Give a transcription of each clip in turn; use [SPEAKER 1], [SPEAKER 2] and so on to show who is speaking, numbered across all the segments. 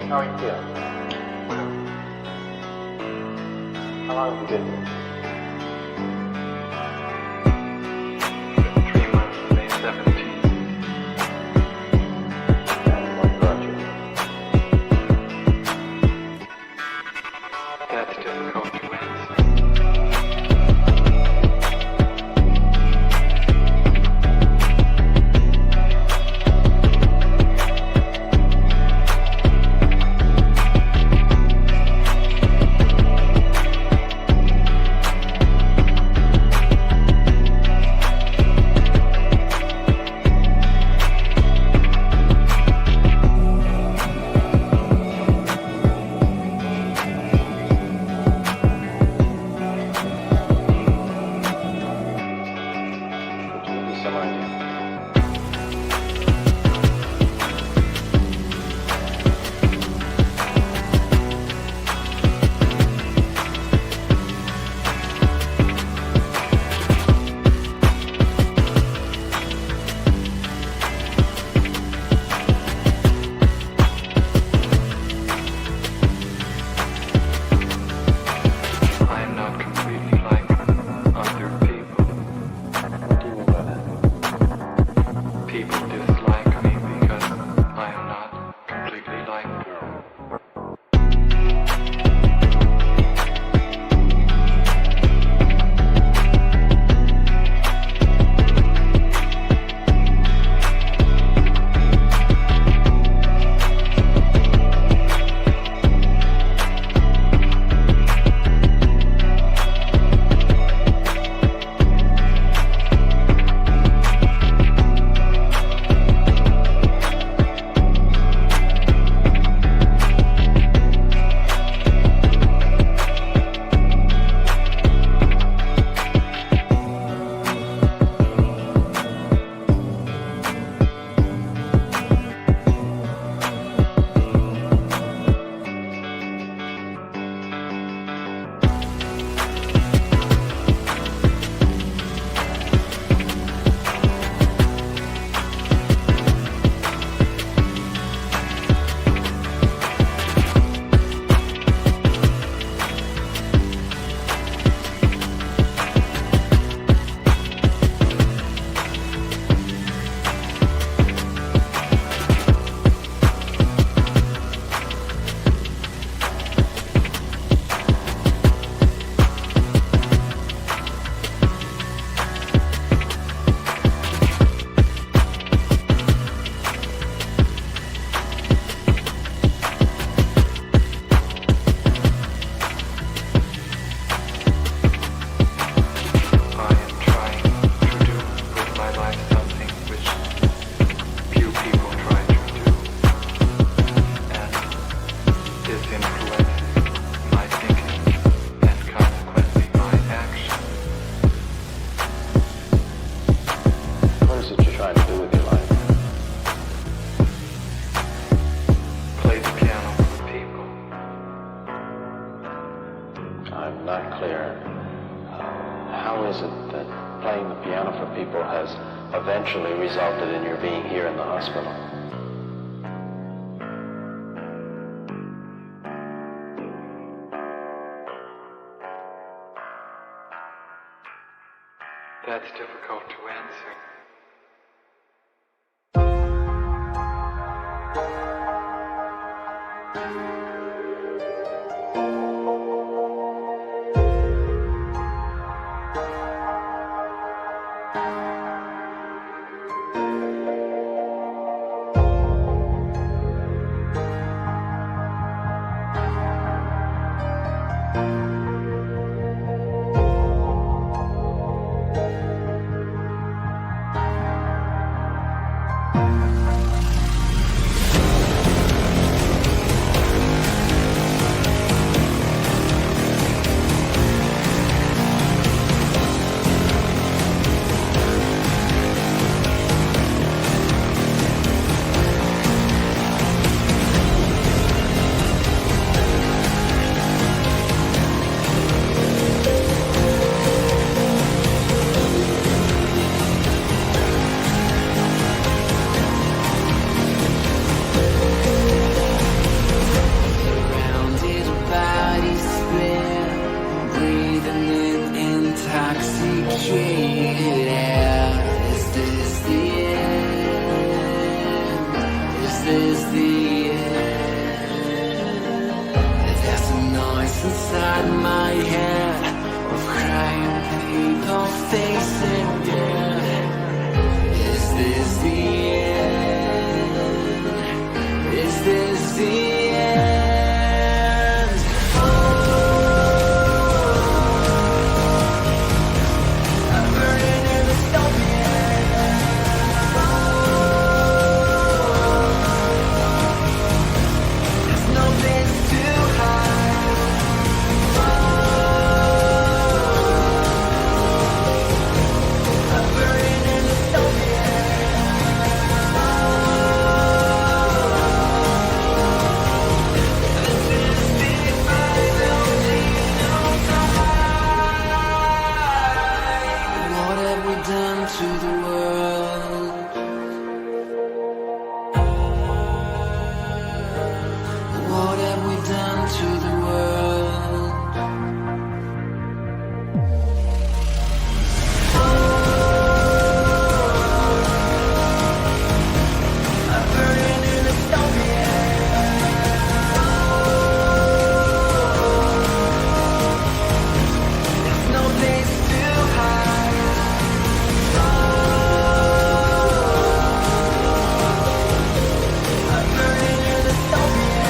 [SPEAKER 1] How are you feeling? How long have you been here?
[SPEAKER 2] 3 months, May 17th.
[SPEAKER 1] And what brought you?
[SPEAKER 2] That's difficult to answer.
[SPEAKER 1] Eventually resulted in your being here in the hospital.
[SPEAKER 2] That's difficult to answer.
[SPEAKER 3] the end. There's a noise inside my head of crying people facing death. Is this the end? Is this the end? Oh, I'm burning in the dystopia. There's no place to hide. I'm burning in the dystopia. What have we done to the world? What have we done to the world? I'm burning in the dystopia. There's no place to hide. I'm burning in the dystopia.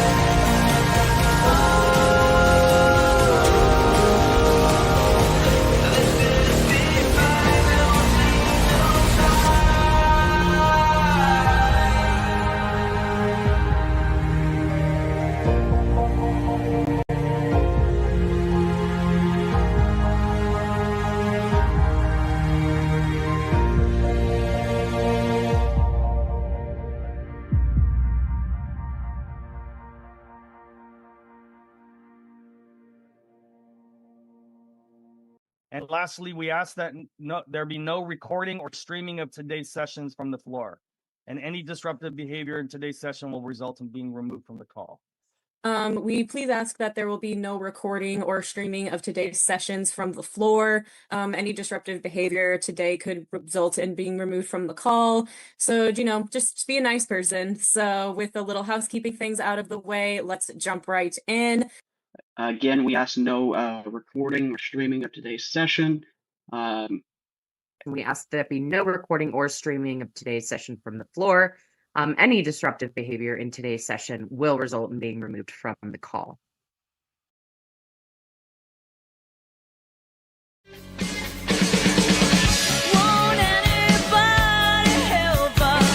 [SPEAKER 3] This is the final scene of
[SPEAKER 4] And lastly, we ask that there be no recording or streaming of today's sessions from the floor. And any disruptive behavior in today's session will result in being removed from the call.
[SPEAKER 5] We please ask that there will be no recording or streaming of today's sessions from the floor. Any disruptive behavior today could result in being removed from the call. So, just be a nice person. So with the little housekeeping things out of the way, let's jump right in.
[SPEAKER 6] Again, we ask no recording or streaming of today's session.
[SPEAKER 7] We ask that there be no recording or streaming of today's session from the floor. Any disruptive behavior in today's session will result in being removed from the call.
[SPEAKER 8] Won't anybody help us?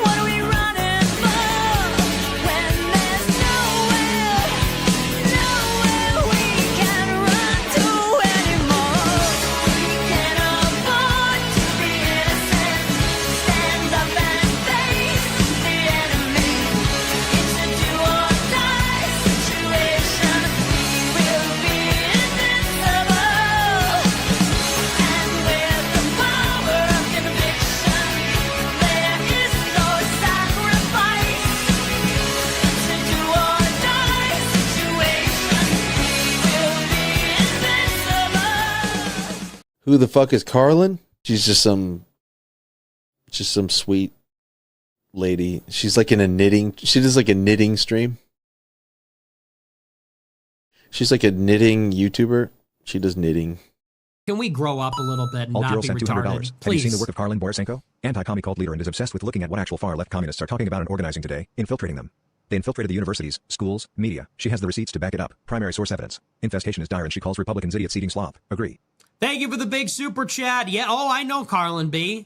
[SPEAKER 8] What are we running for? When there's nowhere we can run to anymore. We can't afford to be innocent. Stand up and face the enemy. It's a do or die situation. We will be invincible. And with the power of conviction, there is no sacrifice. It's a do or die situation. We will be invincible.
[SPEAKER 9] Who the fuck is Karlyn? She's just some sweet lady. She's like in a knitting. She does like a knitting stream. She's like a knitting YouTuber. She does knitting.
[SPEAKER 10] Can we grow up a little bit and
[SPEAKER 11] Alt
[SPEAKER 10] not
[SPEAKER 11] Girl
[SPEAKER 10] be
[SPEAKER 11] sent $200.
[SPEAKER 10] retarded?
[SPEAKER 11] Have you
[SPEAKER 10] Please.
[SPEAKER 11] seen the work of Karlyn Borysenko? Anti-commie cult leader and is obsessed with looking at what actual far-left communists are talking about and organizing today, infiltrating them. They infiltrated the universities, schools, media. She has the receipts to back it up. Primary source evidence. Infestation is dire and she calls Republicans idiots eating slop. Agree.
[SPEAKER 10] Thank you for the big super chat. Yeah, oh, I know Karlyn B.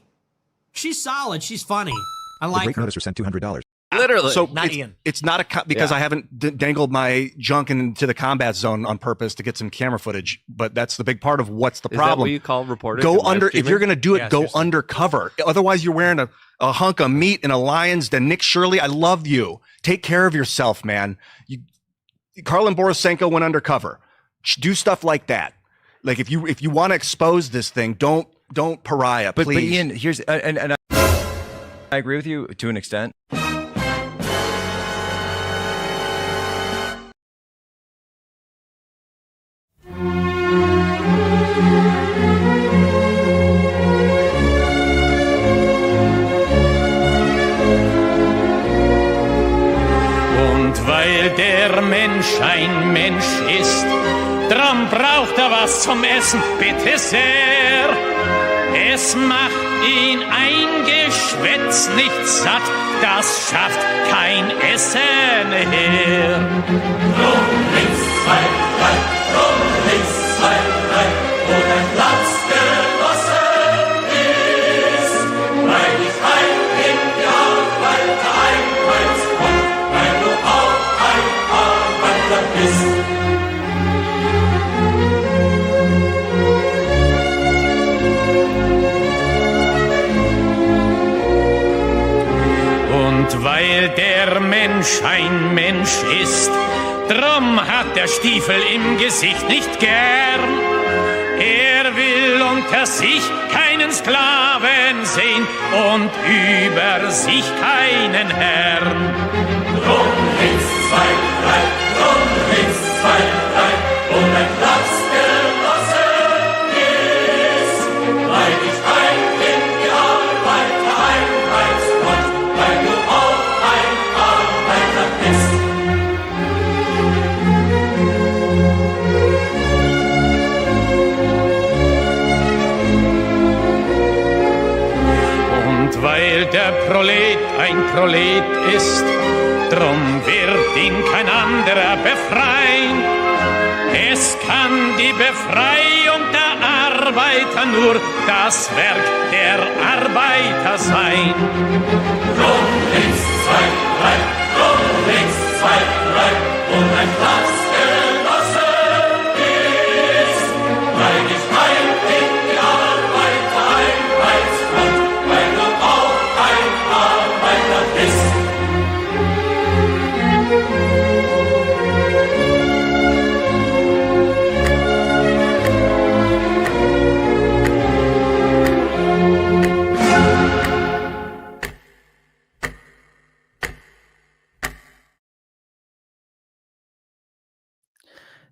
[SPEAKER 10] She's solid. She's funny. I
[SPEAKER 11] The
[SPEAKER 10] like
[SPEAKER 11] great
[SPEAKER 10] her.
[SPEAKER 11] noticer sent $200.
[SPEAKER 12] Literally.
[SPEAKER 13] So
[SPEAKER 10] Not
[SPEAKER 13] it's,
[SPEAKER 10] Ian.
[SPEAKER 13] it's not because
[SPEAKER 12] Yeah.
[SPEAKER 13] I haven't dangled my junk into the combat zone on purpose to get some camera footage, but that's the big part of what's the
[SPEAKER 12] Is
[SPEAKER 13] problem.
[SPEAKER 12] that what you call reporting?
[SPEAKER 13] Go
[SPEAKER 12] and live
[SPEAKER 13] under, if
[SPEAKER 12] streaming?
[SPEAKER 13] you're going to do it,
[SPEAKER 10] Yeah,
[SPEAKER 13] go
[SPEAKER 10] seriously.
[SPEAKER 13] undercover. Otherwise you're wearing a hunk of meat in a lion's den. Nick Shirley, I love you. Take care of yourself, man. Karlyn Borysenko went undercover. Do stuff like that. Like if you want to expose this thing, don't pariah,
[SPEAKER 12] But
[SPEAKER 13] please.
[SPEAKER 12] Ian, here's and I agree with you to an extent.
[SPEAKER 8] Und weil der Mensch ein Mensch ist, drum braucht er was zum Essen, bitte sehr. Es macht ihn ein Geschwätz nicht satt, das schafft kein Essen her. Drum links, zwei, drei, drum links, zwei, drei, wo dein Platz genossen ist, weil ich ein in die Arbeit einweist und weil du auch ein Arbeiter bist. Und weil der Mensch ein Mensch ist, drum hat der Stiefel im Gesicht nicht gern. Er will unter sich keinen Sklaven sehen und über sich keinen Herrn. Drum links, zwei, drei, drum links, zwei, drei, wo dein Platz genossen ist, weil ich ein in die Arbeiter einweist und weil du auch ein Arbeiter bist. Und weil der Prolet ein Prolet ist, drum wird ihn kein anderer befreien. Es kann die Befreiung der Arbeiter nur das Werk der Arbeiter sein. Drum links, zwei, drei, drum links, zwei, drei, und ein Platz genossen ist, weil ich ein in die Arbeiter einweist und weil du auch ein Arbeiter bist.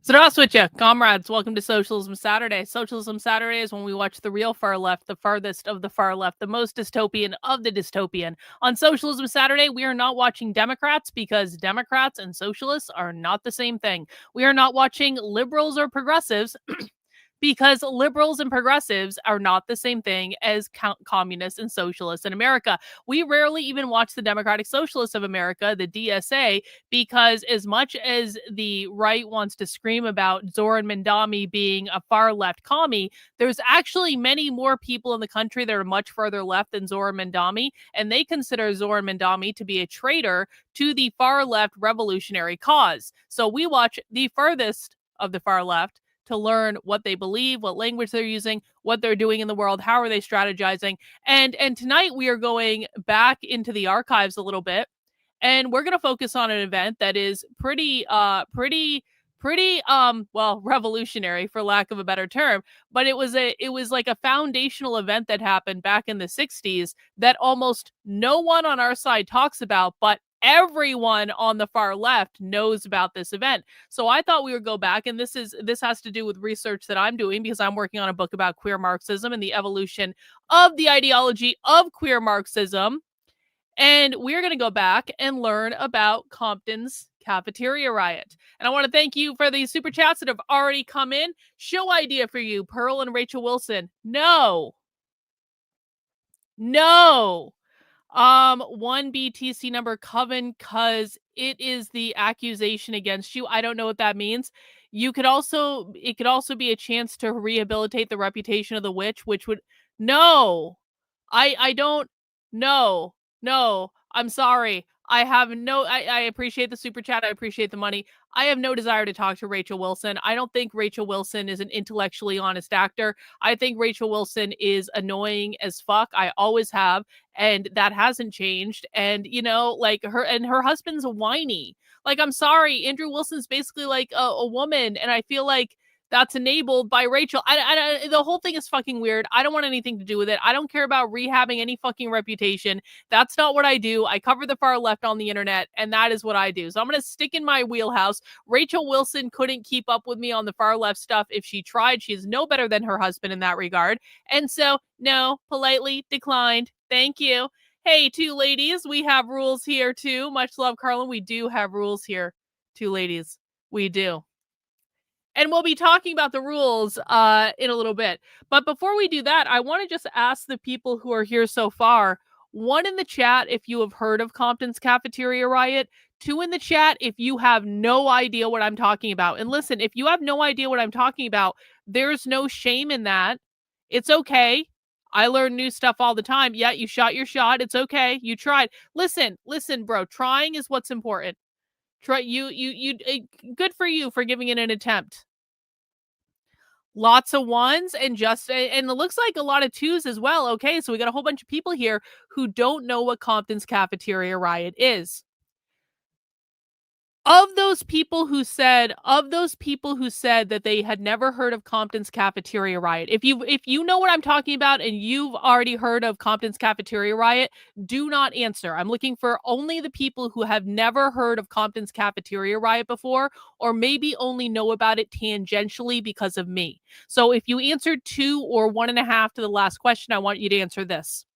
[SPEAKER 14] Здравствуйте, comrades. Welcome to Socialism Saturday. Socialism Saturday is when we watch the real far left, the farthest of the far left, the most dystopian of the dystopian. On Socialism Saturday, we are not watching Democrats because Democrats and socialists are not the same thing. We are not watching liberals or progressives because liberals and progressives are not the same thing as communists and socialists in America. We rarely even watch the Democratic Socialists of America, the DSA, because as much as the right wants to scream about Zoran Mandami being a far left commie, there's actually many more people in the country that are much further left than Zoran Mandami, and they consider Zoran Mandami to be a traitor to the far left revolutionary cause. So we watch the furthest of the far left to learn what they believe, what language they're using, what they're doing in the world, how are they strategizing. And tonight we are going back into the archives a little bit, and we're going to focus on an event that is pretty revolutionary, for lack of a better term, but it was like a foundational event that happened back in the 60s that almost no one on our side talks about, but everyone on the far left knows about this event. So I thought we would go back, and this has to do with research that I'm doing because I'm working on a book about queer Marxism and the evolution of the ideology of queer Marxism. And we're going to go back and learn about Compton's Cafeteria riot. And I want to thank you for the super chats that have already come in. Show idea for you, Pearl and Rachel Wilson. No. 1 BTC number Coven, cause it is the accusation against you. I don't know what that means. It could also be a chance to rehabilitate the reputation of the witch, which would I don't know. No, I'm sorry. I appreciate the super chat. I appreciate the money. I have no desire to talk to Rachel Wilson. I don't think Rachel Wilson is an intellectually honest actor. I think Rachel Wilson is annoying as fuck. I always have, and that hasn't changed. And her husband's whiny. Like, I'm sorry, Andrew Wilson's basically like a woman, and I feel like that's enabled by Rachel. The whole thing is fucking weird. I don't want anything to do with it. I don't care about rehabbing any fucking reputation. That's not what I do. I cover the far left on the internet, and that is what I do. So I'm going to stick in my wheelhouse. Rachel Wilson couldn't keep up with me on the far left stuff. If she tried, she is no better than her husband in that regard. And so, no, politely declined. Thank you. Hey, two ladies, we have rules here too. Much love, Karlyn. We do have rules here, two ladies. We do. And we'll be talking about the rules in a little bit. But before we do that, I want to just ask the people who are here so far, one in the chat if you have heard of Compton's Cafeteria Riot, two in the chat if you have no idea what I'm talking about. And listen, if you have no idea what I'm talking about, there's no shame in that. It's okay. I learn new stuff all the time. Yeah, you shot your shot. It's okay. You tried. Listen, bro. Trying is what's important. Try good for you for giving it an attempt. Lots of ones and it looks like a lot of twos as well. Okay, so we got a whole bunch of people here who don't know what Compton's Cafeteria Riot is. Of those people who said that they had never heard of Compton's Cafeteria Riot, if you know what I'm talking about and you've already heard of Compton's Cafeteria Riot, do not answer. I'm looking for only the people who have never heard of Compton's Cafeteria Riot before, or maybe only know about it tangentially because of me. So if you answered 2 or 1.5 to the last question, I want you to answer this.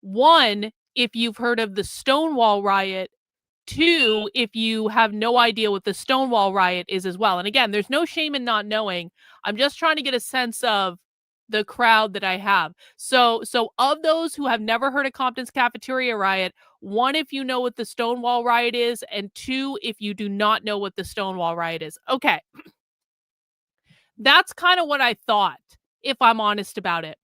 [SPEAKER 14] 1, if you've heard of the Stonewall Riot. 2, if you have no idea what the Stonewall Riot is as well. And again, there's no shame in not knowing. I'm just trying to get a sense of the crowd that I have. So of those who have never heard of Compton's Cafeteria Riot, 1, if you know what the Stonewall Riot is, and 2, if you do not know what the Stonewall Riot is. Okay. That's kind of what I thought, if I'm honest about it.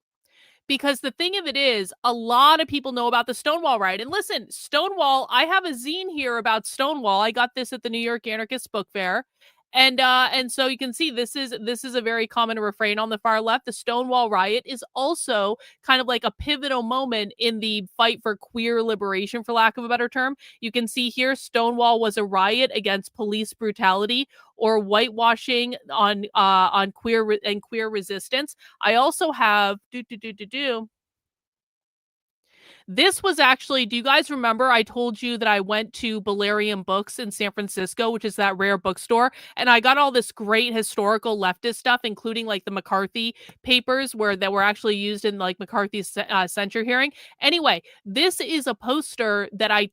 [SPEAKER 14] Because the thing of it is, a lot of people know about the Stonewall Riot. And listen, Stonewall, I have a zine here about Stonewall. I got this at the New York Anarchist Book Fair. And so you can see this is a very common refrain on the far left. The Stonewall Riot is also kind of like a pivotal moment in the fight for queer liberation, for lack of a better term. You can see here Stonewall was a riot against police brutality or whitewashing on queer resistance. I also have This was actually, do you guys remember I told you that I went to Balerium Books in San Francisco, which is that rare bookstore, and I got all this great historical leftist stuff, including like the McCarthy papers that were actually used in like McCarthy's censure hearing. Anyway, this is a poster that I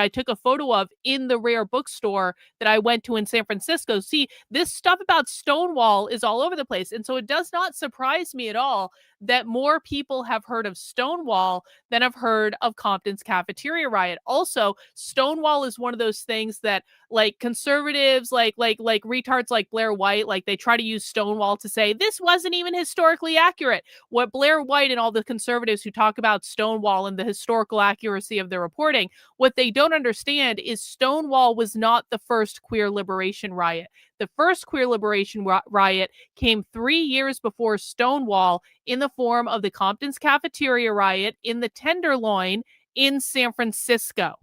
[SPEAKER 14] took a photo of in the rare bookstore that I went to in San Francisco. See, this stuff about Stonewall is all over the place, and so it does not surprise me at all that more people have heard of Stonewall than have heard of Compton's Cafeteria Riot. Also, Stonewall is one of those things that like conservatives, like retards like Blair White, like they try to use Stonewall to say this wasn't even historically accurate. What Blair White and all the conservatives who talk about Stonewall and the historical accuracy of their reporting, what they don't understand is Stonewall was not the first queer liberation riot. The first queer liberation riot came 3 years before Stonewall in the form of the Compton's Cafeteria Riot in the Tenderloin in San Francisco.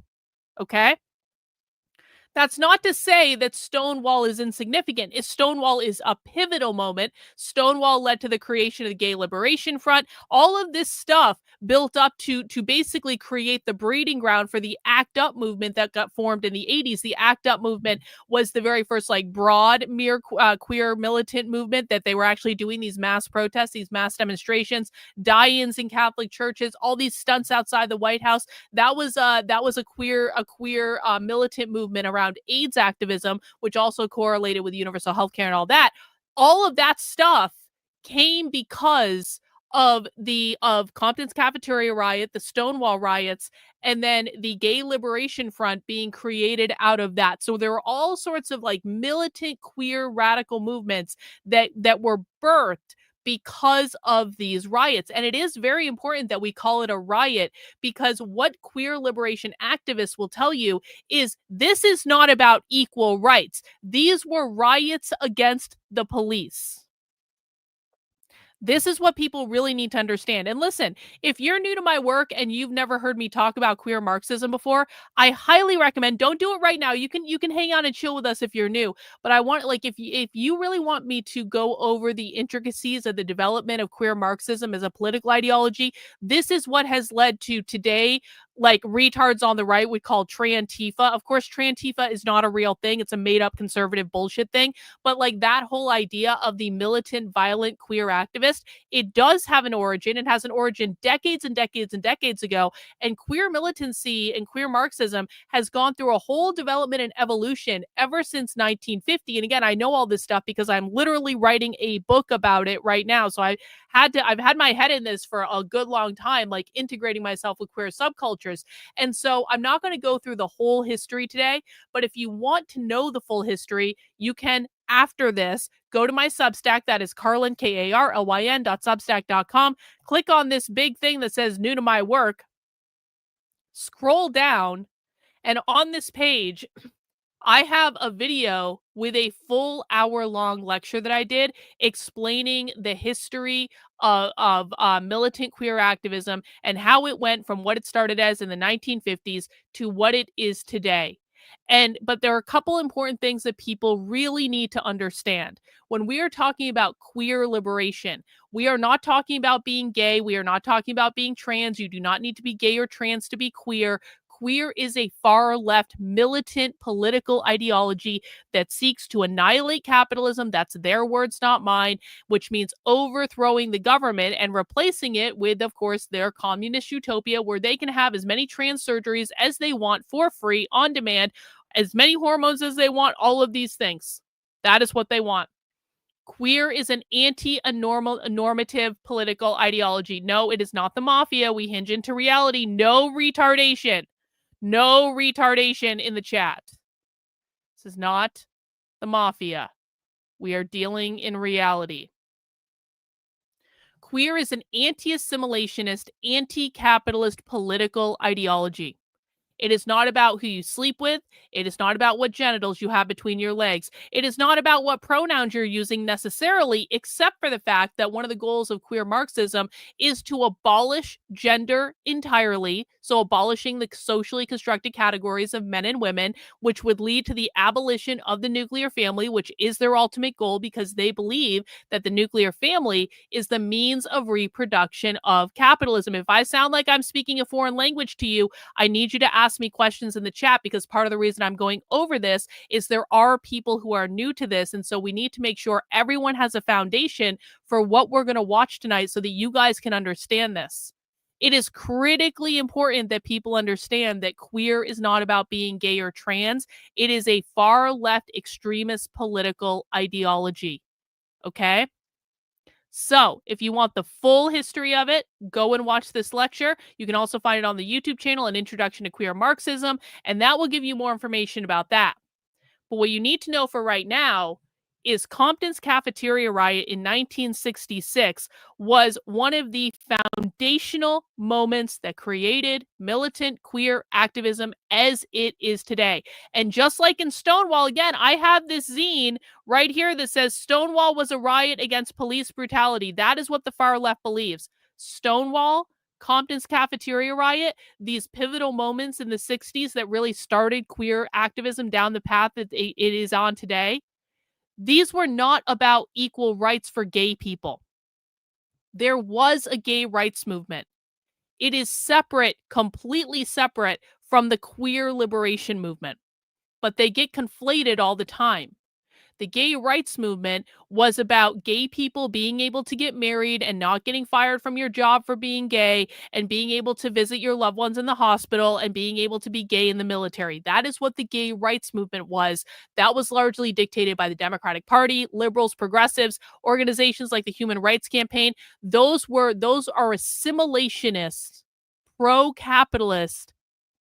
[SPEAKER 14] Okay? That's not to say that Stonewall is insignificant. Stonewall is a pivotal moment. Stonewall led to the creation of the Gay Liberation Front. All of this stuff built up to basically create the breeding ground for the ACT UP movement that got formed in the 80s. The ACT UP movement was the very first like broad queer militant movement that they were actually doing these mass protests, these mass demonstrations, die-ins in Catholic churches, all these stunts outside the White House. That was a queer militant movement around AIDS activism, which also correlated with universal healthcare and all that. All of that stuff came because of Compton's Cafeteria Riot, the Stonewall riots, and then the Gay Liberation Front being created out of that. So there were all sorts of like militant queer radical movements that were birthed because of these riots. And it is very important that we call it a riot, because what queer liberation activists will tell you is this is not about equal rights. These were riots against the police. This is what people really need to understand. And listen, if you're new to my work and you've never heard me talk about queer Marxism before, I highly recommend, don't do it right now. You can hang out and chill with us if you're new. But I want, like, if you really want me to go over the intricacies of the development of queer Marxism as a political ideology, this is what has led to today like retards on the right would call Trantifa. Of course, Trantifa is not a real thing. It's a made up conservative bullshit thing. But like that whole idea of the militant, violent queer activist, it does have an origin. It has an origin decades and decades and decades ago. And queer militancy and queer Marxism has gone through a whole development and evolution ever since 1950. And again, I know all this stuff because I'm literally writing a book about it right now. So I've had my head in this for a good long time, like integrating myself with queer subcultures. And so I'm not going to go through the whole history today, but if you want to know the full history, you can, after this, go to my Substack. That is Karlyn, KARLYN.substack.com. Click on this big thing that says new to my work. Scroll down, and on this page, I have a video with a full hour-long lecture that I did explaining the history of militant queer activism and how it went from what it started as in the 1950s to what it is today. But there are a couple important things that people really need to understand. When we are talking about queer liberation, we are not talking about being gay. We are not talking about being trans. You do not need to be gay or trans to be queer. Queer is a far-left militant political ideology that seeks to annihilate capitalism. That's their words, not mine, which means overthrowing the government and replacing it with, of course, their communist utopia where they can have as many trans surgeries as they want for free, on demand, as many hormones as they want, all of these things. That is what they want. Queer is an anti-normative political ideology. No, it is not the mafia. We hinge into reality. No retardation. No retardation in the chat. This is not the mafia. We are dealing in reality. Queer is an anti-assimilationist, anti-capitalist political ideology. It is not about who you sleep with. It is not about what genitals you have between your legs. It is not about what pronouns you're using necessarily, except for the fact that one of the goals of queer Marxism is to abolish gender entirely. So abolishing the socially constructed categories of men and women, which would lead to the abolition of the nuclear family, which is their ultimate goal because they believe that the nuclear family is the means of reproduction of capitalism. If I sound like I'm speaking a foreign language to you, I need you to ask me questions in the chat, because part of the reason I'm going over this is there are people who are new to this. And so we need to make sure everyone has a foundation for what we're going to watch tonight so that you guys can understand this. It is critically important that people understand that queer is not about being gay or trans. It is a far left extremist political ideology. Okay? So, if you want the full history of it, go and watch this lecture. You can also find it on the YouTube channel, An Introduction to Queer Marxism, and that will give you more information about that. But what you need to know for right now is Compton's Cafeteria riot in 1966 was one of the foundational moments that created militant queer activism as it is today. And just like in Stonewall, again, I have this zine right here that says Stonewall was a riot against police brutality. That is what the far left believes. Stonewall, Compton's Cafeteria riot, these pivotal moments in the 60s that really started queer activism down the path that it is on today. These were not about equal rights for gay people. There was a gay rights movement. It is separate, completely separate from the queer liberation movement, but they get conflated all the time. The gay rights movement was about gay people being able to get married and not getting fired from your job for being gay, and being able to visit your loved ones in the hospital, and being able to be gay in the military. That is what the gay rights movement was. That was largely dictated by the Democratic Party, liberals, progressives, organizations like the Human Rights Campaign. Those are assimilationist, pro-capitalist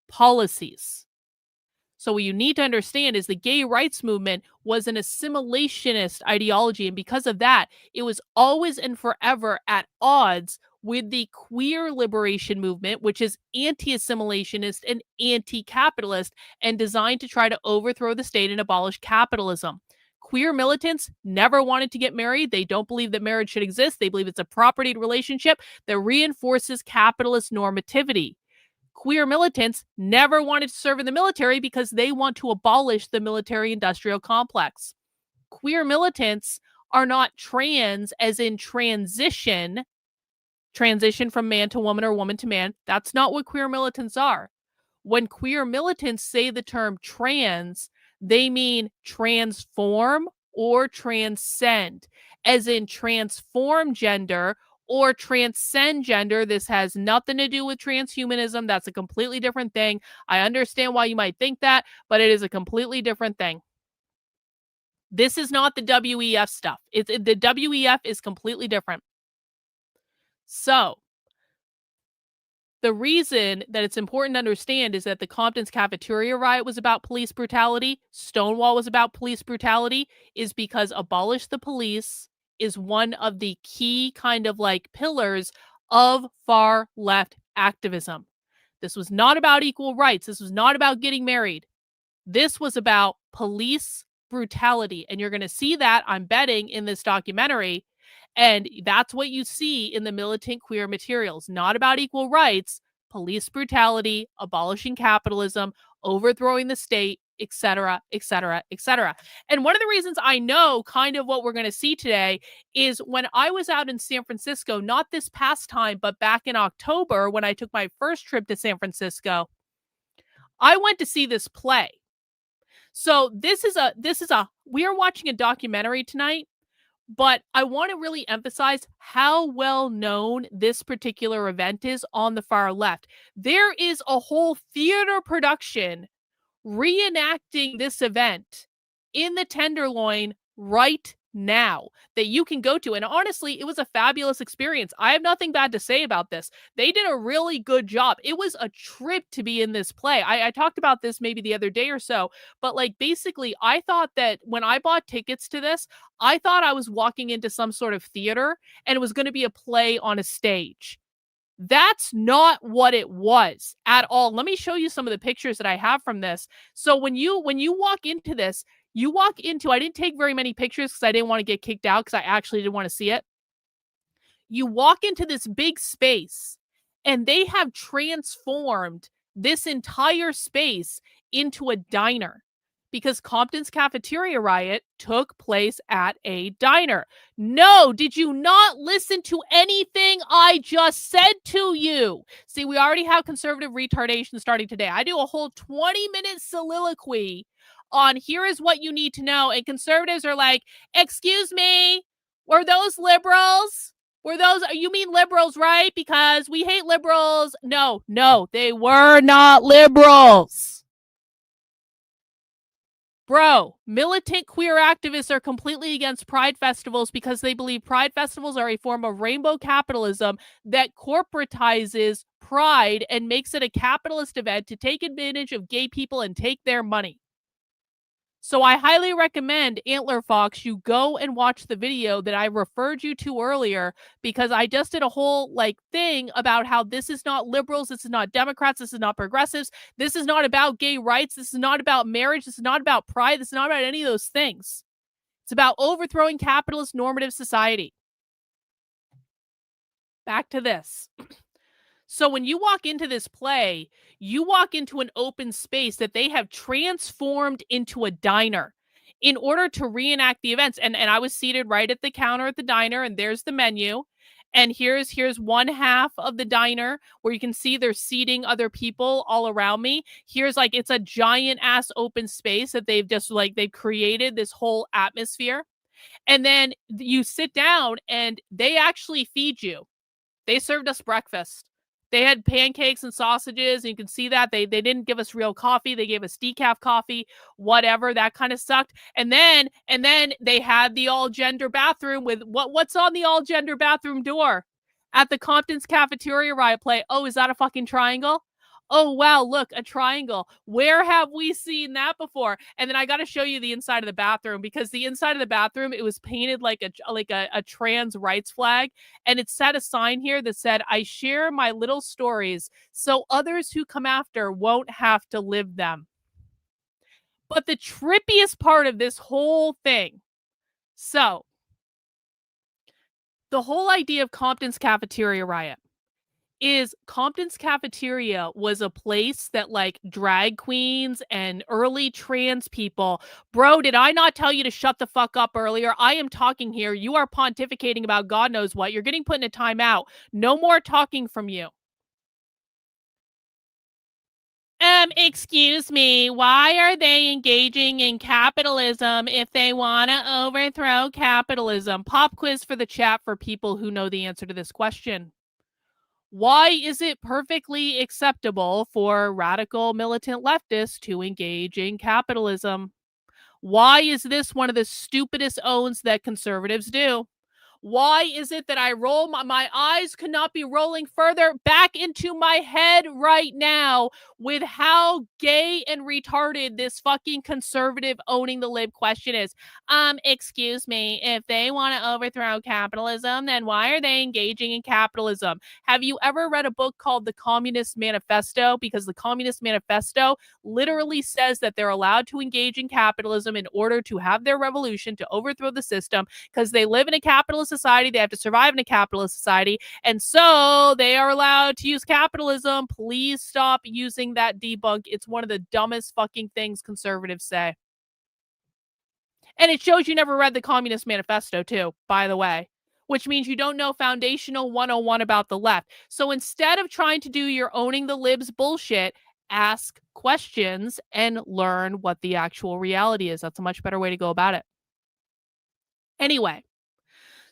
[SPEAKER 14] policies. So what you need to understand is the gay rights movement was an assimilationist ideology. And because of that, it was always and forever at odds with the queer liberation movement, which is anti-assimilationist and anti-capitalist and designed to try to overthrow the state and abolish capitalism. Queer militants never wanted to get married. They don't believe that marriage should exist. They believe it's a propertied relationship that reinforces capitalist normativity. Queer militants never wanted to serve in the military because they want to abolish the military-industrial complex. Queer militants are not trans as in transition. transition from man to woman or woman to man. That's not what queer militants are. When queer militants say the term trans, they mean transform or transcend, as in transform gender or transcend gender. This has nothing to do with transhumanism. That's a completely different thing. I understand why you might think that, but it is a completely different thing. This is not the WEF stuff. The WEF is completely different. So, the reason that it's important to understand is that the Compton's Cafeteria riot was about police brutality, Stonewall was about police brutality, is because abolish the police is one of the key kind of like pillars of far left activism. This was not about equal rights. This was not about getting married. This was about police brutality. And you're going to see that, I'm betting, in this documentary. And that's what you see in the militant queer materials. Not about equal rights, police brutality, abolishing capitalism, overthrowing the state, etc., etc., etc. And one of the reasons I know kind of what we're going to see today is when I was out in San Francisco, not this past time, but back in October when I took my first trip to San Francisco, I went to see this play. So we are watching a documentary tonight, but I want to really emphasize how well known this particular event is on the far left. There is a whole theater production reenacting this event in the Tenderloin right now that you can go to. And honestly, it was a fabulous experience. I have nothing bad to say about this. They did a really good job. It was a trip to be in this play. I talked about this maybe the other day or so, but like basically I thought that when I bought tickets to this, I thought I was walking into some sort of theater and it was going to be a play on a stage. That's not what it was at all. Let me show you some of the pictures that I have from this. So when you walk into this, I didn't take very many pictures because I didn't want to get kicked out because I actually didn't want to see it. You walk into this big space and they have transformed this entire space into a diner because Compton's Cafeteria riot took place at a diner. No, did you not listen to anything I just said to you? See, we already have conservative retardation starting today. I do a whole 20-minute soliloquy on here is what you need to know. And conservatives are like, excuse me, were those liberals? You mean liberals, right? Because we hate liberals. No, they were not liberals. Bro, militant queer activists are completely against pride festivals because they believe pride festivals are a form of rainbow capitalism that corporatizes pride and makes it a capitalist event to take advantage of gay people and take their money. So I highly recommend, Antler Fox, you go and watch the video that I referred you to earlier, because I just did a whole thing about how this is not liberals, this is not Democrats, this is not progressives, this is not about gay rights, this is not about marriage, this is not about pride, this is not about any of those things. It's about overthrowing capitalist normative society. Back to this. So when you walk into this play, you walk into an open space that they have transformed into a diner in order to reenact the events. And I was seated right at the counter at the diner, and there's the menu. And here's one half of the diner where you can see they're seating other people all around me. Here's it's a giant ass open space that they've just they've created this whole atmosphere. And then you sit down and they actually feed you. They served us breakfast. They had pancakes and sausages, and you can see that they didn't give us real coffee. They gave us decaf coffee, whatever. That kind of sucked. And then they had the all gender bathroom with what's on the all gender bathroom door at the Compton's Cafeteria riot play. Oh, is that a fucking triangle? Oh, wow, look, a triangle. Where have we seen that before? And then I got to show you the inside of the bathroom, because the inside of the bathroom, it was painted like a trans rights flag. And it said a sign here that said, I share my little stories so others who come after won't have to live them. But the trippiest part of this whole thing, so the whole idea of Compton's Cafeteria riot is Compton's Cafeteria was a place that like drag queens and early trans people. Bro, did I not tell you to shut the fuck up earlier? I am talking here. You are pontificating about God knows what. You're getting put in a timeout. No more talking from you. Excuse me, why are they engaging in capitalism if they want to overthrow capitalism? Pop quiz for the chat for people who know the answer to this question. Why is it perfectly acceptable for radical militant leftists to engage in capitalism? Why is this one of the stupidest owns that conservatives do? Why is it that I roll my eyes could not be rolling further back into my head right now with how gay and retarded this fucking conservative owning the lib question is? Excuse me, if they want to overthrow capitalism, then why are they engaging in capitalism? Have you ever read a book called The Communist Manifesto? Because the Communist Manifesto literally says that they're allowed to engage in capitalism in order to have their revolution, to overthrow the system, because they live in a capitalist society. They have to survive in a capitalist society. And so they are allowed to use capitalism. Please stop using that debunk. It's one of the dumbest fucking things conservatives say. And it shows you never read the Communist Manifesto too, by the way, which means you don't know foundational 101 about the left. So instead of trying to do your owning the libs bullshit, ask questions and learn what the actual reality is. That's a much better way to go about it. Anyway,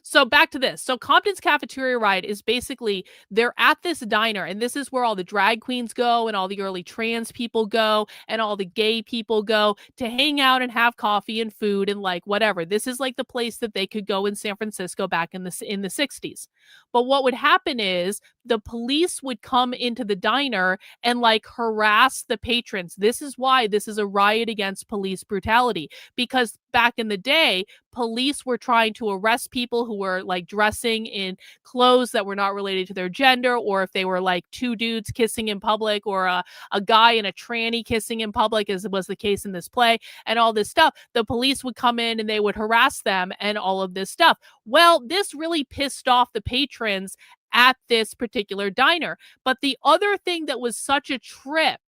[SPEAKER 14] so back to this. So Compton's Cafeteria Riot is basically, they're at this diner, and this is where all the drag queens go and all the early trans people go and all the gay people go to hang out and have coffee and food and like whatever. This is like the place that they could go in San Francisco back in the 60s. But what would happen is the police would come into the diner and like harass the patrons. This is why this is a riot against police brutality, because back in the day, police were trying to arrest people who were like dressing in clothes that were not related to their gender, or if they were like two dudes kissing in public, or a guy and a tranny kissing in public, as was the case in this play, and all this stuff. The police would come in and they would harass them and all of this stuff. Well, this really pissed off the patrons at this particular diner. But the other thing that was such a trip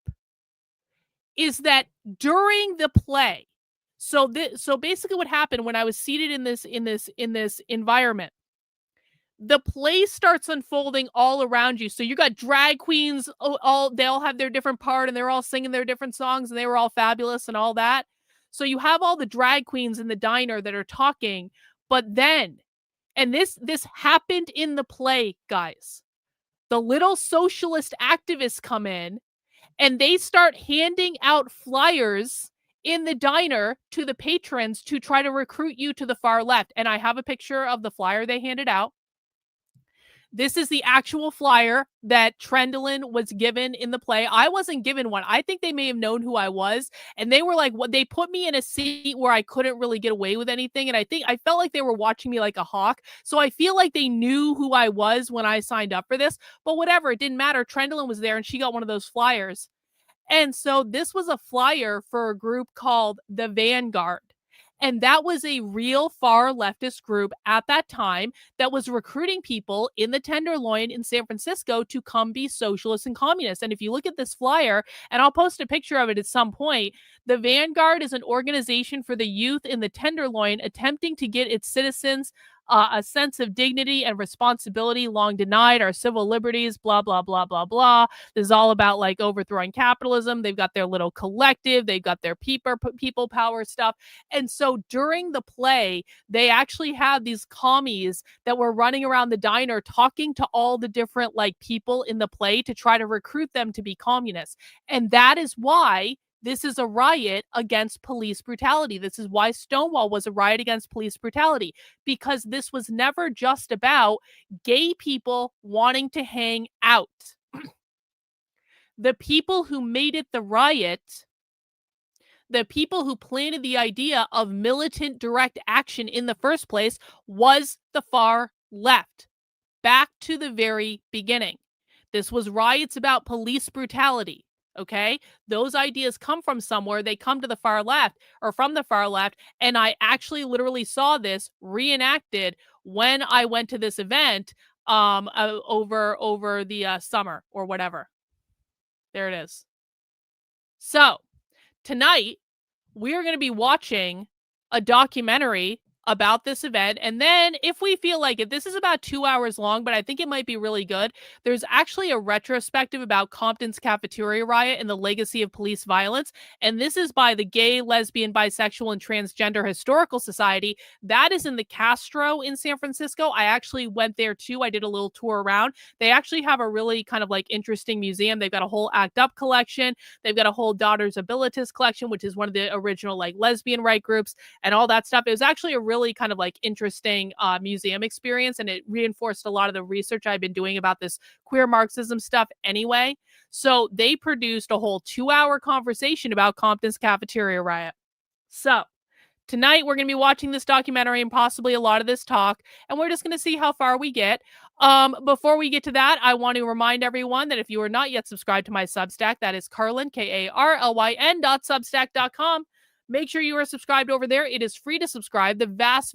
[SPEAKER 14] is that during the play, so basically what happened when I was seated in this environment, the play starts unfolding all around you. So you got drag queens, they all have their different part and they're all singing their different songs and they were all fabulous and all that. So you have all the drag queens in the diner that are talking, but then, and this happened in the play, guys, the little socialist activists come in and they start handing out flyers in the diner to the patrons to try to recruit you to the far left. And I have a picture of the flyer they handed out. This is the actual flyer that Trendlin was given in the play. I wasn't given one. I think they may have known who I was. And they were like, what? They put me in a seat where I couldn't really get away with anything. And I felt like they were watching me like a hawk. So I feel like they knew who I was when I signed up for this. But whatever, it didn't matter. Trendlin was there and she got one of those flyers. And so this was a flyer for a group called the Vanguard. And that was a real far leftist group at that time that was recruiting people in the Tenderloin in San Francisco to come be socialists and communists. And if you look at this flyer, and I'll post a picture of it at some point, the Vanguard is an organization for the youth in the Tenderloin attempting to get its citizens a sense of dignity and responsibility long denied, our civil liberties, blah, blah, blah, blah, blah. This is all about like overthrowing capitalism. They've got their little collective. They've got their people power stuff. And so during the play, they actually had these commies that were running around the diner talking to all the different like people in the play to try to recruit them to be communists. And that is why this is a riot against police brutality. This is why Stonewall was a riot against police brutality, because this was never just about gay people wanting to hang out. The people who made it the riot, the people who planted the idea of militant direct action in the first place, was the far left. Back to the very beginning. This was riots about police brutality. Okay, those ideas come from somewhere. They come to the far left or from the far left. And I actually literally saw this reenacted when I went to this event over the summer or whatever. There it is. So tonight we're going to be watching a documentary about this event. And then if we feel like it, this is about 2 hours long, but I think it might be really good. There's actually a retrospective about Compton's Cafeteria riot and the legacy of police violence. And this is by the Gay, Lesbian, Bisexual, and Transgender Historical Society. That is in the Castro in San Francisco. I actually went there too. I did a little tour around. They actually have a really kind of like interesting museum. They've got a whole ACT UP collection. They've got a whole Daughters Abilitas collection, which is one of the original like lesbian right groups and all that stuff. It was actually a really kind of like interesting museum experience, and it reinforced a lot of the research I've been doing about this queer Marxism stuff anyway. So they produced a whole 2-hour conversation about Compton's Cafeteria riot. So tonight we're going to be watching this documentary and possibly a lot of this talk, and we're just going to see how far we get. Before we get to that, I want to remind everyone that if you are not yet subscribed to my Substack, that is Karlyn, KARLYN.substack.com. Make sure you are subscribed over there. It is free to subscribe. The vast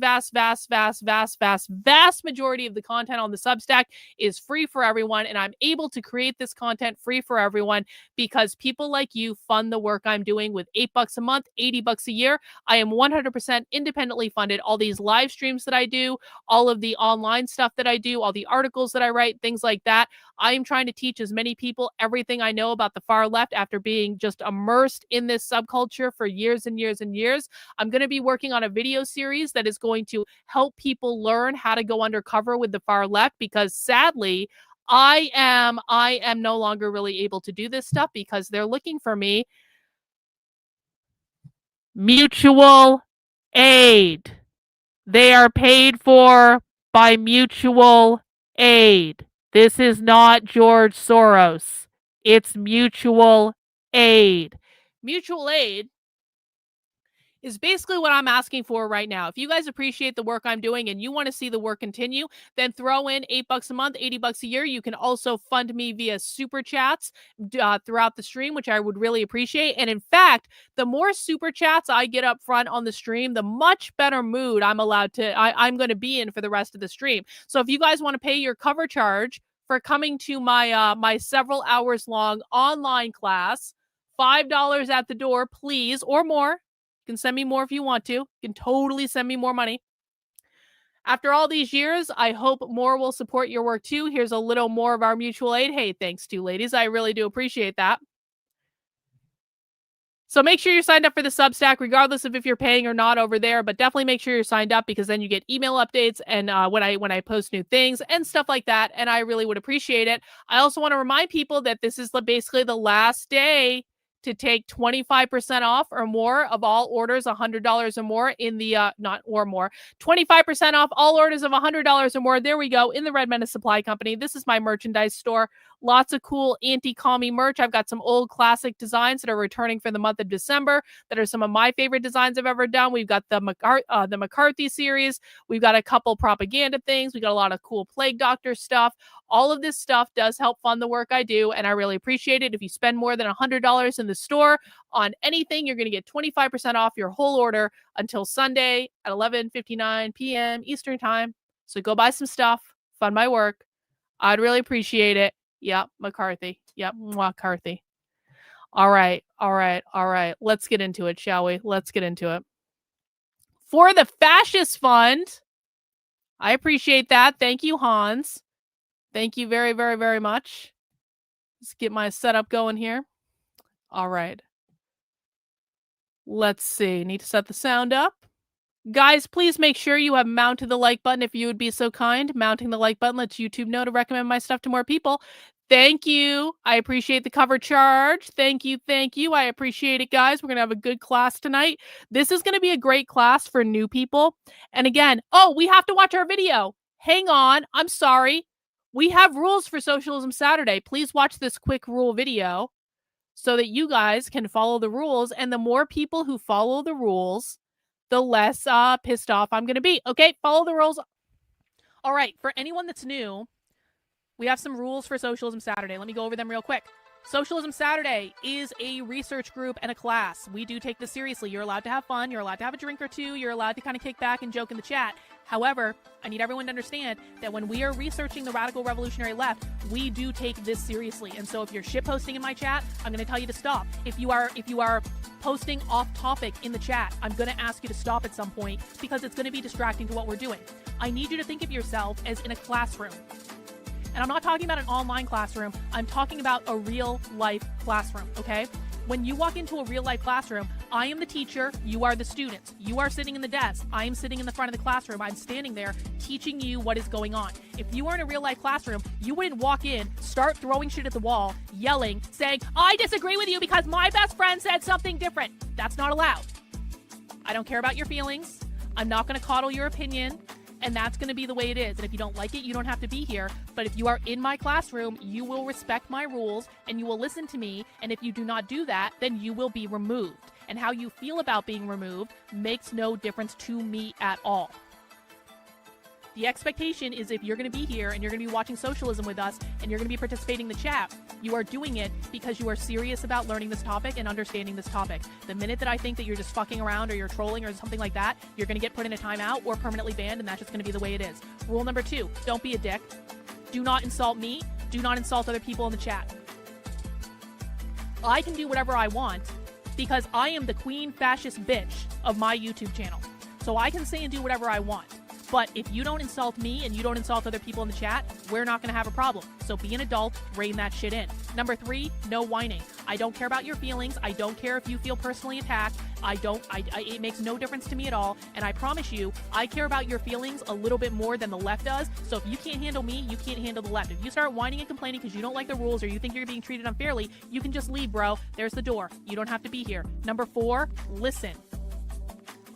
[SPEAKER 14] majority of the content on the Substack is free for everyone, and I'm able to create this content free for everyone because people like you fund the work I'm doing with $8 a month, $80 a year. I am 100% independently funded. All these live streams that I do, all of the online stuff that I do, all the articles that I write, things like that. I am trying to teach as many people everything I know about the far left after being just immersed in this subculture for years and years and years. I'm going to be working on a video series that is going to help people learn how to go undercover with the far left because sadly, I am no longer really able to do this stuff because they're looking for me. Mutual aid. They are paid for by mutual aid. This is not George Soros. It's mutual aid. Mutual aid is basically what I'm asking for right now. If you guys appreciate the work I'm doing and you want to see the work continue, then throw in $8 a month, $80 a year. You can also fund me via super chats throughout the stream, which I would really appreciate. And in fact, the more super chats I get up front on the stream, the much better mood I'm allowed to, I'm going to be in for the rest of the stream. So if you guys want to pay your cover charge for coming to my my several hours long online class, $5 at the door, please, or more. You can send me more if you want to. You can totally send me more money. After all these years, I hope more will support your work too. Here's a little more of our mutual aid. Hey, thanks to ladies. I really do appreciate that. So make sure you're signed up for the Substack, regardless of if you're paying or not over there. But definitely make sure you're signed up because then you get email updates and when I post new things and stuff like that. And I really would appreciate it. I also want to remind people that this is basically the last day to take 25% off or more of all orders $100 or more in the not or more 25% off all orders of $100 or more. There we go, in the Red Menace Supply Company. This is my merchandise store. Lots of cool anti-commie merch. I've got some old classic designs that are returning for the month of December that are some of my favorite designs I've ever done. We've got the McCarthy series. We've got a couple propaganda things. We got a lot of cool Plague Doctor stuff. All of this stuff does help fund the work I do, and I really appreciate it. If you spend more than $100 in the store on anything, you're going to get 25% off your whole order until Sunday at 11:59 p.m. Eastern Time. So go buy some stuff, fund my work. I'd really appreciate it. Yep, McCarthy. Yep, McCarthy. All right. Let's get into it, shall we? Let's get into it. For the Fascist Fund, I appreciate that. Thank you, Hans. Thank you very, very, very much. Let's get my setup going here. All right. Let's see. Need to set the sound up. Guys, please make sure you have mounted the like button if you would be so kind. Mounting the like button lets YouTube know to recommend my stuff to more people. Thank you. I appreciate the cover charge. Thank you. I appreciate it, guys. We're going to have a good class tonight. This is going to be a great class for new people. And again, we have to watch our video. Hang on. I'm sorry. We have rules for Socialism Saturday. Please watch this quick rule video so that you guys can follow the rules. And the more people who follow the rules, the less pissed off I'm going to be. Okay, follow the rules. All right, for anyone that's new, we have some rules for Socialism Saturday. Let me go over them real quick. Socialism Saturday is a research group and a class. We do take this seriously. You're allowed to have fun. You're allowed to have a drink or two. You're allowed to kind of kick back and joke in the chat. However, I need everyone to understand that when we are researching the radical revolutionary left, we do take this seriously. And so if you're shitposting in my chat, I'm going to tell you to stop. If you are posting off topic in the chat, I'm going to ask you to stop at some point because it's going to be distracting to what we're doing. I need you to think of yourself as in a classroom. And I'm not talking about an online classroom. I'm talking about a real life classroom, okay? When you walk into a real life classroom, I am the teacher, you are the students. You are sitting in the desk, I am sitting in the front of the classroom. I'm standing there teaching you what is going on. If you were in a real life classroom, you wouldn't walk in, start throwing shit at the wall, yelling, saying, I disagree with you because my best friend said something different. That's not allowed. I don't care about your feelings. I'm not going to coddle your opinion. And that's going to be the way it is. And if you don't like it, you don't have to be here. But if you are in my classroom, you will respect my rules and you will listen to me. And if you do not do that, then you will be removed. And how you feel about being removed makes no difference to me at all. The expectation is if you're going to be here and you're going to be watching socialism with us and you're going to be participating in the chat, you are doing it because you are serious about learning this topic and understanding this topic. The minute that I think that you're just fucking around or you're trolling or something like that, you're going to get put in a timeout or permanently banned, and that's just going to be the way it is. Rule number 2, don't be a dick. Do not insult me. Do not insult other people in the chat. I can do whatever I want because I am the queen fascist bitch of my YouTube channel. So I can say and do whatever I want. But if you don't insult me and you don't insult other people in the chat, we're not going to have a problem. So be an adult, rein that shit in. Number 3, no whining. I don't care about your feelings. I don't care if you feel personally attacked. It makes no difference to me at all. And I promise you, I care about your feelings a little bit more than the left does. So if you can't handle me, you can't handle the left. If you start whining and complaining because you don't like the rules or you think you're being treated unfairly, you can just leave, bro. There's the door. You don't have to be here. Number 4, listen.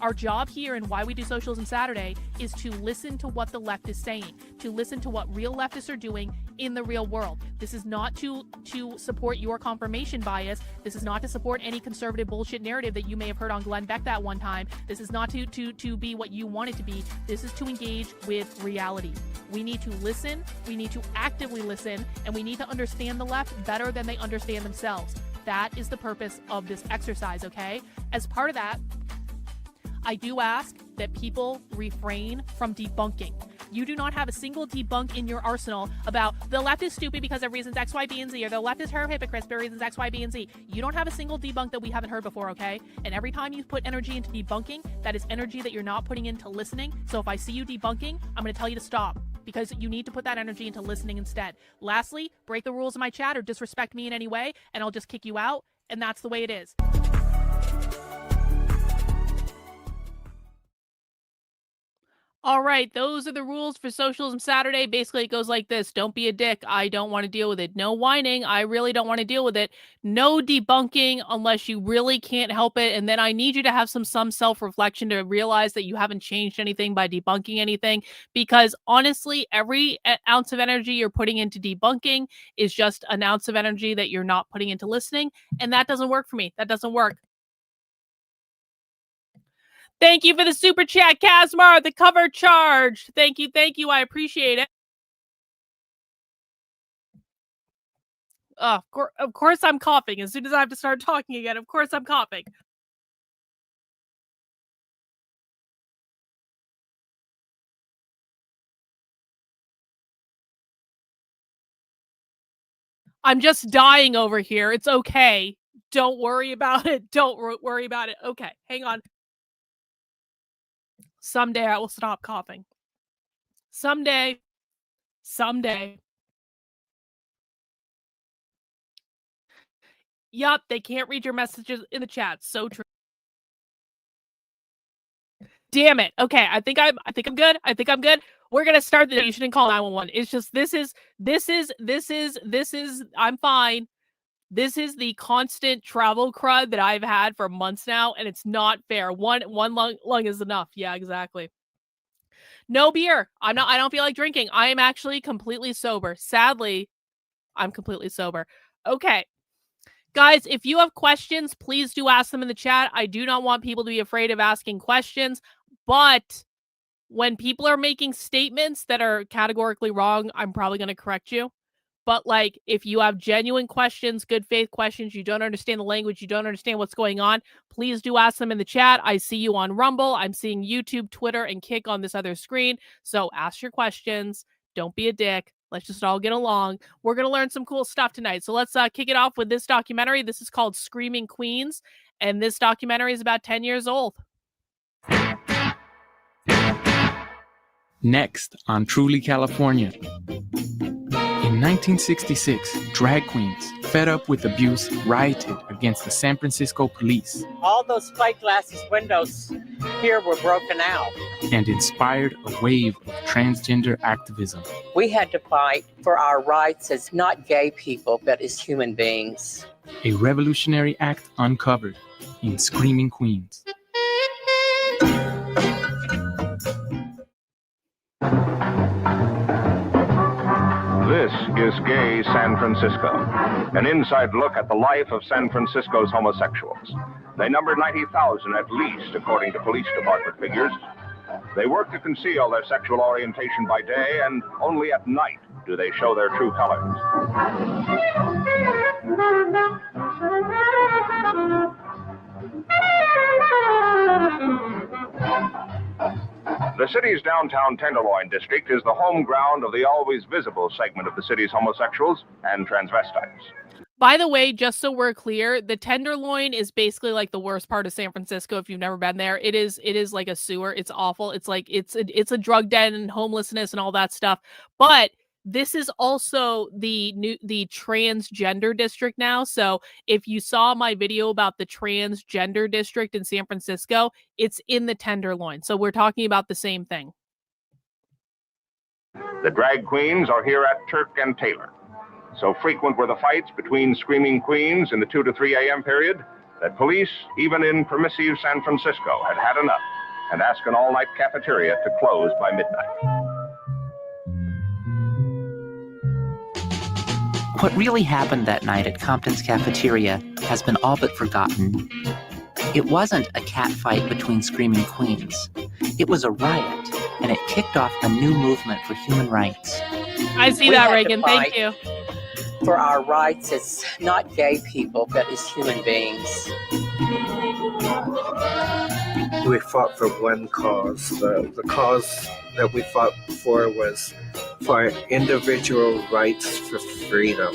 [SPEAKER 14] Our job here and why we do Socialism Saturday is to listen to what the left is saying, to listen to what real leftists are doing in the real world. This is not to support your confirmation bias. This is not to support any conservative bullshit narrative that you may have heard on Glenn Beck that one time. This is not to be what you want it to be. This is to engage with reality. We need to listen, we need to actively listen, and we need to understand the left better than they understand themselves. That is the purpose of this exercise, okay? As part of that, I do ask that people refrain from debunking. You do not have a single debunk in your arsenal about the left is stupid because of reasons X, Y, B, and Z, or the left is her hypocrites for reasons X, Y, B, and Z. You don't have a single debunk that we haven't heard before, okay? And every time you put energy into debunking, that is energy that you're not putting into listening. So if I see you debunking, I'm going to tell you to stop because you need to put that energy into listening instead. Lastly, break the rules of my chat or disrespect me in any way, and I'll just kick you out, and that's the way it is. All right, those are the rules for Socialism Saturday. Basically, it goes like this. Don't be a dick. I don't want to deal with it. No whining. I really don't want to deal with it. No debunking unless you really can't help it. And then I need you to have some self-reflection to realize that you haven't changed anything by debunking anything. Because honestly, every ounce of energy you're putting into debunking is just an ounce of energy that you're not putting into listening. And that doesn't work for me. That doesn't work. Thank you for the super chat, Casmar, the cover charge. Thank you. I appreciate it. Of course I'm coughing. As soon as I have to start talking again, of course I'm coughing. I'm just dying over here. It's okay. Don't worry about it. Don't worry about it. Okay, hang on. Someday I will stop coughing. Someday. Yup, they can't read your messages in the chat. So true. Damn it. Okay, I think I'm good. We're gonna start the. You shouldn't call 911. It's just this is. I'm fine. This is the constant travel crud that I've had for months now, and it's not fair. One lung is enough. Yeah, exactly. No beer. I don't feel like drinking. I am actually completely sober. Sadly, I'm completely sober. Okay. Guys, if you have questions, please do ask them in the chat. I do not want people to be afraid of asking questions, but when people are making statements that are categorically wrong, I'm probably going to correct you. But like, if you have genuine questions, good faith questions, you don't understand the language, you don't understand what's going on, please do ask them in the chat. I see you on Rumble. I'm seeing YouTube, Twitter, and Kick on this other screen. So ask your questions. Don't be a dick. Let's just all get along. We're going to learn some cool stuff tonight. So let's kick it off with this documentary. This is called Screaming Queens. And this documentary is about 10 years old.
[SPEAKER 15] Next on Truly California. In 1966, drag queens, fed up with abuse, rioted against the San Francisco police
[SPEAKER 16] All those plate glasses windows here were broken out.
[SPEAKER 15] and inspired a wave of transgender activism.
[SPEAKER 16] We had to fight for our rights as not gay people, but as human beings.
[SPEAKER 15] A revolutionary act uncovered in Screaming Queens.
[SPEAKER 17] This is Gay San Francisco, an inside look at the life of San Francisco's homosexuals. They number 90,000 at least, according to police department figures. They work to conceal their sexual orientation by day, and only at night do they show their true colors. The city's downtown Tenderloin district is the home ground of the always visible segment of the city's homosexuals and transvestites.
[SPEAKER 14] By the way, just so we're clear, the Tenderloin is basically like the worst part of San Francisco. If you've never been there, it is like a sewer. It's awful. It's like it's a drug den and homelessness and all that stuff. But this is also the transgender district now. So if you saw my video about the transgender district in San Francisco, it's in the Tenderloin. So we're talking about the same thing.
[SPEAKER 17] The drag queens are here at Turk and Taylor. So frequent were the fights between screaming queens in the 2 to 3 a.m. period that police, even in permissive San Francisco, had had enough and asked an all-night cafeteria to close by midnight.
[SPEAKER 18] What really happened that night at Compton's Cafeteria has been all but forgotten. It wasn't a catfight between screaming queens. It was a riot, and it kicked off a new movement for human rights.
[SPEAKER 14] I see that, Reagan. Thank you.
[SPEAKER 16] For our rights as not gay people, but as human beings.
[SPEAKER 19] We fought for one cause. The cause that we fought for was for individual rights for freedom.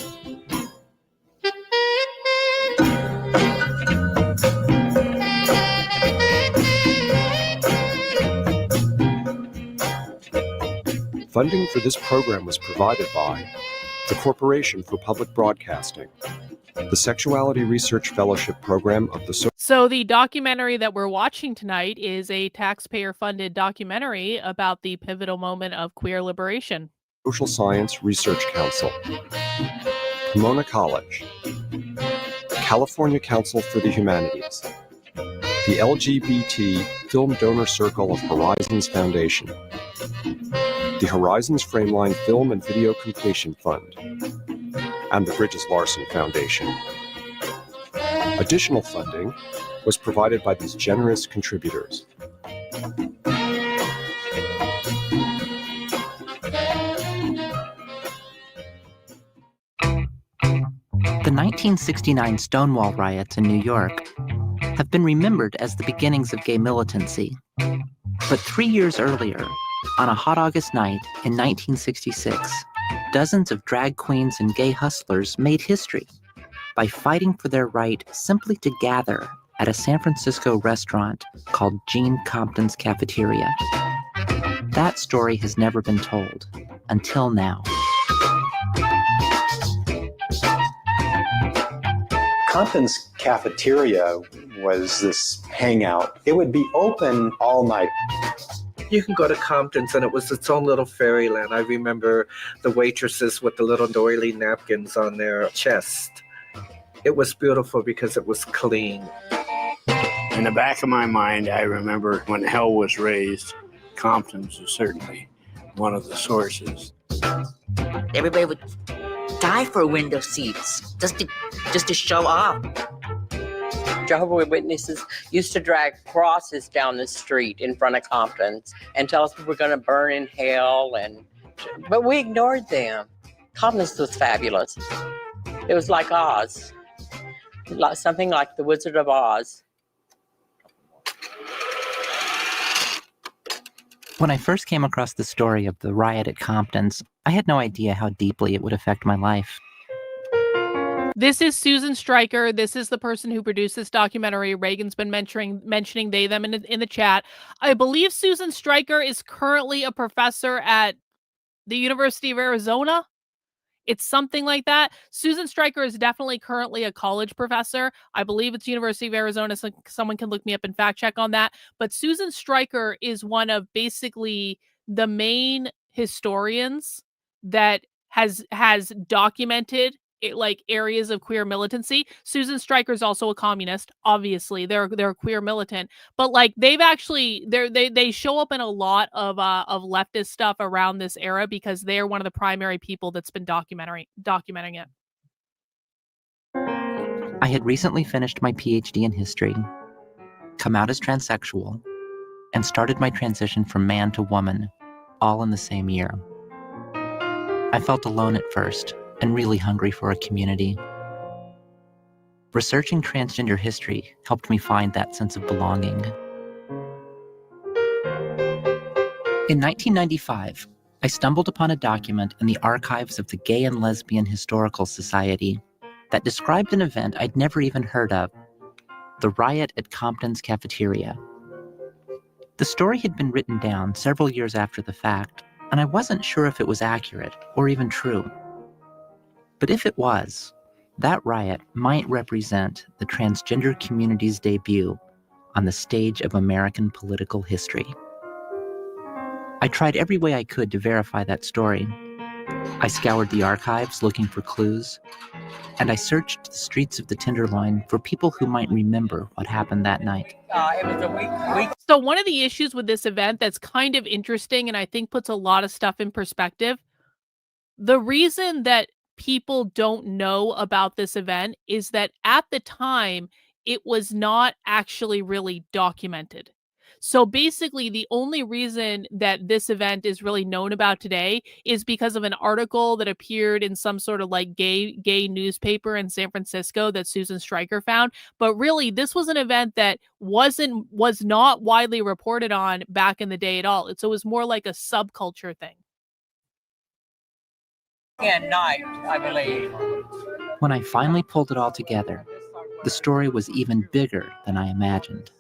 [SPEAKER 20] Funding for this program was provided by the Corporation for Public Broadcasting, the Sexuality Research Fellowship Program of the
[SPEAKER 14] So the documentary that we're watching tonight is a taxpayer-funded documentary about the pivotal moment of queer liberation.
[SPEAKER 20] Social Science Research Council, Pomona College, California Council for the Humanities, the LGBT Film Donor Circle of Horizons Foundation, the Horizons Frameline Film and Video Completion Fund, and the Bridges Larson Foundation. Additional funding was provided by these generous contributors.
[SPEAKER 18] The 1969 Stonewall riots in New York have been remembered as the beginnings of gay militancy. But 3 years earlier, on a hot August night in 1966, dozens of drag queens and gay hustlers made history by fighting for their right simply to gather at a San Francisco restaurant called Gene Compton's Cafeteria. That story has never been told, until now.
[SPEAKER 21] Compton's Cafeteria was this hangout. It would be open all night.
[SPEAKER 19] You can go to Compton's and it was its own little fairyland. I remember the waitresses with the little doily napkins on their chest. It was beautiful because it was clean.
[SPEAKER 22] In the back of my mind, I remember when hell was raised, Compton's was certainly one of the sources.
[SPEAKER 23] Everybody would die for window seats just to show off.
[SPEAKER 16] Jehovah's Witnesses used to drag crosses down the street in front of Compton's and tell us we were going to burn in hell, but we ignored them. Compton's was fabulous. It was like Oz, something like the Wizard of Oz.
[SPEAKER 18] When I first came across the story of the riot at Compton's, I had no idea how deeply it would affect my life.
[SPEAKER 14] This is Susan Stryker. This is the person who produced this documentary. Reagan's been mentioning they, them in the chat. I believe Susan Stryker is currently a professor at the University of Arizona. It's something like that. Susan Stryker is definitely currently a college professor. I believe it's University of Arizona. So someone can look me up and fact check on that. But Susan Stryker is one of basically the main historians that has documented like areas of queer militancy. Susan Stryker is also a communist. Obviously, they're a queer militant, but like they've actually they show up in a lot of leftist stuff around this era because they're one of the primary people that's been documenting it.
[SPEAKER 18] I had recently finished my PhD in history, come out as transsexual, and started my transition from man to woman, all in the same year. I felt alone at first, and really hungry for a community. Researching transgender history helped me find that sense of belonging. In 1995, I stumbled upon a document in the archives of the Gay and Lesbian Historical Society that described an event I'd never even heard of, the riot at Compton's Cafeteria. The story had been written down several years after the fact, and I wasn't sure if it was accurate or even true. But if it was, that riot might represent the transgender community's debut on the stage of American political history. I tried every way I could to verify that story. I scoured the archives looking for clues, and I searched the streets of the Tenderloin for people who might remember what happened that night.
[SPEAKER 16] It was a week.
[SPEAKER 14] So one of the issues with this event that's kind of interesting and I think puts a lot of stuff in perspective, the reason that people don't know about this event is that at the time, it was not actually really documented. So basically, the only reason that this event is really known about today is because of an article that appeared in some sort of like gay newspaper in San Francisco that Susan Stryker found. But really, this was an event that was not widely reported on back in the day at all. So it was more like a subculture thing.
[SPEAKER 16] And night, I believe.
[SPEAKER 18] When I finally pulled it all together, the story was even bigger than I imagined.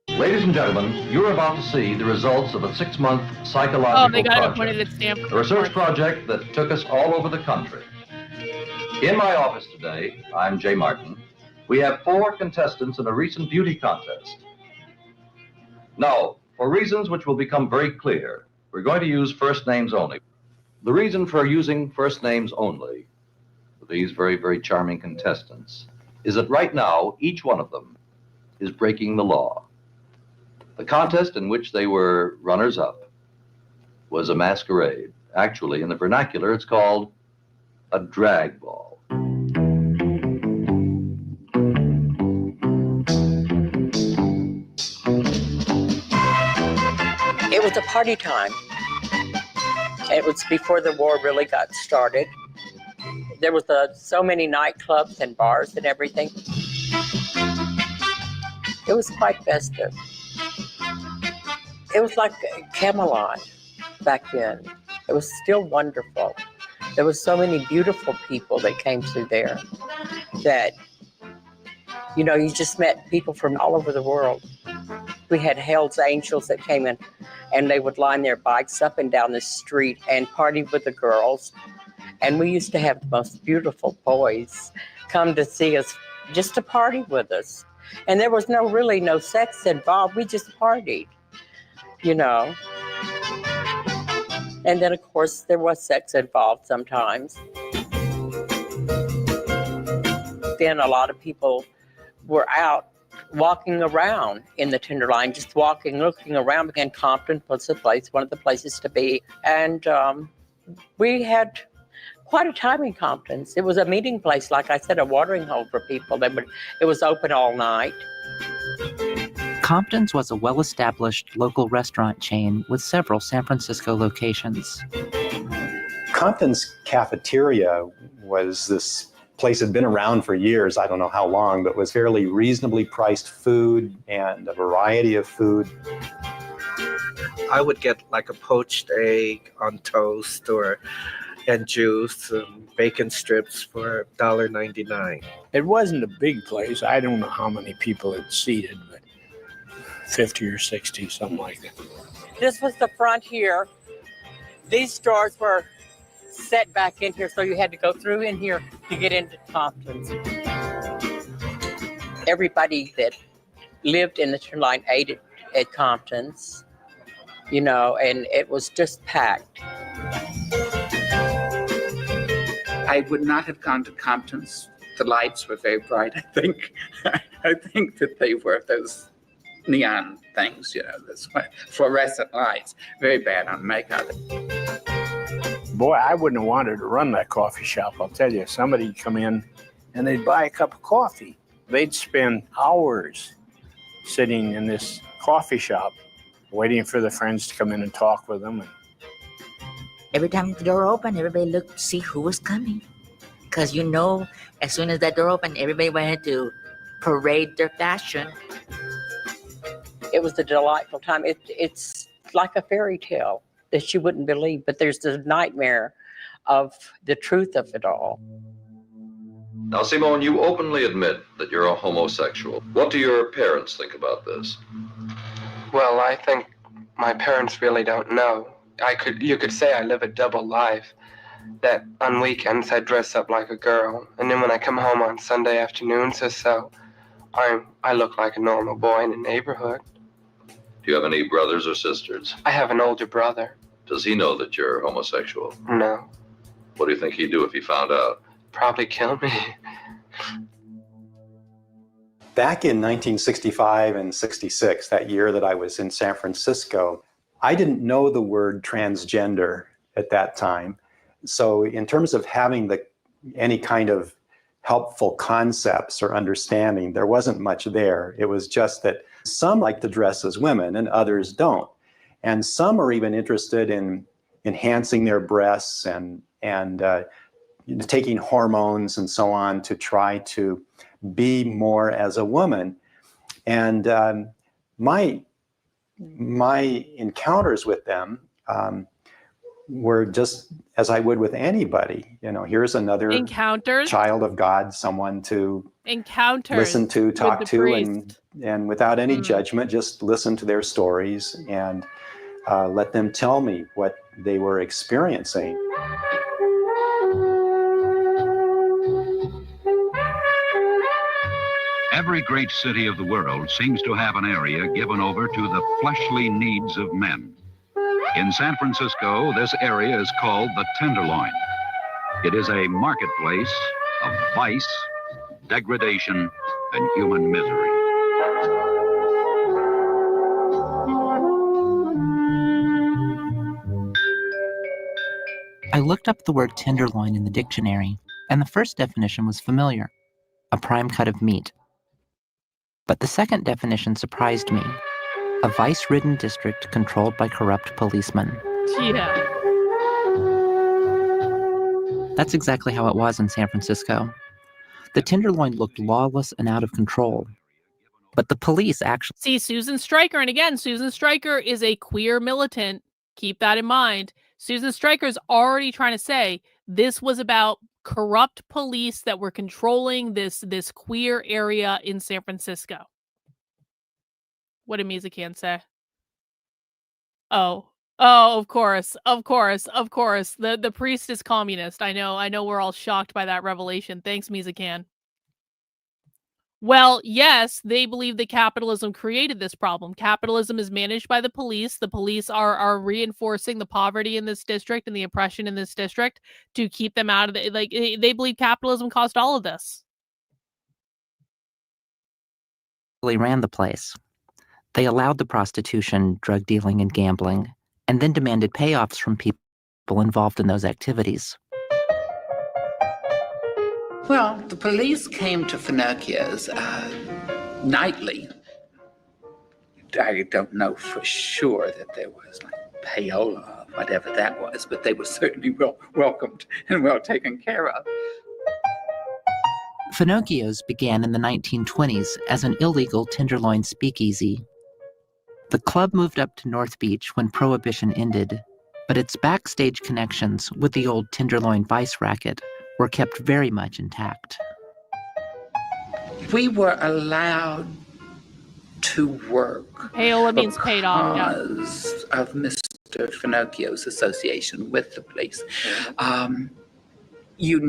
[SPEAKER 1] Ladies and gentlemen, you're about to see the results of a 6-month psychological project, a research project that took us all over the country. In my office today, I'm Jay Martin. We have 4 contestants in a recent beauty contest. Now, for reasons which will become very clear, we're going to use first names only. The reason for using first names only for these very, very charming contestants is that right now, each one of them is breaking the law. The contest in which they were runners-up was a masquerade. Actually, in the vernacular, it's called a drag ball.
[SPEAKER 16] It was a party time. It was before the war really got started. There was so many nightclubs and bars and everything. It was quite festive. It was like Camelot back then. It was still wonderful. There were so many beautiful people that came through there that, you know, you just met people from all over the world. We had Hell's Angels that came in and they would line their bikes up and down the street and party with the girls. And we used to have the most beautiful boys come to see us, just to party with us. And there was really no sex involved. We just partied, you know. And then, of course, there was sex involved sometimes. Then a lot of people were out walking around in the Tenderloin, just walking, looking around. And Compton was one of the places to be. And we had quite a time in Compton's. It was a meeting place, like I said, a watering hole for people. It was open all night.
[SPEAKER 18] Compton's was a well-established local restaurant chain with several San Francisco locations.
[SPEAKER 21] Compton's Cafeteria was this place that had been around for years, I don't know how long, but was fairly reasonably priced food and a variety of food.
[SPEAKER 19] I would get like a poached egg on toast and juice and bacon strips for $1.99.
[SPEAKER 22] It wasn't a big place. I don't know how many people it seated, but 50 or 60, something like that.
[SPEAKER 16] This was the front here. These stores were set back in here, so you had to go through in here to get into Compton's. Everybody that lived in the Timberline ate at Compton's, you know, and it was just packed.
[SPEAKER 2] I would not have gone to Compton's. The lights were very bright. I think that they were those neon things, you know, those fluorescent lights. Very bad on makeup.
[SPEAKER 22] Boy, I wouldn't have wanted to run that coffee shop, I'll tell you. Somebody'd come in and they'd buy a cup of coffee. They'd spend hours sitting in this coffee shop waiting for the friends to come in and talk with them.
[SPEAKER 23] Every time the door opened, everybody looked to see who was coming. Because you know, as soon as that door opened, everybody wanted to parade their fashion.
[SPEAKER 16] It was a delightful time. It's like a fairy tale that you wouldn't believe, but there's the nightmare of the truth of it all.
[SPEAKER 1] Now, Simone, you openly admit that you're a homosexual. What do your parents think about this?
[SPEAKER 3] Well, I think my parents really don't know. You could say I live a double life. That on weekends I dress up like a girl, and then when I come home on Sunday afternoons or so, I look like a normal boy in the neighborhood.
[SPEAKER 1] Do you have any brothers or sisters?
[SPEAKER 3] I have an older brother.
[SPEAKER 1] Does he know that you're homosexual?
[SPEAKER 3] No.
[SPEAKER 1] What do you think he'd do if he found out?
[SPEAKER 3] Probably kill me.
[SPEAKER 21] Back in 1965 and 66, that year that I was in San Francisco, I didn't know the word transgender at that time. So in terms of having any kind of helpful concepts or understanding, there wasn't much there. It was just that some like to dress as women and others don't. And some are even interested in enhancing their breasts and taking hormones and so on to try to be more as a woman. And my encounters with them were just as I would with anybody. You know, here's another child of God, someone to listen to, talk to, and without any judgment, just listen to their stories and let them tell me what they were experiencing.
[SPEAKER 4] Every great city of the world seems to have an area given over to the fleshly needs of men. In San Francisco, this area is called the Tenderloin. It is a marketplace of vice, degradation, and human misery.
[SPEAKER 18] I looked up the word tenderloin in the dictionary, and the first definition was familiar: a prime cut of meat. But the second definition surprised me: a vice-ridden district controlled by corrupt policemen.
[SPEAKER 14] Yeah.
[SPEAKER 18] That's exactly how it was in San Francisco. The Tenderloin looked lawless and out of control. But the police actually...
[SPEAKER 14] See, Susan Stryker, and again, Susan Stryker is a queer militant. Keep that in mind. Susan Stryker is already trying to say this was about corrupt police that were controlling this queer area in San Francisco. What did Mizakan say? Oh, of course. The priest is communist. I know we're all shocked by that revelation. Thanks, Mizakan. Well, yes, they believe that capitalism created this problem. Capitalism is managed by the police. The police are reinforcing the poverty in this district and the oppression in this district to keep them out of it. Like, they believe capitalism caused all of this.
[SPEAKER 18] They ran the place. They allowed the prostitution, drug dealing, and gambling, and then demanded payoffs from people involved in those activities.
[SPEAKER 2] Well, the police came to Finocchio's nightly. I don't know for sure that there was like payola whatever that was, but they were certainly well welcomed and well taken care of.
[SPEAKER 18] Finocchio's began in the 1920s as an illegal Tenderloin speakeasy. The club moved up to North Beach when Prohibition ended, but its backstage connections with the old Tenderloin vice racket were kept very much intact.
[SPEAKER 2] We were allowed to work
[SPEAKER 14] Payola means paid off, yeah.
[SPEAKER 2] because of Mr. Finocchio's association with the police. You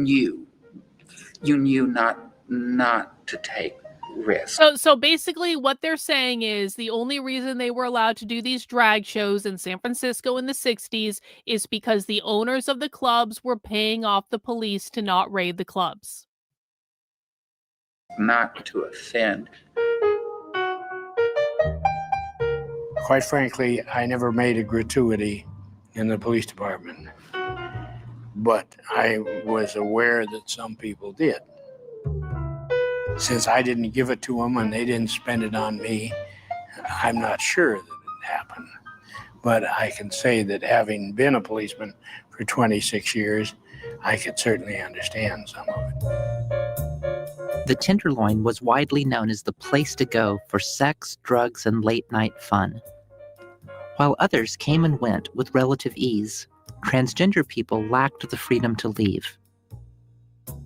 [SPEAKER 2] knew not to take risks.
[SPEAKER 14] So basically what they're saying is the only reason they were allowed to do these drag shows in San Francisco in the 60s is because the owners of the clubs were paying off the police to not raid the clubs.
[SPEAKER 2] Not to offend.
[SPEAKER 22] Quite frankly, I never made a gratuity in the police department, but I was aware that some people did. Since I didn't give it to them and they didn't spend it on me, I'm not sure that it happened. But I can say that having been a policeman for 26 years, I could certainly understand some of it.
[SPEAKER 18] The Tenderloin was widely known as the place to go for sex, drugs, and late-night fun. While others came and went with relative ease, transgender people lacked the freedom to leave.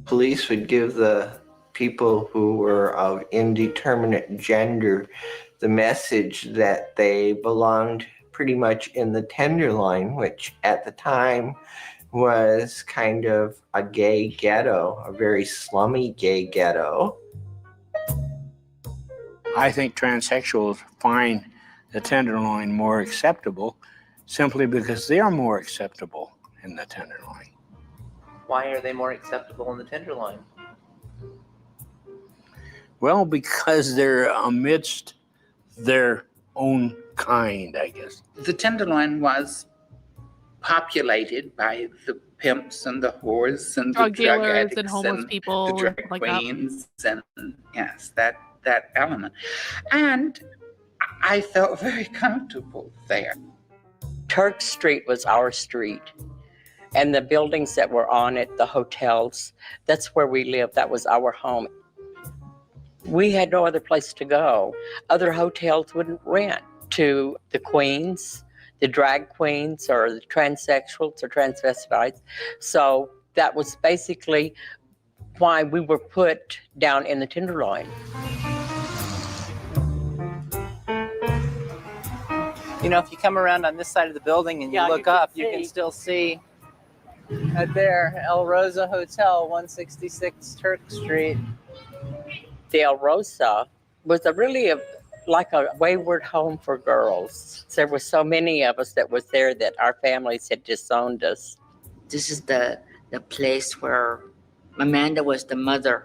[SPEAKER 5] Police would give the people who were of indeterminate gender the message that they belonged pretty much in the Tenderloin, which at the time was kind of a gay ghetto, a very slummy gay ghetto.
[SPEAKER 22] I think transsexuals find the Tenderloin more acceptable simply because they are more acceptable in the Tenderloin.
[SPEAKER 6] Why are they more acceptable in the Tenderloin?
[SPEAKER 22] Well, because they're amidst their own kind, I guess.
[SPEAKER 2] The Tenderloin was populated by the pimps and the whores and
[SPEAKER 14] Drug
[SPEAKER 2] the drug
[SPEAKER 14] dealers
[SPEAKER 2] addicts
[SPEAKER 14] and homeless people,
[SPEAKER 2] the drag
[SPEAKER 14] like that.
[SPEAKER 2] queens and yes, that element. And I felt very comfortable there.
[SPEAKER 16] Turk Street was our street. And the buildings that were on it, the hotels, that's where we lived. That was our home. We had no other place to go. Other hotels wouldn't rent to the queens, the drag queens, or the transsexuals or transvestites. So that was basically why we were put down in the Tenderloin.
[SPEAKER 6] You know, if you come around on this side of the building and you look up, you can still see right there, El Rosa Hotel, 166 Turk Street.
[SPEAKER 16] The El Rosa was like a wayward home for girls. There were so many of us that was there that our families had disowned us.
[SPEAKER 23] This is the place where Amanda was the mother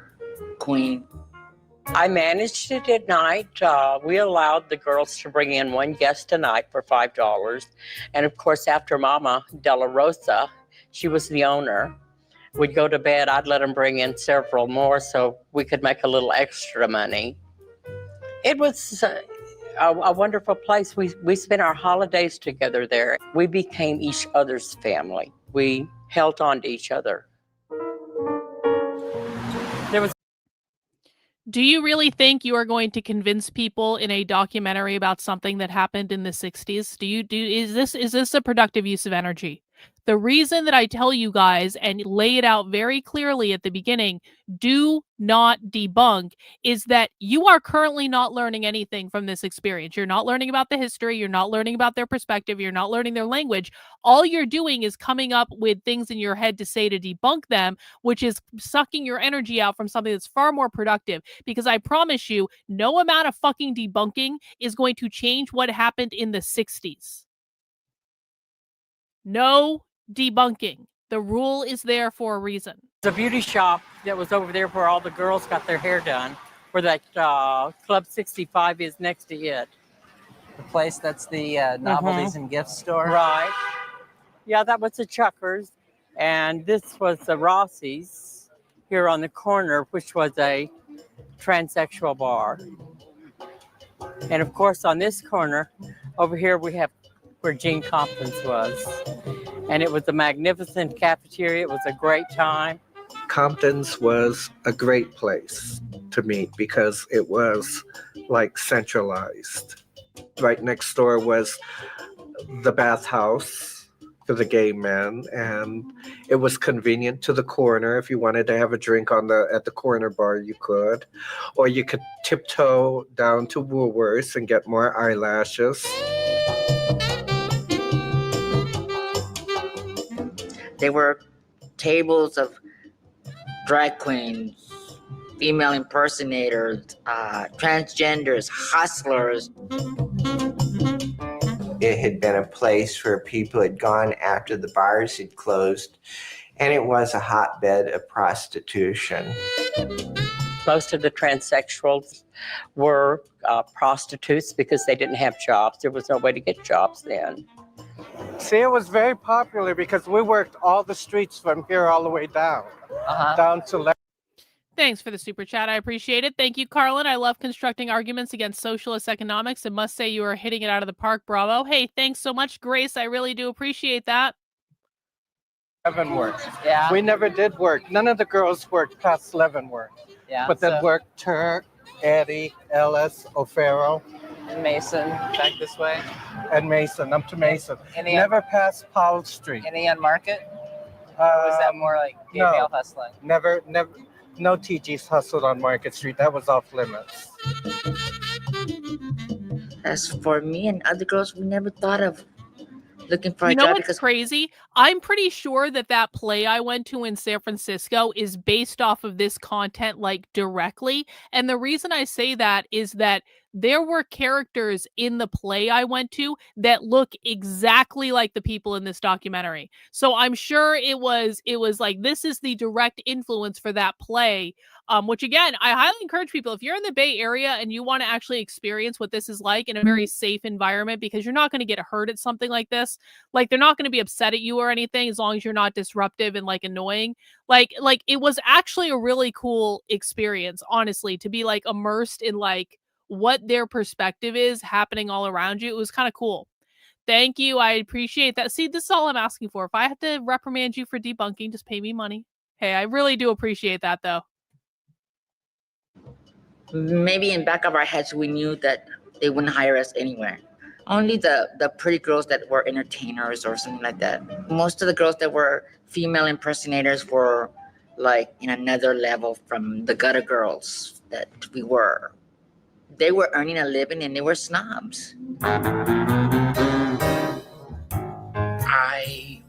[SPEAKER 23] queen.
[SPEAKER 16] I managed it at night. We allowed the girls to bring in one guest a night for $5. And of course, after Mama De La Rosa, she was the owner, we'd go to bed, I'd let them bring in several more so we could make a little extra money. It was a wonderful place. We spent our holidays together there. We became each other's family. We held on to each other.
[SPEAKER 14] Do you really think you are going to convince people in a documentary about something that happened in the 60s? Is this a productive use of energy? The reason that I tell you guys and lay it out very clearly at the beginning, do not debunk, is that you are currently not learning anything from this experience. You're not learning about the history. You're not learning about their perspective. You're not learning their language. All you're doing is coming up with things in your head to say to debunk them, which is sucking your energy out from something that's far more productive. Because I promise you, no amount of fucking debunking is going to change what happened in the 60s. No debunking. The rule is there for a reason.
[SPEAKER 16] There's a beauty shop that was over there where all the girls got their hair done, where that Club 65 is next to it.
[SPEAKER 6] The place that's the novelties and gift store?
[SPEAKER 16] Right. Yeah, that was the Chuckers. And this was the Rossi's here on the corner, which was a transsexual bar. And of course, on this corner over here, we have where Gene Compton's was. And it was a magnificent cafeteria. It was a great time.
[SPEAKER 19] Compton's was a great place to meet because it was like centralized. Right next door was the bathhouse for the gay men, and it was convenient to the corner. If you wanted to have a drink at the corner bar, you could, or you could tiptoe down to Woolworths and get more eyelashes.
[SPEAKER 23] There were tables of drag queens, female impersonators, transgenders, hustlers.
[SPEAKER 5] It had been a place where people had gone after the bars had closed, and it was a hotbed of prostitution.
[SPEAKER 16] Most of the transsexuals were prostitutes because they didn't have jobs. There was no way to get jobs then.
[SPEAKER 19] See, it was very popular because we worked all the streets from here all the way down, down to
[SPEAKER 14] Thanks for the super chat. I appreciate it. Thank you, Karlyn. I love constructing arguments against socialist economics and must say you are hitting it out of the park. Bravo. Hey, thanks so much, Grace. I really do appreciate that.
[SPEAKER 19] 11 worked.
[SPEAKER 16] Yeah.
[SPEAKER 19] We never did work. None of the girls worked past Leavenworth.
[SPEAKER 16] Yeah.
[SPEAKER 19] But then worked Turk, Eddie, Ellis, O'Farrell.
[SPEAKER 16] And Mason, back this way.
[SPEAKER 19] And Mason, up to Mason.
[SPEAKER 16] Any
[SPEAKER 19] Never past Powell Street.
[SPEAKER 16] Any on Market? Or was that more like gay male hustling?
[SPEAKER 19] Never, no TGs hustled on Market Street. That was off limits.
[SPEAKER 23] As for me and other girls, we never thought of looking for a
[SPEAKER 14] You know
[SPEAKER 23] job
[SPEAKER 14] what's
[SPEAKER 23] because
[SPEAKER 14] crazy? I'm pretty sure that play I went to in San Francisco is based off of this content, like, directly. And the reason I say that is that there were characters in the play I went to that look exactly like the people in this documentary. So I'm sure it was like, this is the direct influence for that play. Which, again, I highly encourage people, if you're in the Bay Area and you want to actually experience what this is like in a very safe environment, because you're not going to get hurt at something like this. Like, they're not going to be upset at you or anything as long as you're not disruptive and, like, annoying. Like it was actually a really cool experience, honestly, to be, like, immersed in, like, what their perspective is happening all around you. It was kind of cool. Thank you. I appreciate that. See, this is all I'm asking for. If I have to reprimand you for debunking, just pay me money. Hey, I really do appreciate that, though.
[SPEAKER 23] maybe in back of our heads we knew that they wouldn't hire us anywhere. Only the pretty girls that were entertainers or something like that. Most of the girls that were female impersonators were like in another level from the gutter girls that we were. They were earning a living and they were snobs.
[SPEAKER 2] I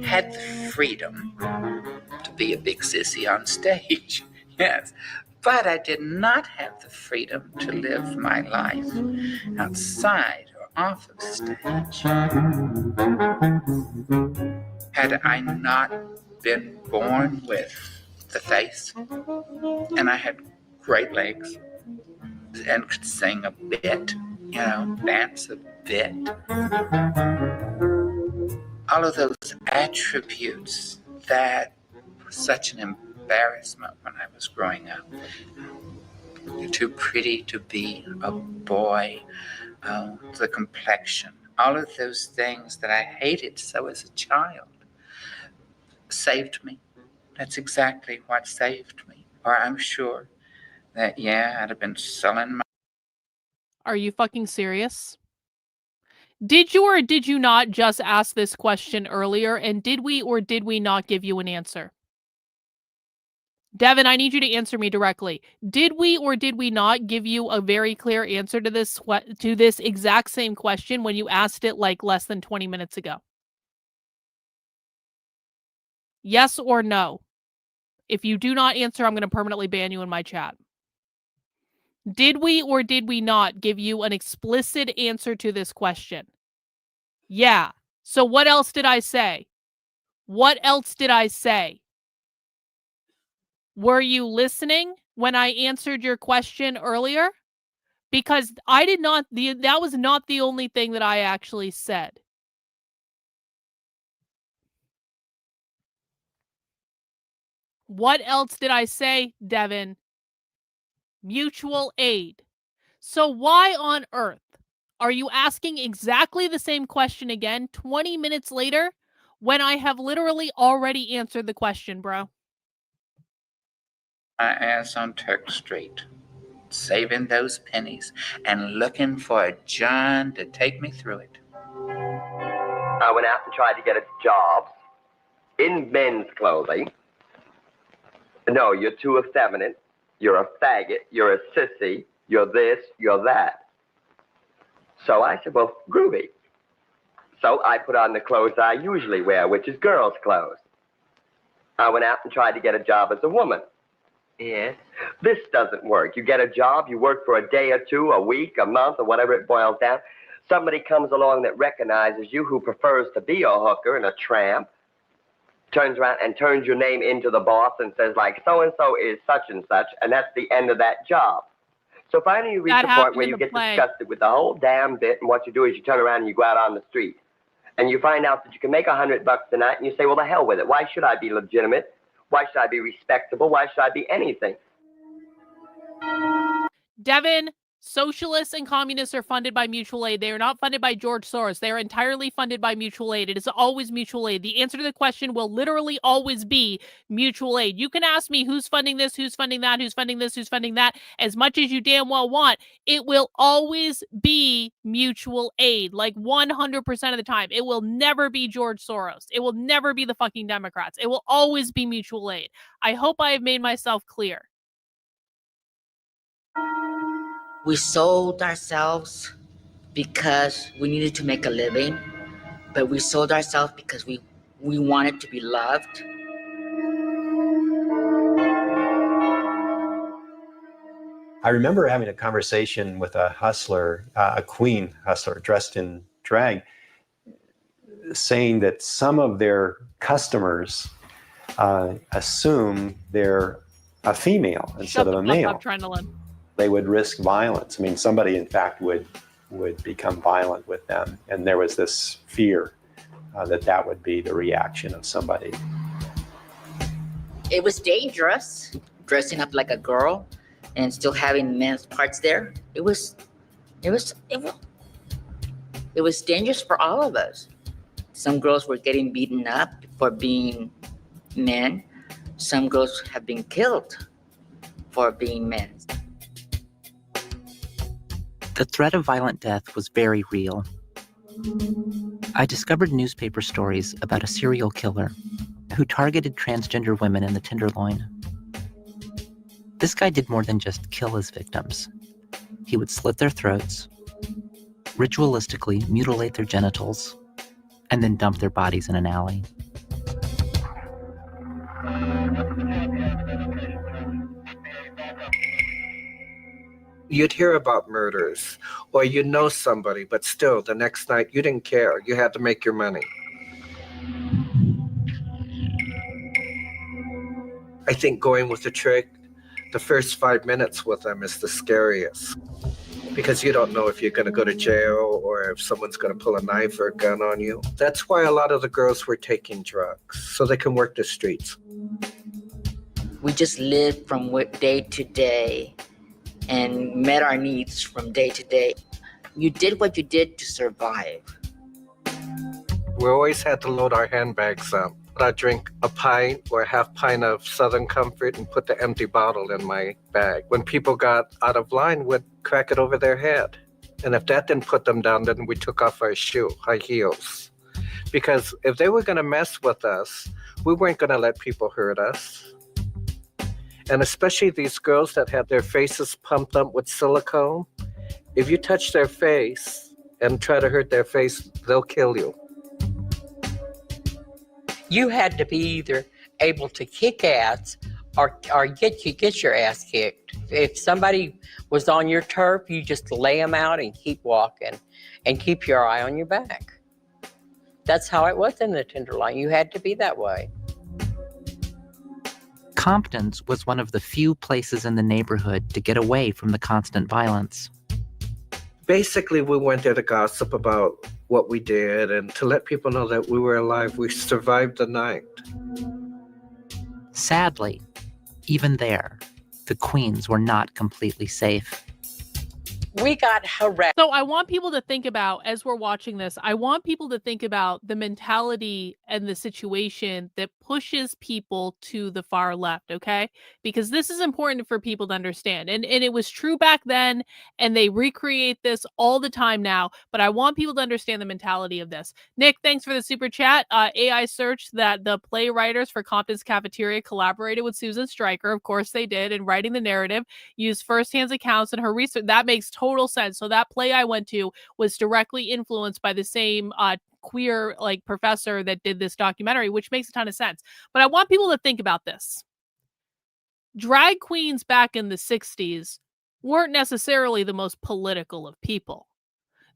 [SPEAKER 2] had the freedom to be a big sissy on stage, yes. But I did not have the freedom to live my life outside or off of stage. Had I not been born with the face, and I had great legs, and could sing a bit, dance a bit. All of those attributes that were such an embarrassment when I was growing up. You're too pretty to be a boy, the complexion, all of those things that I hated so as a child saved me. That's exactly what saved me. Or I'm sure that, I'd have been selling my...
[SPEAKER 14] Are you fucking serious? Did you or did you not just ask this question earlier, and did we or did we not give you an answer? Devin, I need you to answer me directly. Did we or did we not give you a very clear answer to this exact same question when you asked it like less than 20 minutes ago? Yes or no? If you do not answer, I'm going to permanently ban you in my chat. Did we or did we not give you an explicit answer to this question? Yeah. So what else did I say? What else did I say? Were you listening when I answered your question earlier? Because I did not, that was not the only thing that I actually said. What else did I say, Devin? Mutual aid. So why on earth Are you asking exactly the same question again 20 minutes later when I have literally already answered the question, bro?
[SPEAKER 2] My ass on Turk Street, saving those pennies and looking for a John to take me through it.
[SPEAKER 7] I went out and tried to get a job in men's clothing. No, you're too effeminate. You're a faggot. You're a sissy. You're this. You're that. So I said, well, groovy. So I put on the clothes I usually wear, which is girls' clothes. I went out and tried to get a job as a woman. Yes. This doesn't work. You get a job, you work for a day or two, a week, a month, or whatever it boils down. Somebody comes along that recognizes you, who prefers to be a hooker and a tramp, turns around and turns your name into the boss and says, like, so-and-so is such and such, and that's the end of that job. So finally you reach a point where you get disgusted with the whole damn bit, and what you do is you turn around and you go out on the street. And you find out that you can make $100 tonight, and you say, well, the hell with it. Why should I be legitimate? Why should I be respectable? Why should I be anything?
[SPEAKER 14] Devin, socialists and communists are funded by mutual aid. They are not funded by George Soros. They are entirely funded by mutual aid. It is always mutual aid. The answer to the question will literally always be mutual aid. You can ask me who's funding this, who's funding that, who's funding this, who's funding that, as much as you damn well want. It will always be mutual aid, like 100% of the time. It will never be George Soros. It will never be the fucking Democrats. It will always be mutual aid. I hope I have made myself clear.
[SPEAKER 23] We sold ourselves because we needed to make a living, but we sold ourselves because we wanted to be loved.
[SPEAKER 21] I remember having a conversation with a hustler, a queen hustler dressed in drag, saying that some of their customers assume they're a female instead of a male. They would risk violence. I mean, somebody, in fact, would become violent with them. And there was this fear that would be the reaction of somebody.
[SPEAKER 23] It was dangerous, dressing up like a girl and still having men's parts there. It was dangerous for all of us. Some girls were getting beaten up for being men. Some girls have been killed for being men.
[SPEAKER 18] The threat of violent death was very real. I discovered newspaper stories about a serial killer who targeted transgender women in the Tenderloin. This guy did more than just kill his victims. He would slit their throats, ritualistically mutilate their genitals, and then dump their bodies in an alley.
[SPEAKER 19] You'd hear about murders, or you know somebody, but still, the next night, you didn't care. You had to make your money. I think going with a trick, the first 5 minutes with them is the scariest. Because you don't know if you're going to go to jail or if someone's going to pull a knife or a gun on you. That's why a lot of the girls were taking drugs, so they can work the streets.
[SPEAKER 23] We just lived from day to day and met our needs from day to day. You did what you did to survive.
[SPEAKER 19] We always had to load our handbags up. I'd drink a pint or a half pint of Southern Comfort and put the empty bottle in my bag. When people got out of line, we'd crack it over their head. And if that didn't put them down, then we took off our high heels. Because if they were gonna mess with us, we weren't gonna let people hurt us. And especially these girls that had their faces pumped up with silicone, if you touch their face and try to hurt their face, they'll kill you.
[SPEAKER 16] You had to be either able to kick ass or get your ass kicked. If somebody was on your turf, you just lay them out and keep walking and keep your eye on your back. That's how it was in the Tenderloin. You had to be that way.
[SPEAKER 18] Compton's was one of the few places in the neighborhood to get away from the constant violence.
[SPEAKER 19] Basically, we went there to gossip about what we did and to let people know that we were alive. We survived the night.
[SPEAKER 18] Sadly, even there, the queens were not completely safe.
[SPEAKER 16] We got harassed.
[SPEAKER 14] So I want people to think about, as we're watching this, I want people to think about the mentality and the situation that pushes people to the far left, okay? Because this is important for people to understand. And it was true back then, and they recreate this all the time now, but I want people to understand the mentality of this. Nick, thanks for the super chat. AI searched that the playwriters for Compton's Cafeteria collaborated with Susan Stryker. Of course they did, in writing the narrative, used firsthand accounts in her research. That makes total sense. So that play I went to was directly influenced by the same queer professor that did this documentary, which makes a ton of sense. But I want people to think about this. Drag queens back in the 60s weren't necessarily the most political of people.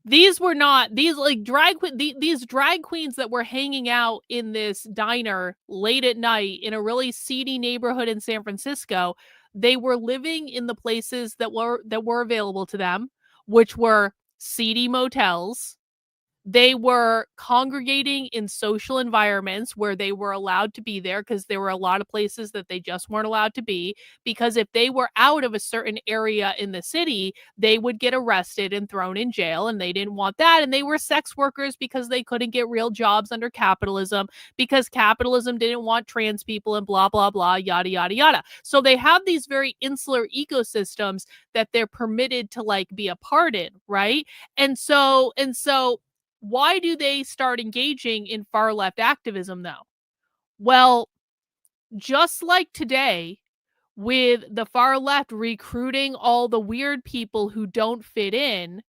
[SPEAKER 14] These were not these drag queens that were hanging out in this diner late at night in a really seedy neighborhood in San Francisco. They were living in the places that were available to them, which were seedy motels. They were congregating in social environments where they were allowed to be there, because there were a lot of places that they just weren't allowed to be, because if they were out of a certain area in the city, they would get arrested and thrown in jail, and they didn't want that. And they were sex workers because they couldn't get real jobs under capitalism, because capitalism didn't want trans people, and blah, blah, blah, yada, yada, yada. So they have these very insular ecosystems that they're permitted to be a part in, right? And so why do they start engaging in far left activism though? Well, just like today, with the far left recruiting all the weird people who don't fit in,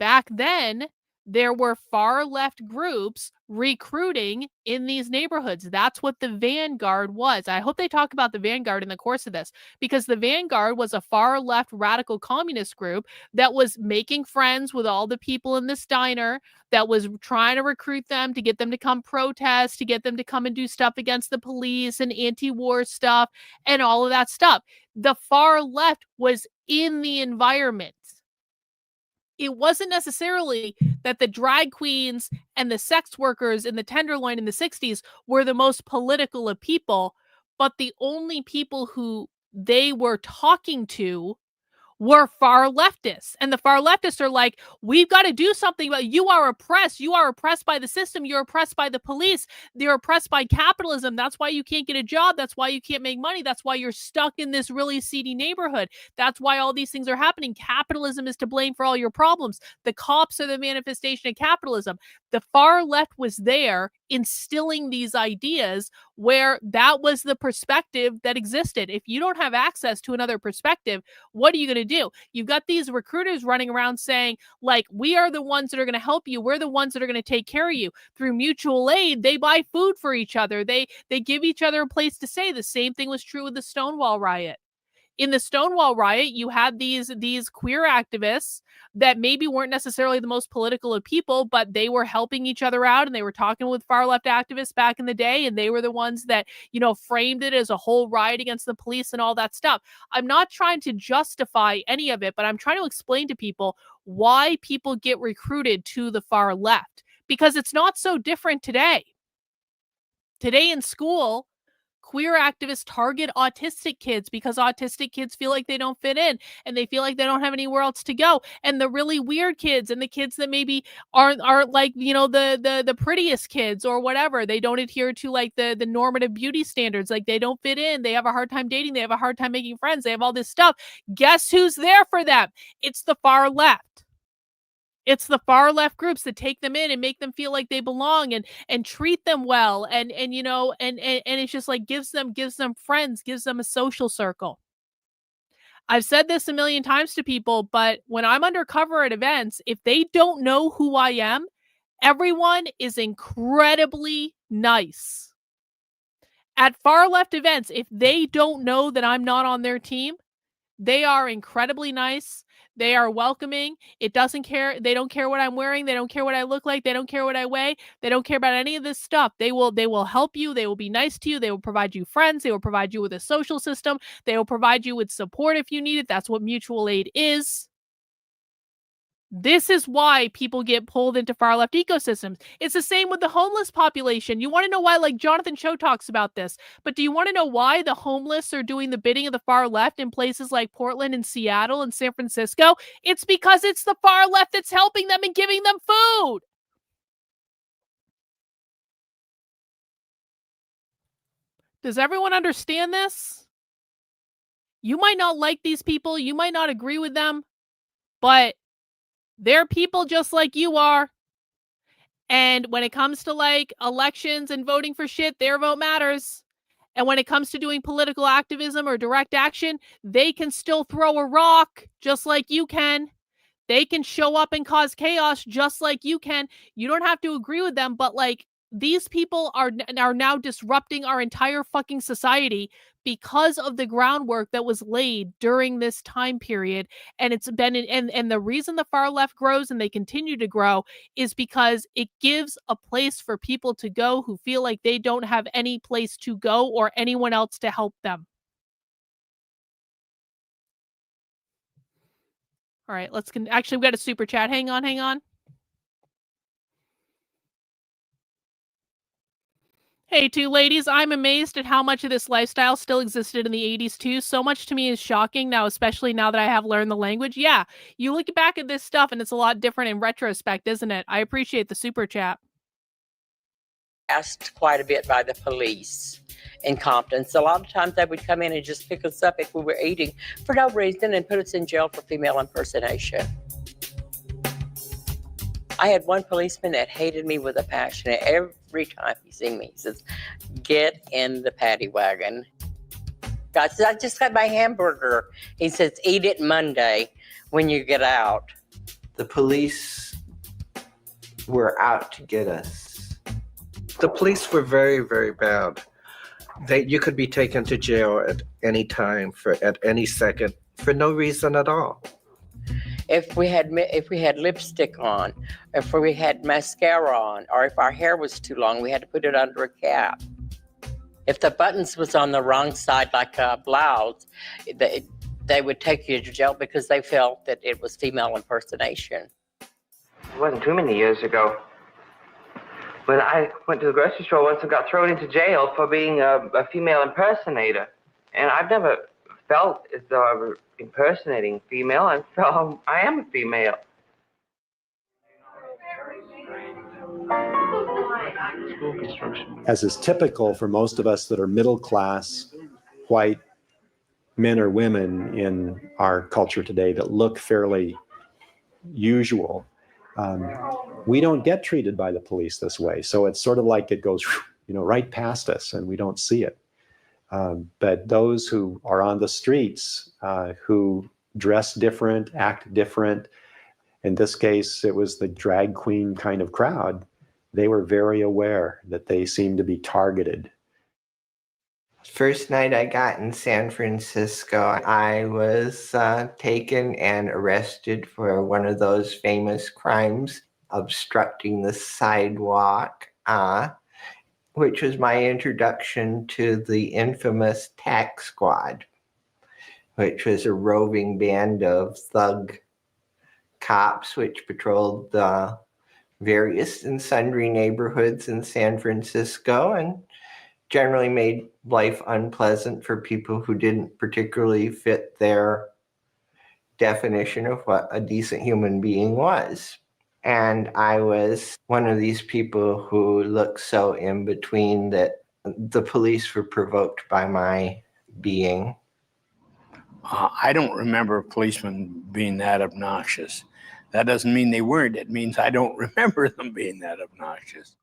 [SPEAKER 14] back then there were far left groups recruiting in these neighborhoods. That's what the Vanguard was. I hope they talk about the Vanguard in the course of this, because the Vanguard was a far left radical communist group that was making friends with all the people in this diner, that was trying to recruit them, to get them to come protest, to get them to come and do stuff against the police and anti-war stuff and all of that stuff. The far left was in the environment. It wasn't necessarily that the drag queens and the sex workers in the Tenderloin in the 60s were the most political of people, but the only people who they were talking to were far leftists. And the far leftists are like, we've got to do something about you. Are oppressed. You are oppressed by the system. You're oppressed by the police. They're oppressed by capitalism. That's why you can't get a job. That's why you can't make money. That's why you're stuck in this really seedy neighborhood. That's why all these things are happening. Capitalism is to blame for all your problems. The cops are the manifestation of capitalism. The far left was there instilling these ideas where that was the perspective that existed. If you don't have access to another perspective, what are you going to do? You've got these recruiters running around saying, we are the ones that are going to help you. We're the ones that are going to take care of you. Through mutual aid, they buy food for each other. They give each other a place to stay. The same thing was true with the Stonewall riot. In the Stonewall riot, you had these queer activists that maybe weren't necessarily the most political of people, but they were helping each other out, and they were talking with far left activists back in the day, and they were the ones that, framed it as a whole riot against the police and all that stuff. I'm not trying to justify any of it, but I'm trying to explain to people why people get recruited to the far left, because it's not so different today. Today in school, queer activists target autistic kids because autistic kids feel like they don't fit in, and they feel like they don't have anywhere else to go. And the really weird kids, and the kids that maybe aren't the prettiest kids or whatever, they don't adhere to the normative beauty standards. They don't fit in. They have a hard time dating. They have a hard time making friends. They have all this stuff. Guess who's there for them? It's the far left. It's the far left groups that take them in and make them feel like they belong and treat them well. And it's just gives them friends, gives them a social circle. I've said this a million times to people, but when I'm undercover at events, if they don't know who I am, everyone is incredibly nice. At far left events, if they don't know that I'm not on their team, they are incredibly nice. They are welcoming. It doesn't care. They don't care what I'm wearing. They don't care what I look like. They don't care what I weigh. They don't care about any of this stuff. They will help you. They will be nice to you. They will provide you friends. They will provide you with a social system. They will provide you with support if you need it. That's what mutual aid is. This is why people get pulled into far left ecosystems. It's the same with the homeless population. You want to know why? Like Jonathan Cho talks about this, but do you want to know why the homeless are doing the bidding of the far left in places like Portland and Seattle and San Francisco? It's because it's the far left that's helping them and giving them food. Does everyone understand this? You might not like these people. You might not agree with them, but they're people just like you are. And when it comes to like elections and voting for shit, their vote matters. And when it comes to doing political activism or direct action, they can still throw a rock just like you can. They can show up and cause chaos just like you can. You don't have to agree with them, but like these people are now disrupting our entire fucking society because of the groundwork that was laid during this time period. And it's been, and the reason the far left grows and they continue to grow is because it gives a place for people to go who feel like they don't have any place to go or anyone else to help them. All right, actually, we've got a super chat. Hang on. Hey, two ladies, I'm amazed at how much of this lifestyle still existed in the 80s too. So much to me is shocking now, especially now that I have learned the language. Yeah, you look back at this stuff and it's a lot different in retrospect, isn't it? I appreciate the super chat.
[SPEAKER 16] Asked quite a bit by the police in Compton. So a lot of times they would come in and just pick us up if we were eating for no reason and put us in jail for female impersonation. I had one policeman that hated me with a passion. Every time he seen me, he says, "Get in the paddy wagon." I said, "I just got my hamburger." He says, "Eat it Monday when you get out."
[SPEAKER 5] The police were out to get us.
[SPEAKER 19] The police were very, very bad. You could be taken to jail at any time, at any second, for no reason at all.
[SPEAKER 16] If we had lipstick on, if we had mascara on, or if our hair was too long, we had to put it under a cap. If the buttons was on the wrong side, like a blouse, they would take you to jail because they felt that it was female impersonation.
[SPEAKER 3] It wasn't too many years ago. But I went to the grocery store once and got thrown into jail for being a female impersonator. And I've never felt as though I were impersonating female. I felt I am a female.
[SPEAKER 21] As is typical for most of us that are middle class, white men or women in our culture today that look fairly usual, we don't get treated by the police this way. So it's sort of like it goes, right past us and we don't see it. But those who are on the streets, who dress different, act different, in this case, it was the drag queen kind of crowd, they were very aware that they seemed to be targeted.
[SPEAKER 5] First night I got in San Francisco, I was taken and arrested for one of those famous crimes, obstructing the sidewalk, which was my introduction to the infamous Tax Squad, which was a roving band of thug cops which patrolled the various and sundry neighborhoods in San Francisco and generally made life unpleasant for people who didn't particularly fit their definition of what a decent human being was. And I was one of these people who looked so in between that the police were provoked by my being.
[SPEAKER 22] I don't remember a policeman being that obnoxious. That doesn't mean they weren't. It means I don't remember them being that obnoxious.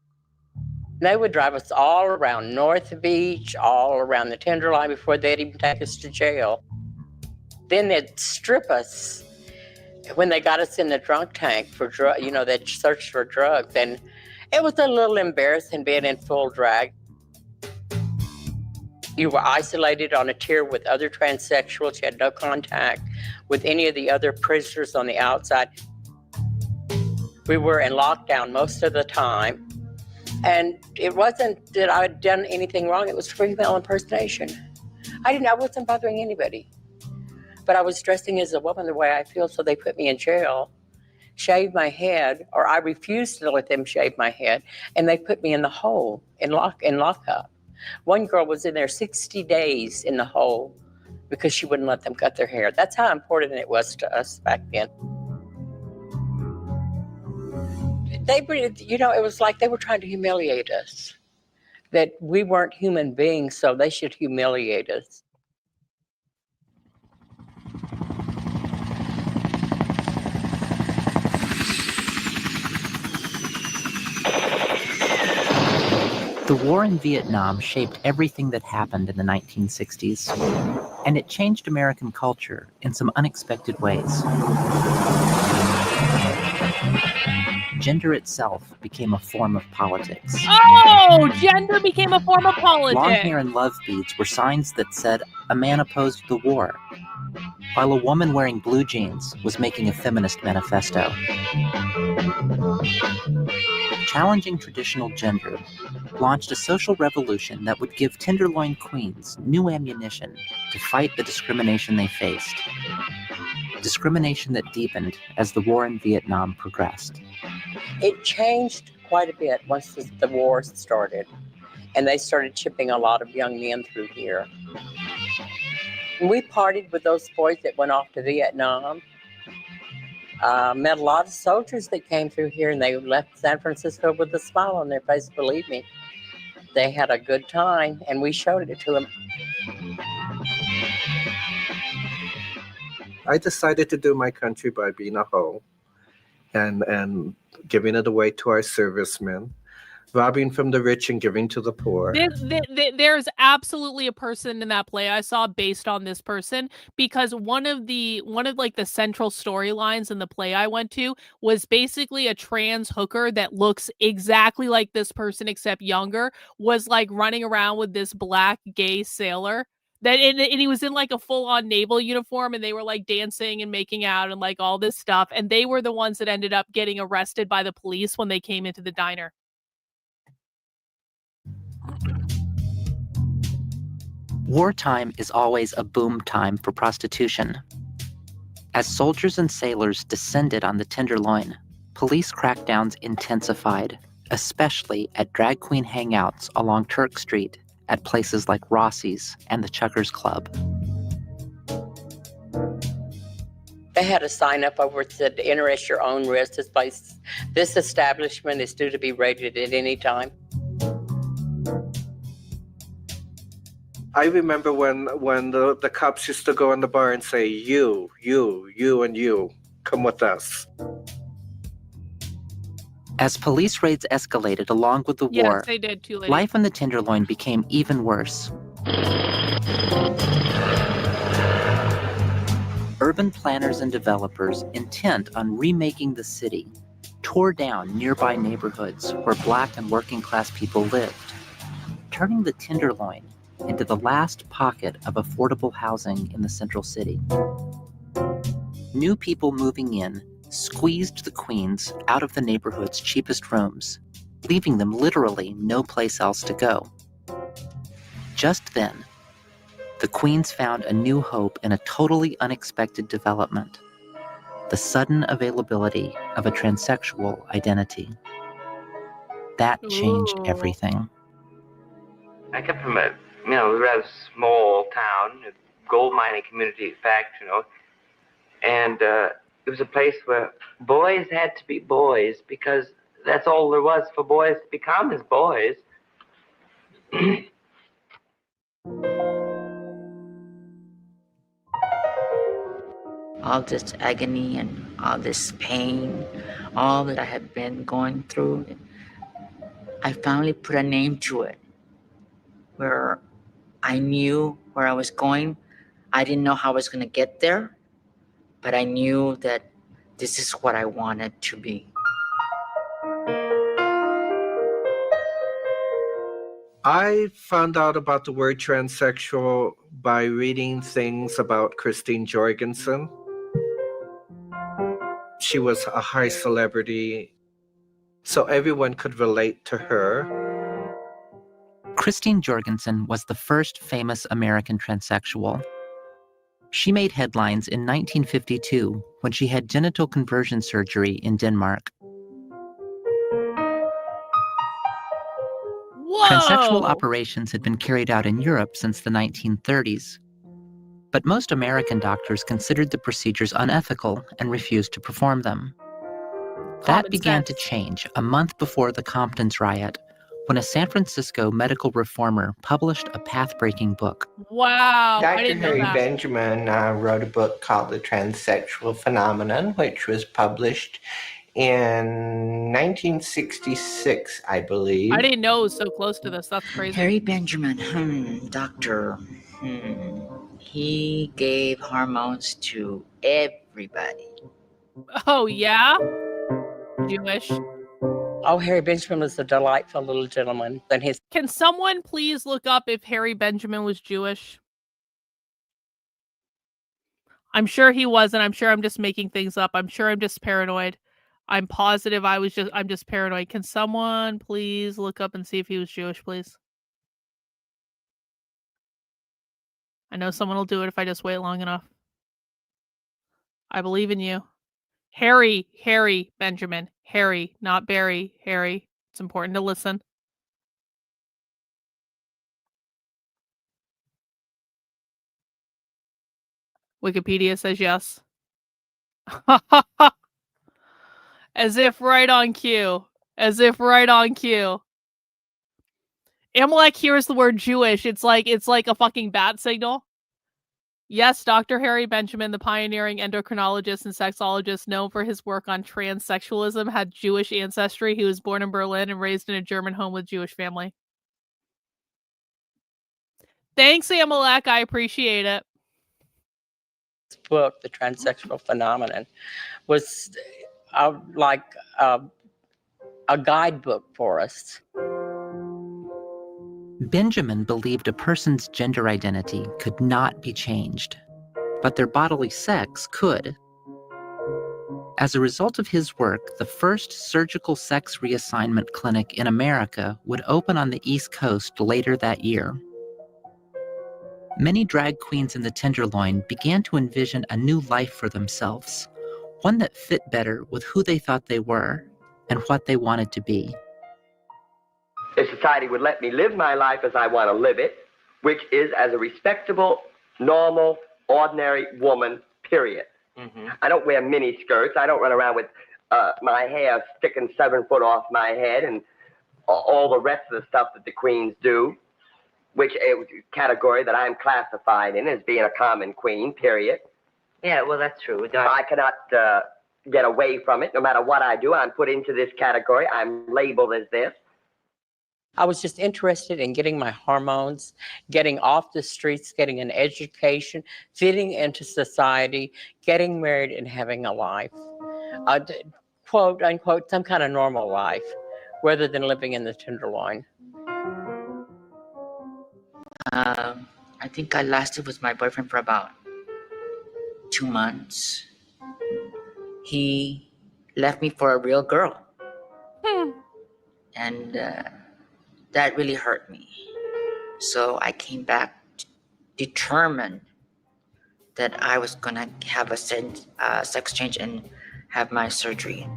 [SPEAKER 16] They would drive us all around North Beach, all around the Tenderloin before they'd even take us to jail. Then they'd strip us when they got us in the drunk tank for they'd search for drugs. And it was a little embarrassing being in full drag. You were isolated on a tier with other transsexuals. You had no contact with any of the other prisoners on the outside. We were in lockdown most of the time. And it wasn't that I had done anything wrong. It was female impersonation. I wasn't bothering anybody. But I was dressing as a woman the way I feel, so they put me in jail. shave my head, or I refused to let them shave my head, and they put me in the hole in lockup. One girl was in there 60 days in the hole because she wouldn't let them cut their hair. That's how important it was to us back then. It was like they were trying to humiliate us, that we weren't human beings, so they should humiliate us.
[SPEAKER 18] The war in Vietnam shaped everything that happened in the 1960s, and it changed American culture in some unexpected ways. Gender itself became a form of politics.
[SPEAKER 14] Oh, gender became a form of politics.
[SPEAKER 18] Long hair and love beads were signs that said a man opposed the war, while a woman wearing blue jeans was making a feminist manifesto. Challenging traditional gender launched a social revolution that would give Tenderloin queens new ammunition to fight the discrimination they faced. Discrimination that deepened as the war in Vietnam progressed.
[SPEAKER 16] It changed quite a bit once the war started, and they started shipping a lot of young men through here. And we partied with those boys that went off to Vietnam. Met a lot of soldiers that came through here, and they left San Francisco with a smile on their face, believe me. They had a good time, and we showed it to them.
[SPEAKER 19] I decided to do my country by being a hoe and giving it away to our servicemen, robbing from the rich and giving to the poor.
[SPEAKER 14] There's absolutely a person in that play I saw based on this person, because one of the central storylines in the play I went to was basically a trans hooker that looks exactly like this person except younger, was like running around with this black gay sailor. And he was in like a full-on naval uniform, and they were like dancing and making out and like all this stuff, and they were the ones that ended up getting arrested by the police when they came into the diner.
[SPEAKER 18] Wartime is always a boom time for prostitution. As soldiers and sailors descended on the Tenderloin, police crackdowns intensified, especially at drag queen hangouts along Turk Street, at places like Rossi's and the Chuckers Club.
[SPEAKER 16] They had a sign up over it that said, "Enter at your own risk. This establishment is due to be raided at any time."
[SPEAKER 19] I remember when the cops used to go in the bar and say, you, and you, come with us.
[SPEAKER 18] As police raids escalated along with the war,
[SPEAKER 14] they did too, lady.
[SPEAKER 18] Life on the Tenderloin became even worse. Urban planners and developers intent on remaking the city tore down nearby neighborhoods where Black and working class people lived, turning the Tenderloin into the last pocket of affordable housing in the central city. New people moving in squeezed the queens out of the neighborhood's cheapest rooms, leaving them literally no place else to go. Just then, the queens found a new hope in a totally unexpected development: the sudden availability of a transsexual identity. That changed everything.
[SPEAKER 9] I come from a rather small town, a gold mining community, in fact, and it was a place where boys had to be boys because that's all there was for boys to become as boys.
[SPEAKER 23] All this agony and all this pain, all that I have been going through, I finally put a name to it, where I knew where I was going. I didn't know how I was going to get there, but I knew that this is what I wanted to be.
[SPEAKER 19] I found out about the word transsexual by reading things about Christine Jorgensen. She was a high celebrity, so everyone could relate to her.
[SPEAKER 18] Christine Jorgensen was the first famous American transsexual. She made headlines in 1952 when she had genital conversion surgery in Denmark.
[SPEAKER 14] Whoa!
[SPEAKER 18] Transsexual operations had been carried out in Europe since the 1930s, but most American doctors considered the procedures unethical and refused to perform them. That began to change a month before the Compton's riot, when a San Francisco medical reformer published a path-breaking book.
[SPEAKER 14] Wow, I
[SPEAKER 5] Dr.
[SPEAKER 14] didn't know
[SPEAKER 5] Harry
[SPEAKER 14] that.
[SPEAKER 5] Benjamin wrote a book called The Transsexual Phenomenon, which was published in 1966, I believe.
[SPEAKER 14] I didn't know it was so close to this. That's crazy.
[SPEAKER 23] Harry Benjamin, doctor. He gave hormones to everybody.
[SPEAKER 14] Oh, yeah? Jewish.
[SPEAKER 16] Oh, Harry Benjamin was a delightful little gentleman. And his
[SPEAKER 14] Can someone please look up if Harry Benjamin was Jewish? I'm sure he wasn't. I'm sure I'm just making things up. I'm sure I'm just paranoid. I'm positive I'm just paranoid. Can someone please look up and see if he was Jewish, please? I know someone will do it if I just wait long enough. I believe in you. Harry Benjamin. Harry, not Barry. Harry. It's important to listen. Wikipedia says yes. As if right on cue. As if right on cue. Amalek hears the word Jewish. It's like a fucking bat signal. Yes, Dr. Harry Benjamin, the pioneering endocrinologist and sexologist known for his work on transsexualism, had Jewish ancestry. He was born in Berlin and raised in a German home with Jewish family. Thanks, Amalek. I appreciate it.
[SPEAKER 16] book, The Transsexual Phenomenon, was like a guidebook for us.
[SPEAKER 18] Benjamin believed a person's gender identity could not be changed, but their bodily sex could. As a result of his work, the first surgical sex reassignment clinic in America would open on the East Coast later that year. Many drag queens in the Tenderloin began to envision a new life for themselves, one that fit better with who they thought they were and what they wanted to be.
[SPEAKER 7] If society would let me live my life as I want to live it, which is as a respectable, normal, ordinary woman, period. Mm-hmm. I don't wear mini skirts. I don't run around with my hair sticking 7 foot off my head and all the rest of the stuff that the queens do, which is a category that I'm classified in as being a common queen, period.
[SPEAKER 9] Yeah, well, that's true.
[SPEAKER 7] I cannot get away from it. No matter what I do, I'm put into this category. I'm labeled as this.
[SPEAKER 16] I was just interested in getting my hormones, getting off the streets, getting an education, fitting into society, getting married and having a life. Quote, unquote, some kind of normal life, rather than living in the Tenderloin.
[SPEAKER 23] I think I lasted with my boyfriend for about 2 months. He left me for a real girl. And that really hurt me. So I came back determined that I was gonna have a sex change and have my surgery.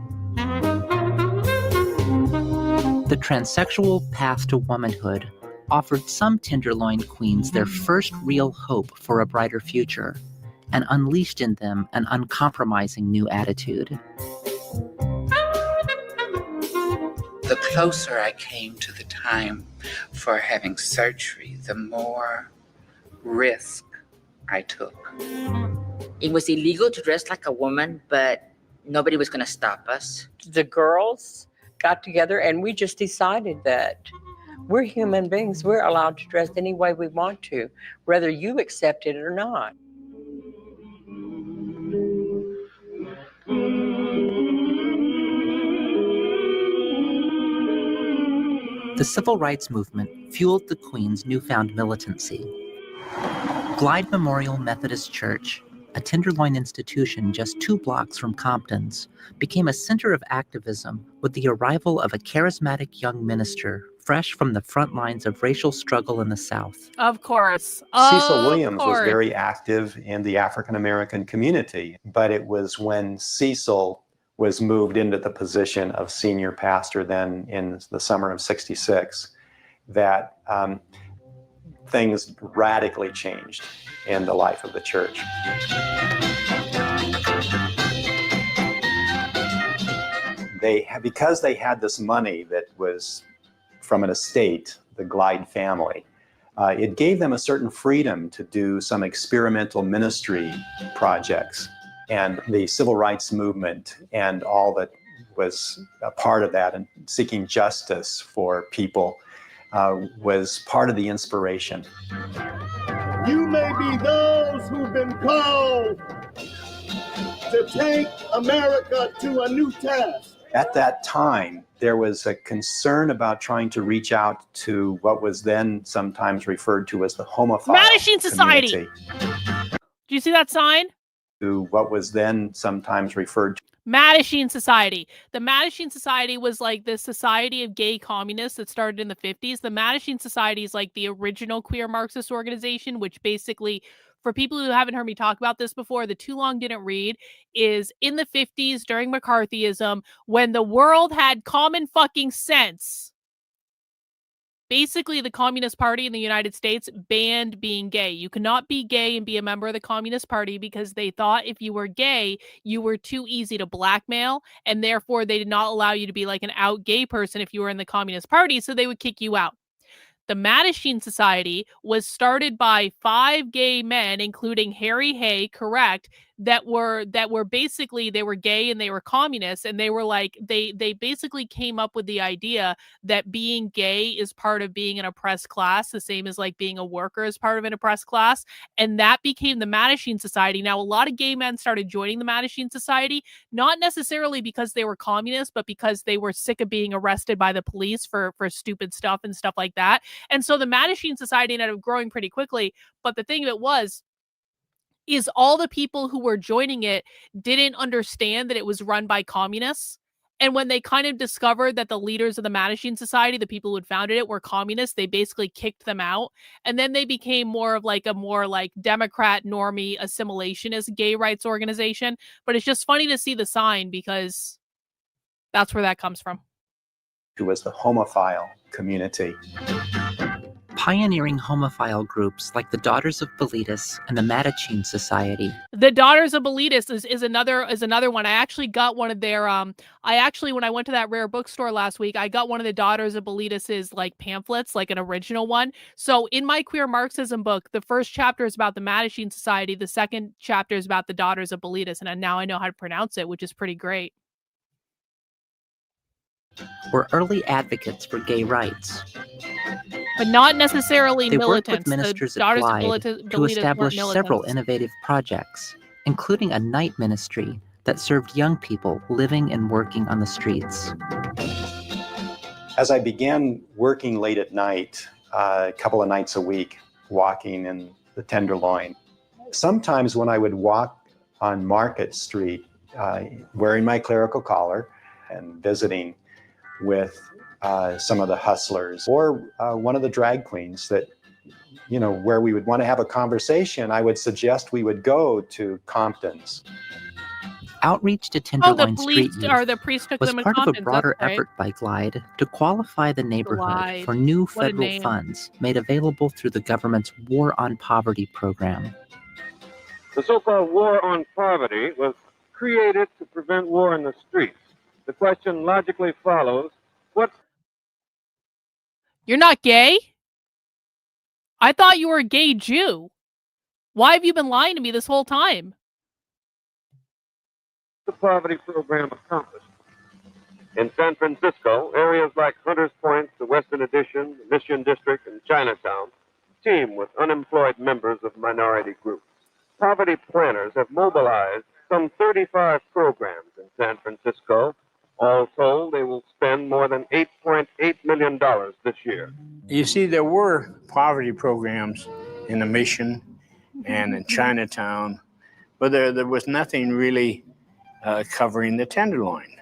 [SPEAKER 18] The transsexual path to womanhood offered some Tenderloin queens their first real hope for a brighter future and unleashed in them an uncompromising new attitude.
[SPEAKER 2] The closer I came to the time for having surgery, the more risk I took.
[SPEAKER 23] It was illegal to dress like a woman, but nobody was gonna stop us.
[SPEAKER 16] The girls got together and we just decided that we're human beings. We're allowed to dress any way we want to, whether you accept it or not.
[SPEAKER 18] The civil rights movement fueled the Queen's newfound militancy. Glide Memorial Methodist Church, a Tenderloin institution just 2 blocks from Compton's, became a center of activism with the arrival of a charismatic young minister fresh from the front lines of racial struggle in the South.
[SPEAKER 14] Of course.
[SPEAKER 21] Cecil Williams was very active in the African American community, but it was when Cecil was moved into the position of senior pastor then in the summer of '66 that things radically changed in the life of the church. Because they had this money that was from an estate, the Glide family, it gave them a certain freedom to do some experimental ministry projects. And the civil rights movement and all that was a part of that, and seeking justice for people, was part of the inspiration.
[SPEAKER 10] You may be those who've been called to take America to a new task.
[SPEAKER 21] At that time, there was a concern about trying to reach out to what was then sometimes referred to as the homophile
[SPEAKER 14] Mattachine Society.
[SPEAKER 21] community.
[SPEAKER 14] Do you see that sign?
[SPEAKER 21] To what was then sometimes referred to.
[SPEAKER 14] Mattachine Society. The Mattachine Society was like the society of gay communists that started in the 50s. The Mattachine Society is like the original queer Marxist organization, which basically, for people who haven't heard me talk about this before, the Too Long Didn't Read, is in the 50s during McCarthyism, when the world had common fucking sense. Basically, the Communist Party in the United States banned being gay. You cannot be gay and be a member of the Communist Party because they thought if you were gay, you were too easy to blackmail, and therefore they did not allow you to be like an out gay person if you were in the Communist Party, so they would kick you out. The Mattachine Society was started by 5 gay men, including Harry Hay, correct, that were basically, they were gay and they were communists, and they were like, they basically came up with the idea that being gay is part of being an oppressed class, the same as like being a worker is part of an oppressed class, and that became the Mattachine Society. Now, a lot of gay men started joining the Mattachine Society, not necessarily because they were communists, but because they were sick of being arrested by the police for stupid stuff and stuff like that. And so the Mattachine Society ended up growing pretty quickly, but the thing of it is all the people who were joining it didn't understand that it was run by communists. And when they kind of discovered that the leaders of the Mattachine Society, the people who had founded it, were communists, they basically kicked them out. And then they became more of like a more like Democrat, normie, assimilationist gay rights organization. But it's just funny to see the sign because that's where that comes from.
[SPEAKER 21] Who was the homophile community.
[SPEAKER 18] Pioneering homophile groups like the Daughters of Bilitis and the Mattachine Society.
[SPEAKER 14] The Daughters of Bilitis is another one. I actually got one of their when I went to that rare bookstore last week, I got one of the Daughters of Bilitis's like pamphlets, like an original one. So in my Queer Marxism book, the first chapter is about the Mattachine Society, the second chapter is about the Daughters of Bilitis, and now I know how to pronounce it, which is pretty great.
[SPEAKER 18] Were early advocates for gay rights.
[SPEAKER 14] But not necessarily
[SPEAKER 18] they
[SPEAKER 14] militants.
[SPEAKER 18] They worked with ministers
[SPEAKER 14] the
[SPEAKER 18] at Glide to establish several innovative projects, including a night ministry that served young people living and working on the streets.
[SPEAKER 21] As I began working late at night, a couple of nights a week, walking in the Tenderloin, sometimes when I would walk on Market Street, wearing my clerical collar and visiting with some of the hustlers or one of the drag queens that, where we would want to have a conversation, I would suggest we would go to Compton's.
[SPEAKER 18] Outreach to Tenderloin Street
[SPEAKER 14] Youth
[SPEAKER 18] was part of a broader effort by Glide to qualify the neighborhood for new federal funds made available through the government's War on Poverty program.
[SPEAKER 11] The so-called War on Poverty was created to prevent war in the streets. The question logically follows, what?
[SPEAKER 14] You're not gay? I thought you were a gay Jew. Why have you been lying to me this whole time?
[SPEAKER 11] The poverty program accomplished. In San Francisco, areas like Hunters Point, the Western Addition, the Mission District, and Chinatown team with unemployed members of minority groups. Poverty planners have mobilized some 35 programs in San Francisco. All told, they will spend more than $8.8 million this year.
[SPEAKER 22] You see, there were poverty programs in the Mission and in Chinatown, but there was nothing really covering the Tenderloin.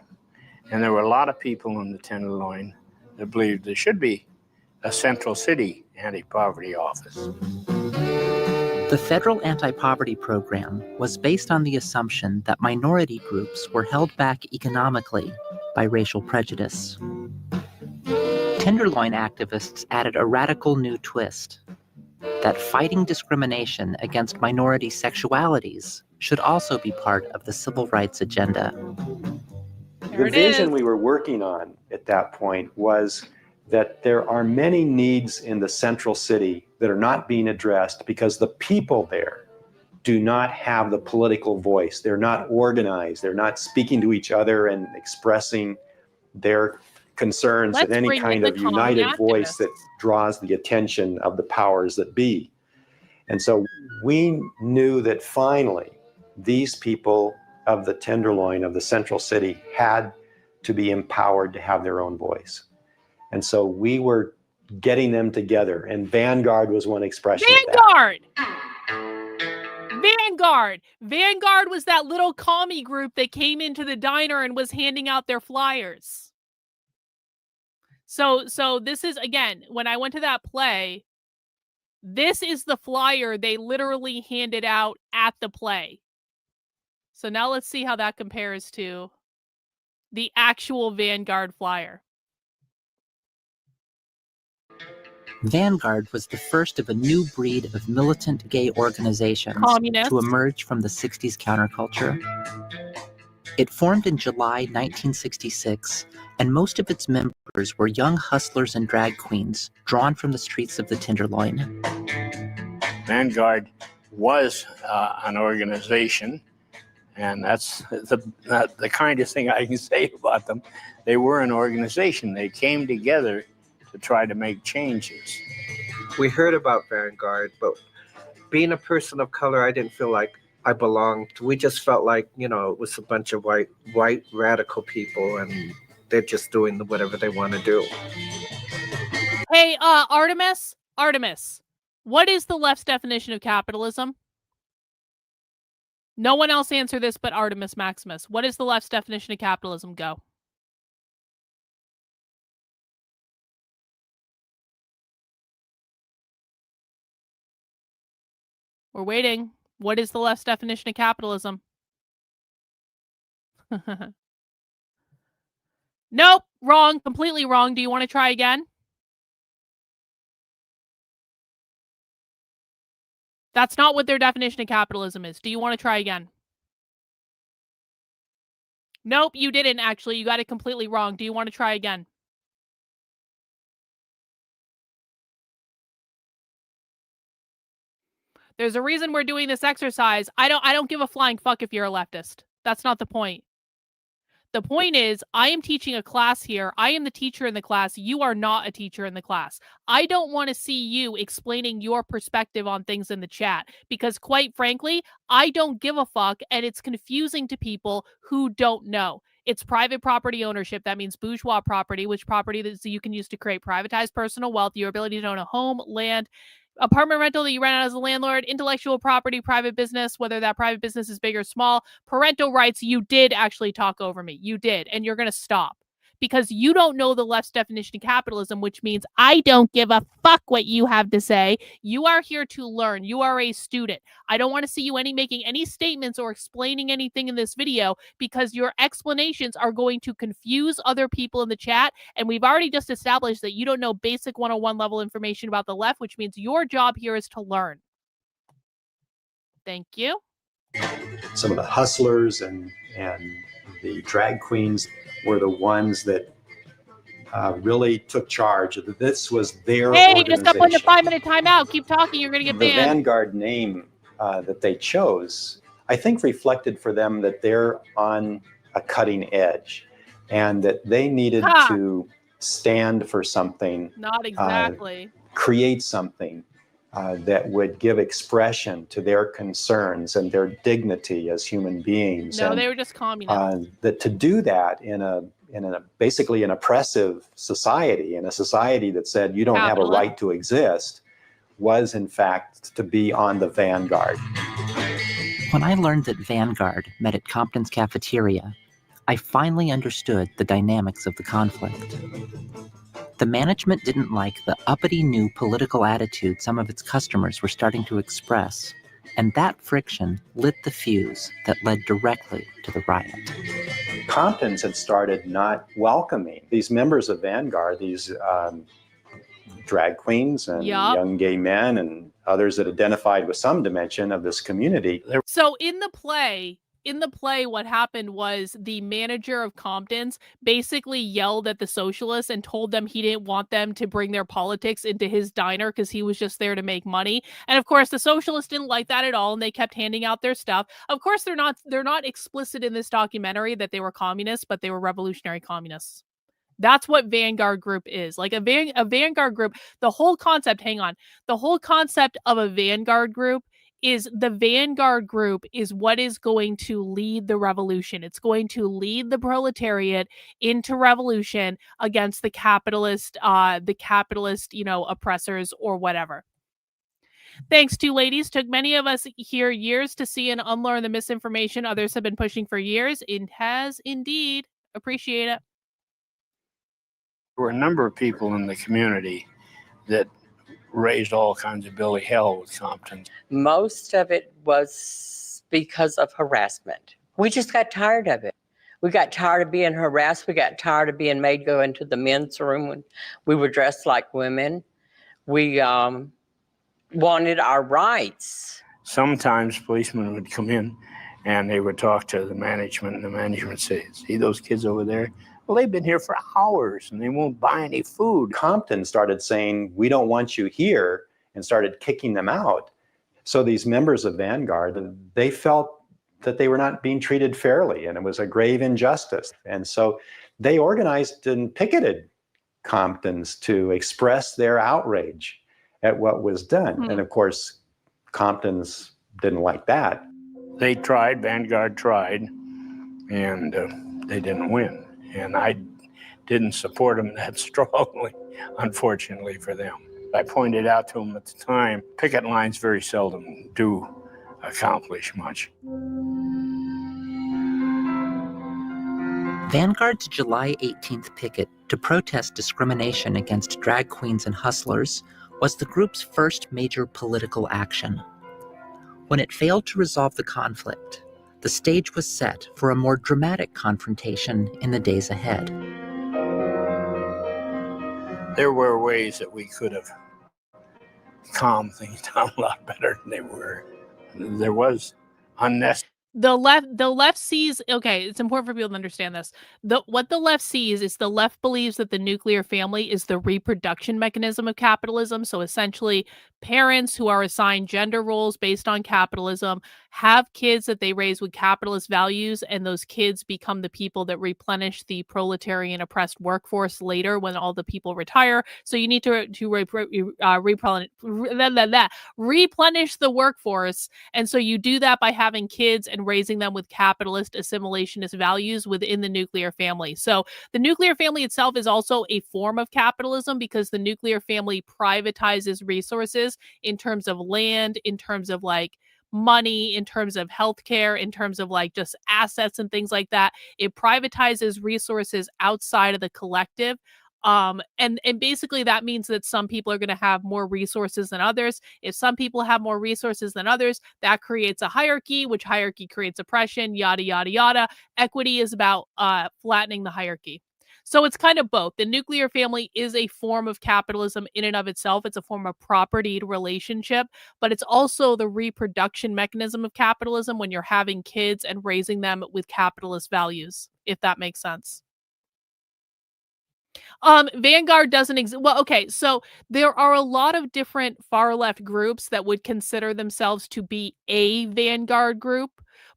[SPEAKER 22] And there were a lot of people in the Tenderloin that believed there should be a Central City anti-poverty office.
[SPEAKER 18] The federal anti-poverty program was based on the assumption that minority groups were held back economically by racial prejudice. Tenderloin activists added a radical new twist, that fighting discrimination against minority sexualities should also be part of the civil rights agenda.
[SPEAKER 21] The vision we were working on at that point was that there are many needs in the central city that are not being addressed because the people there do not have the political voice. They're not organized. They're not speaking to each other and expressing their concerns in any kind of united voice that draws the attention of the powers that be. And so we knew that finally these people of the Tenderloin, of the central city, had to be empowered to have their own voice. And so we were getting them together, and Vanguard was one expression of that.
[SPEAKER 14] Vanguard was that little commie group that came into the diner and was handing out their flyers. So this is, again, when I went to that play, this is the flyer they literally handed out at the play. So now let's see how that compares to the actual Vanguard flyer.
[SPEAKER 18] Vanguard was the first of a new breed of militant gay organizations to emerge from the 60s counterculture. It formed in July 1966, and most of its members were young hustlers and drag queens drawn from the streets of the Tenderloin.
[SPEAKER 22] Vanguard was an organization, and that's the kindest thing I can say about them. They were an organization. They came together to try to make changes.
[SPEAKER 19] We heard about Vanguard, but being a person of color, I didn't feel like I belonged. We just felt like, it was a bunch of white radical people, and they're just doing whatever they want to do.
[SPEAKER 14] Hey, Artemis, what is the left's definition of capitalism? No one else answer this but Artemis Maximus. What is the left's definition of capitalism? Go. We're waiting. What is the left's definition of capitalism? Nope, wrong, completely wrong. Do you want to try again? That's not what their definition of capitalism is. Do you want to try again? Nope, you didn't actually. You got it completely wrong. Do you want to try again? There's a reason we're doing this exercise. I don't give a flying fuck if you're a leftist. That's not the point. The point is, I am teaching a class here. I am the teacher in the class. You are not a teacher in the class. I don't want to see you explaining your perspective on things in the chat because, quite frankly, I don't give a fuck, and it's confusing to people who don't know. It's private property ownership. That means bourgeois property, which property that you can use to create privatized personal wealth, your ability to own a home, land, apartment rental that you rent out as a landlord, intellectual property, private business, whether that private business is big or small, parental rights. You did actually talk over me. You did. And you're going to stop because you don't know the left's definition of capitalism, which means I don't give a fuck what you have to say. You are here to learn. You are a student. I don't want to see you making any statements or explaining anything in this video because your explanations are going to confuse other people in the chat. And we've already just established that you don't know basic 101 level information about the left, which means your job here is to learn. Thank you.
[SPEAKER 21] Some of the hustlers and the drag queens were the ones that really took charge. This was their organization.
[SPEAKER 14] You just got put in a 5-minute timeout. Keep talking. You're going to get banned.
[SPEAKER 21] The Vanguard name that they chose, I think, reflected for them that they're on a cutting edge and that they needed to stand for something.
[SPEAKER 14] Not exactly.
[SPEAKER 21] Create something that would give expression to their concerns and their dignity as human beings.
[SPEAKER 14] No, they were just communists.
[SPEAKER 21] That to do that in a basically an oppressive society, in a society that said you don't have a right to exist, was in fact to be on the vanguard.
[SPEAKER 18] When I learned that Vanguard met at Compton's Cafeteria, I finally understood the dynamics of the conflict. The management didn't like the uppity new political attitude some of its customers were starting to express, and that friction lit the fuse that led directly to the riot.
[SPEAKER 21] Comptons had started not welcoming these members of Vanguard, these drag queens and young gay men and others that identified with some dimension of this community.
[SPEAKER 14] So in the play, what happened was the manager of Compton's basically yelled at the socialists and told them he didn't want them to bring their politics into his diner because he was just there to make money. And of course, the socialists didn't like that at all, and they kept handing out their stuff. Of course, they're not explicit in this documentary that they were communists, but they were revolutionary communists. That's what Vanguard Group is. Like a Vanguard Group, the whole concept of a Vanguard Group is what is going to lead the revolution. It's going to lead the proletariat into revolution against the capitalist, oppressors or whatever. Thanks, two ladies. Took many of us here years to see and unlearn the misinformation others have been pushing for years. It has indeed. Appreciate it.
[SPEAKER 22] There were a number of people in the community that raised all kinds of Billy hell with Compton.
[SPEAKER 16] Most of it was because of harassment. We just got tired of it. We got tired of being harassed. We got tired of being made go into the men's room when we were dressed like women. We wanted our rights.
[SPEAKER 22] Sometimes policemen would come in and they would talk to the management, and the management says, "See those kids over there? Well, they've been here for hours and they won't buy any food."
[SPEAKER 21] Compton started saying, "We don't want you here," and started kicking them out. So these members of Vanguard, they felt that they were not being treated fairly, and it was a grave injustice. And so they organized and picketed Compton's to express their outrage at what was done. And of course, Compton's didn't like that.
[SPEAKER 22] They tried, Vanguard tried, and they didn't win. And I didn't support them that strongly, unfortunately for them. I pointed out to them at the time, picket lines very seldom do accomplish much.
[SPEAKER 18] Vanguard's July 18th picket to protest discrimination against drag queens and hustlers was the group's first major political action. When it failed to resolve the conflict, the stage was set for a more dramatic confrontation in the days ahead.
[SPEAKER 22] There were ways that we could have calmed things down a lot better than they were. There was unnecessary.
[SPEAKER 14] The left sees, okay, it's important for people to understand this. What the left sees is the left believes that the nuclear family is the reproduction mechanism of capitalism. So essentially, parents who are assigned gender roles based on capitalism have kids that they raise with capitalist values, and those kids become the people that replenish the proletarian oppressed workforce later when all the people retire. So you need to replenish the workforce, and so you do that by having kids and raising them with capitalist assimilationist values within the nuclear family. So the nuclear family itself is also a form of capitalism because the nuclear family privatizes resources in terms of land, in terms of like money, in terms of healthcare, in terms of like just assets and things like that. It privatizes resources outside of the collective. And basically that means that some people are going to have more resources than others. If some people have more resources than others, that creates a hierarchy, which hierarchy creates oppression, yada, yada, yada. Equity is about flattening the hierarchy. So it's kind of both. The nuclear family is a form of capitalism in and of itself. It's a form of propertied relationship, but it's also the reproduction mechanism of capitalism when you're having kids and raising them with capitalist values, if that makes sense. Vanguard doesn't exist. Well, okay, so there are a lot of different far left groups that would consider themselves to be a Vanguard group.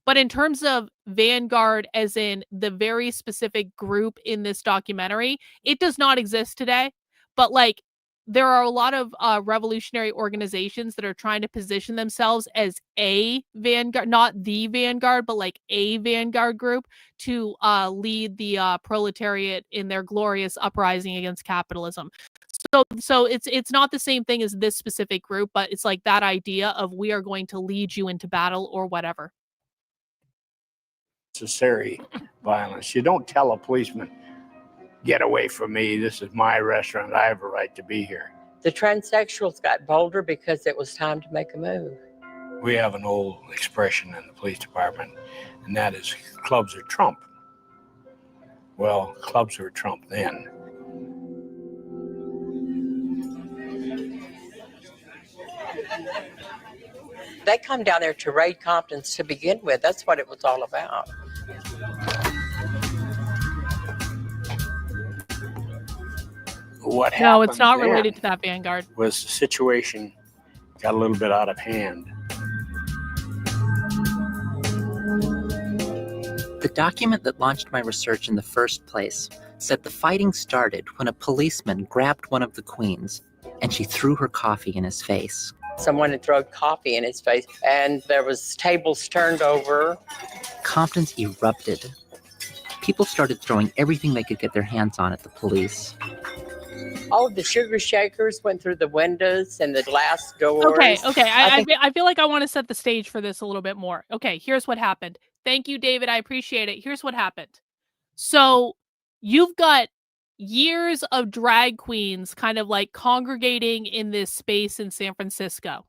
[SPEAKER 14] But in terms of Vanguard, as in the very specific group in this documentary, it does not exist today. But like, there are a lot of revolutionary organizations that are trying to position themselves as a Vanguard, not the Vanguard, but like a Vanguard group to lead the proletariat in their glorious uprising against capitalism. So it's not the same thing as this specific group, but it's like that idea of we are going to lead you into battle or whatever.
[SPEAKER 22] Necessary violence. You don't tell a policeman, get away from me. This is my restaurant. I have a right to be here.
[SPEAKER 16] The transsexuals got bolder because it was time to make a move.
[SPEAKER 22] We have an old expression in the police department, and that is clubs are Trump. Well, clubs were Trump then.
[SPEAKER 16] They come down there to raid Compton's to begin with. That's what it was all about.
[SPEAKER 22] What
[SPEAKER 14] No, it's not
[SPEAKER 22] happened
[SPEAKER 14] related
[SPEAKER 22] then
[SPEAKER 14] to that, Vanguard.
[SPEAKER 22] was the situation got a little bit out of hand.
[SPEAKER 18] The document that launched my research in the first place said the fighting started when a policeman grabbed one of the queens and she threw her coffee in his face.
[SPEAKER 16] Someone had thrown coffee in his face, and there was tables turned over.
[SPEAKER 18] Compton's erupted. People started throwing everything they could get their hands on at the police.
[SPEAKER 16] Oh, the sugar shakers went through the windows and the glass doors.
[SPEAKER 14] Okay. I feel like I want to set the stage for this a little bit more. Okay, here's what happened. Thank you, David. I appreciate it. Here's what happened. So you've got years of drag queens kind of like congregating in this space in San Francisco.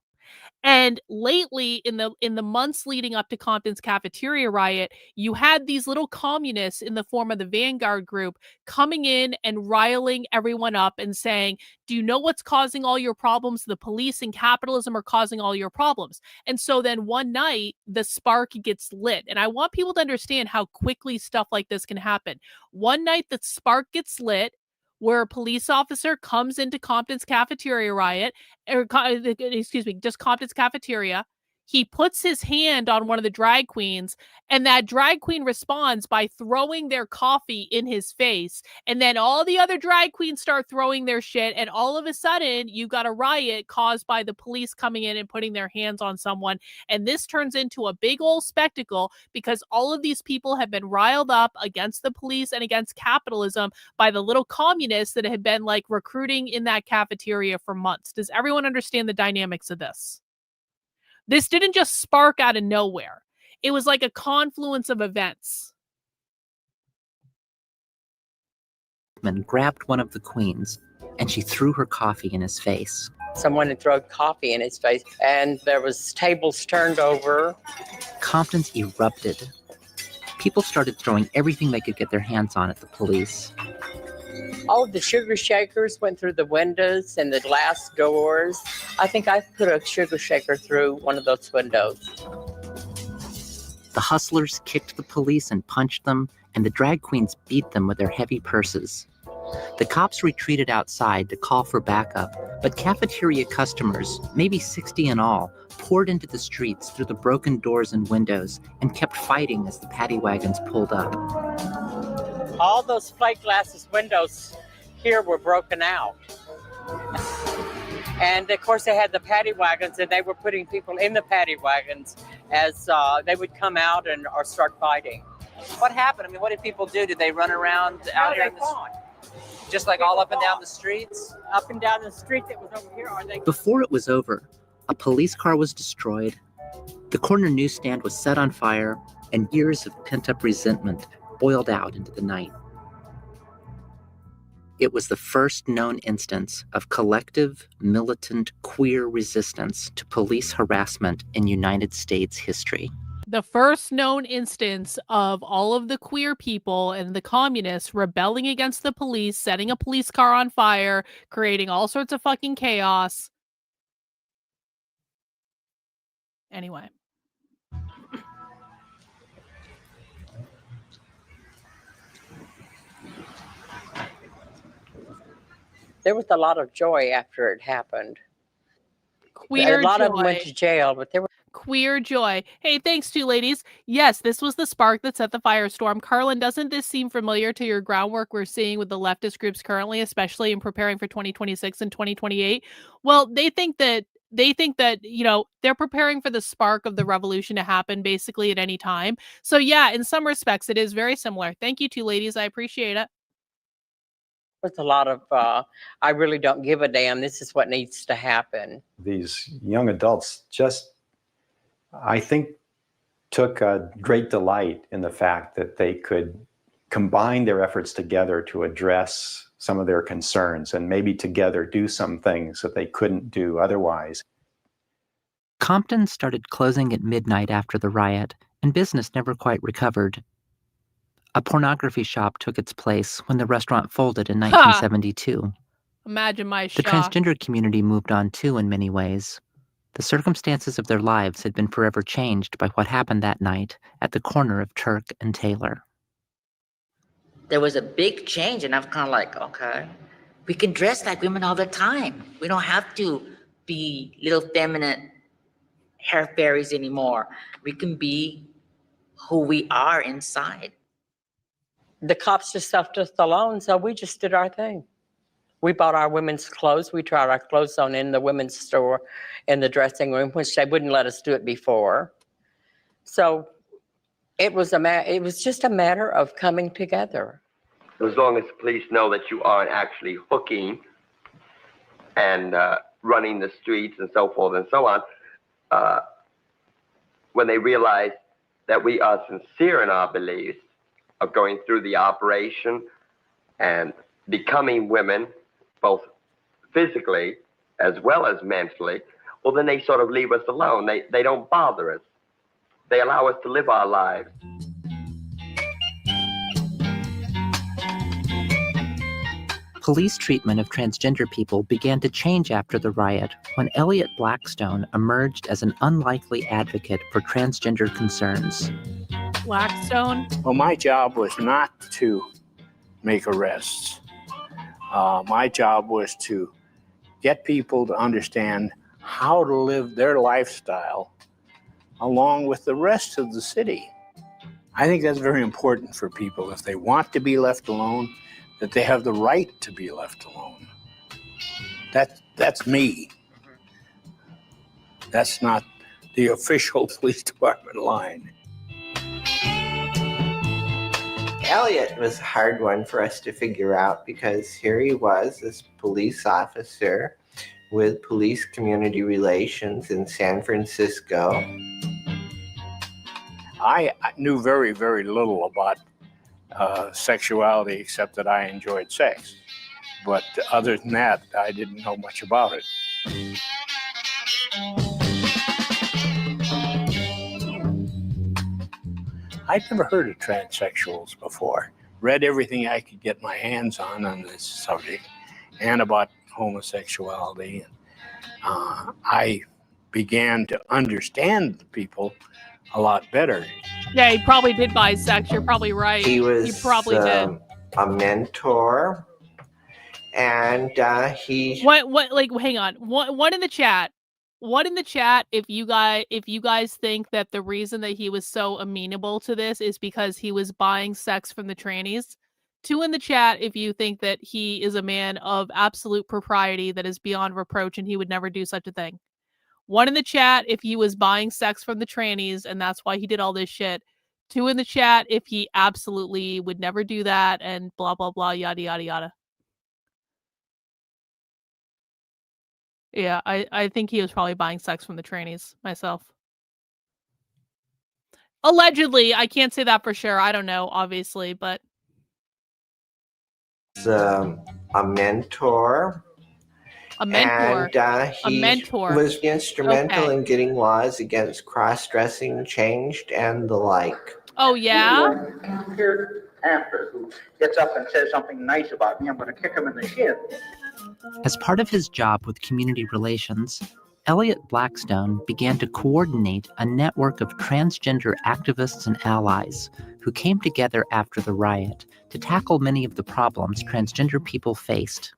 [SPEAKER 14] And lately, in the months leading up to Compton's Cafeteria riot, you had these little communists in the form of the Vanguard group coming in and riling everyone up and saying, do you know what's causing all your problems? The police and capitalism are causing all your problems. And so then one night, the spark gets lit. And I want people to understand how quickly stuff like this can happen. One night, the spark gets lit, where a police officer comes into Compton's Cafeteria riot, just Compton's Cafeteria. He puts his hand on one of the drag queens, and that drag queen responds by throwing their coffee in his face. And then all the other drag queens start throwing their shit, and all of a sudden, you got a riot caused by the police coming in and putting their hands on someone. And this turns into a big old spectacle because all of these people have been riled up against the police and against capitalism by the little communists that had been like recruiting in that cafeteria for months. Does everyone understand the dynamics of this? This didn't just spark out of nowhere. It was like a confluence of events.
[SPEAKER 18] Grabbed one of the queens, and she threw her coffee in his face.
[SPEAKER 16] Someone had thrown coffee in his face, and there was tables turned over.
[SPEAKER 18] Compton's erupted. People started throwing everything they could get their hands on at the police.
[SPEAKER 16] Oh, the sugar shakers went through the windows and the glass doors. I think I put a sugar shaker through one of those windows.
[SPEAKER 18] The hustlers kicked the police and punched them, and the drag queens beat them with their heavy purses. The cops retreated outside to call for backup, but cafeteria customers, maybe 60 in all, poured into the streets through the broken doors and windows and kept fighting as the paddy wagons pulled up.
[SPEAKER 16] All those plate glasses windows here were broken out. And of course they had the paddy wagons, and they were putting people in the paddy wagons as they would come out or start fighting.
[SPEAKER 6] What happened? I mean, what did people do? Did they run around out here? Just like all up and down the streets?
[SPEAKER 16] Up and down the street that was over here.
[SPEAKER 18] Before it was over, a police car was destroyed, the corner newsstand was set on fire, and years of pent-up resentment boiled out into the night. It was the first known instance of collective, militant, queer resistance to police harassment in United States history.
[SPEAKER 14] The first known instance of all of the queer people and the communists rebelling against the police, setting a police car on fire, creating all sorts of fucking chaos. Anyway.
[SPEAKER 16] There was a lot of joy after it happened.
[SPEAKER 14] Queer
[SPEAKER 16] a lot
[SPEAKER 14] joy.
[SPEAKER 16] of them went to jail, but there were
[SPEAKER 14] Queer joy. Hey, thanks, two ladies. Yes, this was the spark that set the firestorm. Karlyn, doesn't this seem familiar to your groundwork we're seeing with the leftist groups currently, especially in preparing for 2026 and 2028? Well, they think that, you know, they're preparing for the spark of the revolution to happen basically at any time. So yeah, in some respects, it is very similar. Thank you, two ladies. I appreciate it.
[SPEAKER 16] There's a lot of, I really don't give a damn. This is what needs to happen.
[SPEAKER 21] These young adults just, I think, took a great delight in the fact that they could combine their efforts together to address some of their concerns and maybe together do some things that they couldn't do otherwise.
[SPEAKER 18] Compton started closing at midnight after the riot, and business never quite recovered. A pornography shop took its place when the restaurant folded in 1972.
[SPEAKER 14] Imagine my
[SPEAKER 18] The
[SPEAKER 14] shock.
[SPEAKER 18] transgender community moved on too in many ways. The circumstances of their lives had been forever changed by what happened that night at the corner of Turk and Taylor.
[SPEAKER 23] There was a big change, and I'm kind of like, okay, we can dress like women all the time. We don't have to be little feminine hair fairies anymore. We can be who we are inside.
[SPEAKER 16] The cops just left us alone, so we just did our thing. We bought our women's clothes. We tried our clothes on in the women's store in the dressing room, which they wouldn't let us do it before. So it was just a matter of coming together.
[SPEAKER 7] As long as the police know that you aren't actually hooking and running the streets and so forth and so on, when they realize that we are sincere in our beliefs of going through the operation and becoming women, both physically as well as mentally, well, then they sort of leave us alone. They don't bother us. They allow us to live our lives.
[SPEAKER 18] Police treatment of transgender people began to change after the riot when Elliot Blackstone emerged as an unlikely advocate for transgender concerns.
[SPEAKER 14] Blackstone?
[SPEAKER 22] Well, my job was not to make arrests. My job was to get people to understand how to live their lifestyle along with the rest of the city. I think that's very important for people. If they want to be left alone, that they have the right to be left alone. That's me. That's not the official police department line.
[SPEAKER 5] Elliot was a hard one for us to figure out because here he was, this police officer with police community relations in San Francisco.
[SPEAKER 22] I knew very, very little about sexuality except that I enjoyed sex. But other than that, I didn't know much about it. I'd never heard of transsexuals before. Read everything I could get my hands on this subject and about homosexuality. I began to understand the people a lot better.
[SPEAKER 14] Yeah, he probably did bisect. You're probably right.
[SPEAKER 5] He was
[SPEAKER 14] He probably did.
[SPEAKER 5] a mentor, and he.
[SPEAKER 14] What? Like, hang on. What in the chat? What in the chat? If you guys think that the reason that he was so amenable to this is because he was buying sex from the trannies. 2 in the chat if you think that he is a man of absolute propriety that is beyond reproach and he would never do such a thing. 1 in the chat if he was buying sex from the trannies and that's why he did all this shit. 2 in the chat if he absolutely would never do that and blah, blah, blah, yada, yada, yada. Yeah, I think he was probably buying sex from the trannies myself. Allegedly, I can't say that for sure. I don't know, obviously, but...
[SPEAKER 5] a mentor.
[SPEAKER 14] A mentor.
[SPEAKER 5] And he was instrumental in getting laws against cross-dressing changed and the like.
[SPEAKER 14] Oh, yeah?
[SPEAKER 8] Here after, who gets up and says something nice about me, I'm going to kick him in the shin.
[SPEAKER 18] As part of his job with community relations, Elliot Blackstone began to coordinate a network of transgender activists and allies who came together after the riot to tackle many of the problems transgender people faced.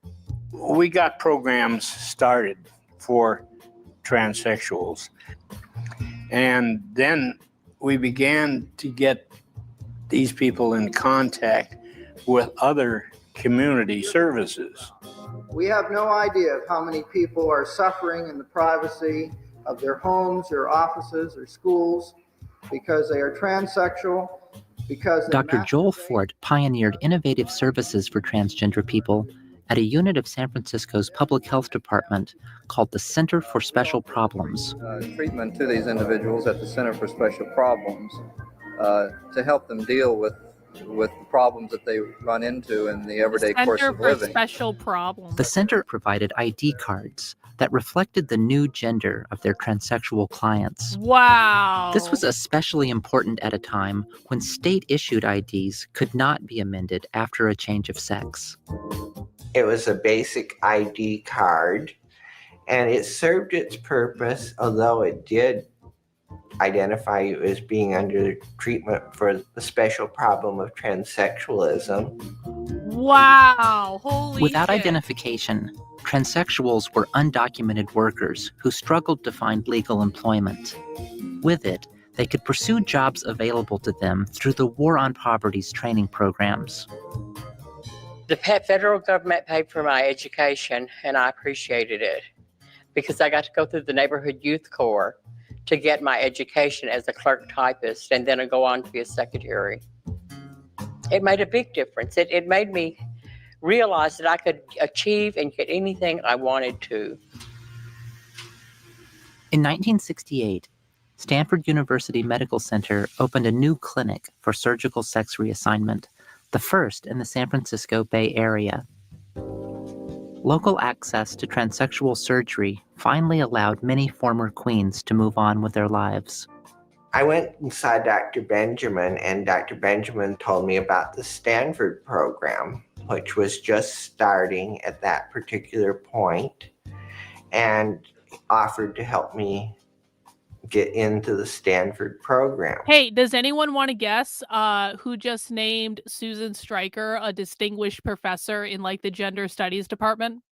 [SPEAKER 22] We got programs started for transsexuals, and then we began to get these people in contact with other community services.
[SPEAKER 12] We have no idea of how many people are suffering in the privacy of their homes or offices or schools because they are transsexual, because
[SPEAKER 18] Dr. Joel Fort pioneered innovative services for transgender people at a unit of San Francisco's public health department called the Center for Special Problems.
[SPEAKER 13] Treatment to these individuals at the Center for Special Problems to help them deal with with the problems that they run into in the everyday course of
[SPEAKER 14] Center for
[SPEAKER 13] living.
[SPEAKER 14] Special Problems.
[SPEAKER 18] The center provided ID cards that reflected the new gender of their transsexual clients.
[SPEAKER 14] Wow.
[SPEAKER 18] This was especially important at a time when state-issued IDs could not be amended after a change of sex.
[SPEAKER 5] It was a basic ID card, and it served its purpose, although it did identify you as being under treatment for the special problem of transsexualism.
[SPEAKER 14] Wow, holy
[SPEAKER 18] Without
[SPEAKER 14] shit.
[SPEAKER 18] identification, transsexuals were undocumented workers who struggled to find legal employment. With it, they could pursue jobs available to them through the War on Poverty's training programs.
[SPEAKER 16] The federal government paid for my education, and I appreciated it because I got to go through the Neighborhood Youth Corps to get my education as a clerk typist and then go on to be a secretary. It made a big difference. It made me realize that I could achieve and get anything I wanted to.
[SPEAKER 18] In 1968, Stanford University Medical Center opened a new clinic for surgical sex reassignment, the first in the San Francisco Bay Area. Local access to transsexual surgery finally allowed many former queens to move on with their lives.
[SPEAKER 5] I went and saw Dr. Benjamin, and Dr. Benjamin told me about the Stanford program, which was just starting at that particular point, and offered to help me get into the Stanford program.
[SPEAKER 14] Hey, does anyone want to guess who just named Susan Stryker a distinguished professor in like the gender studies department?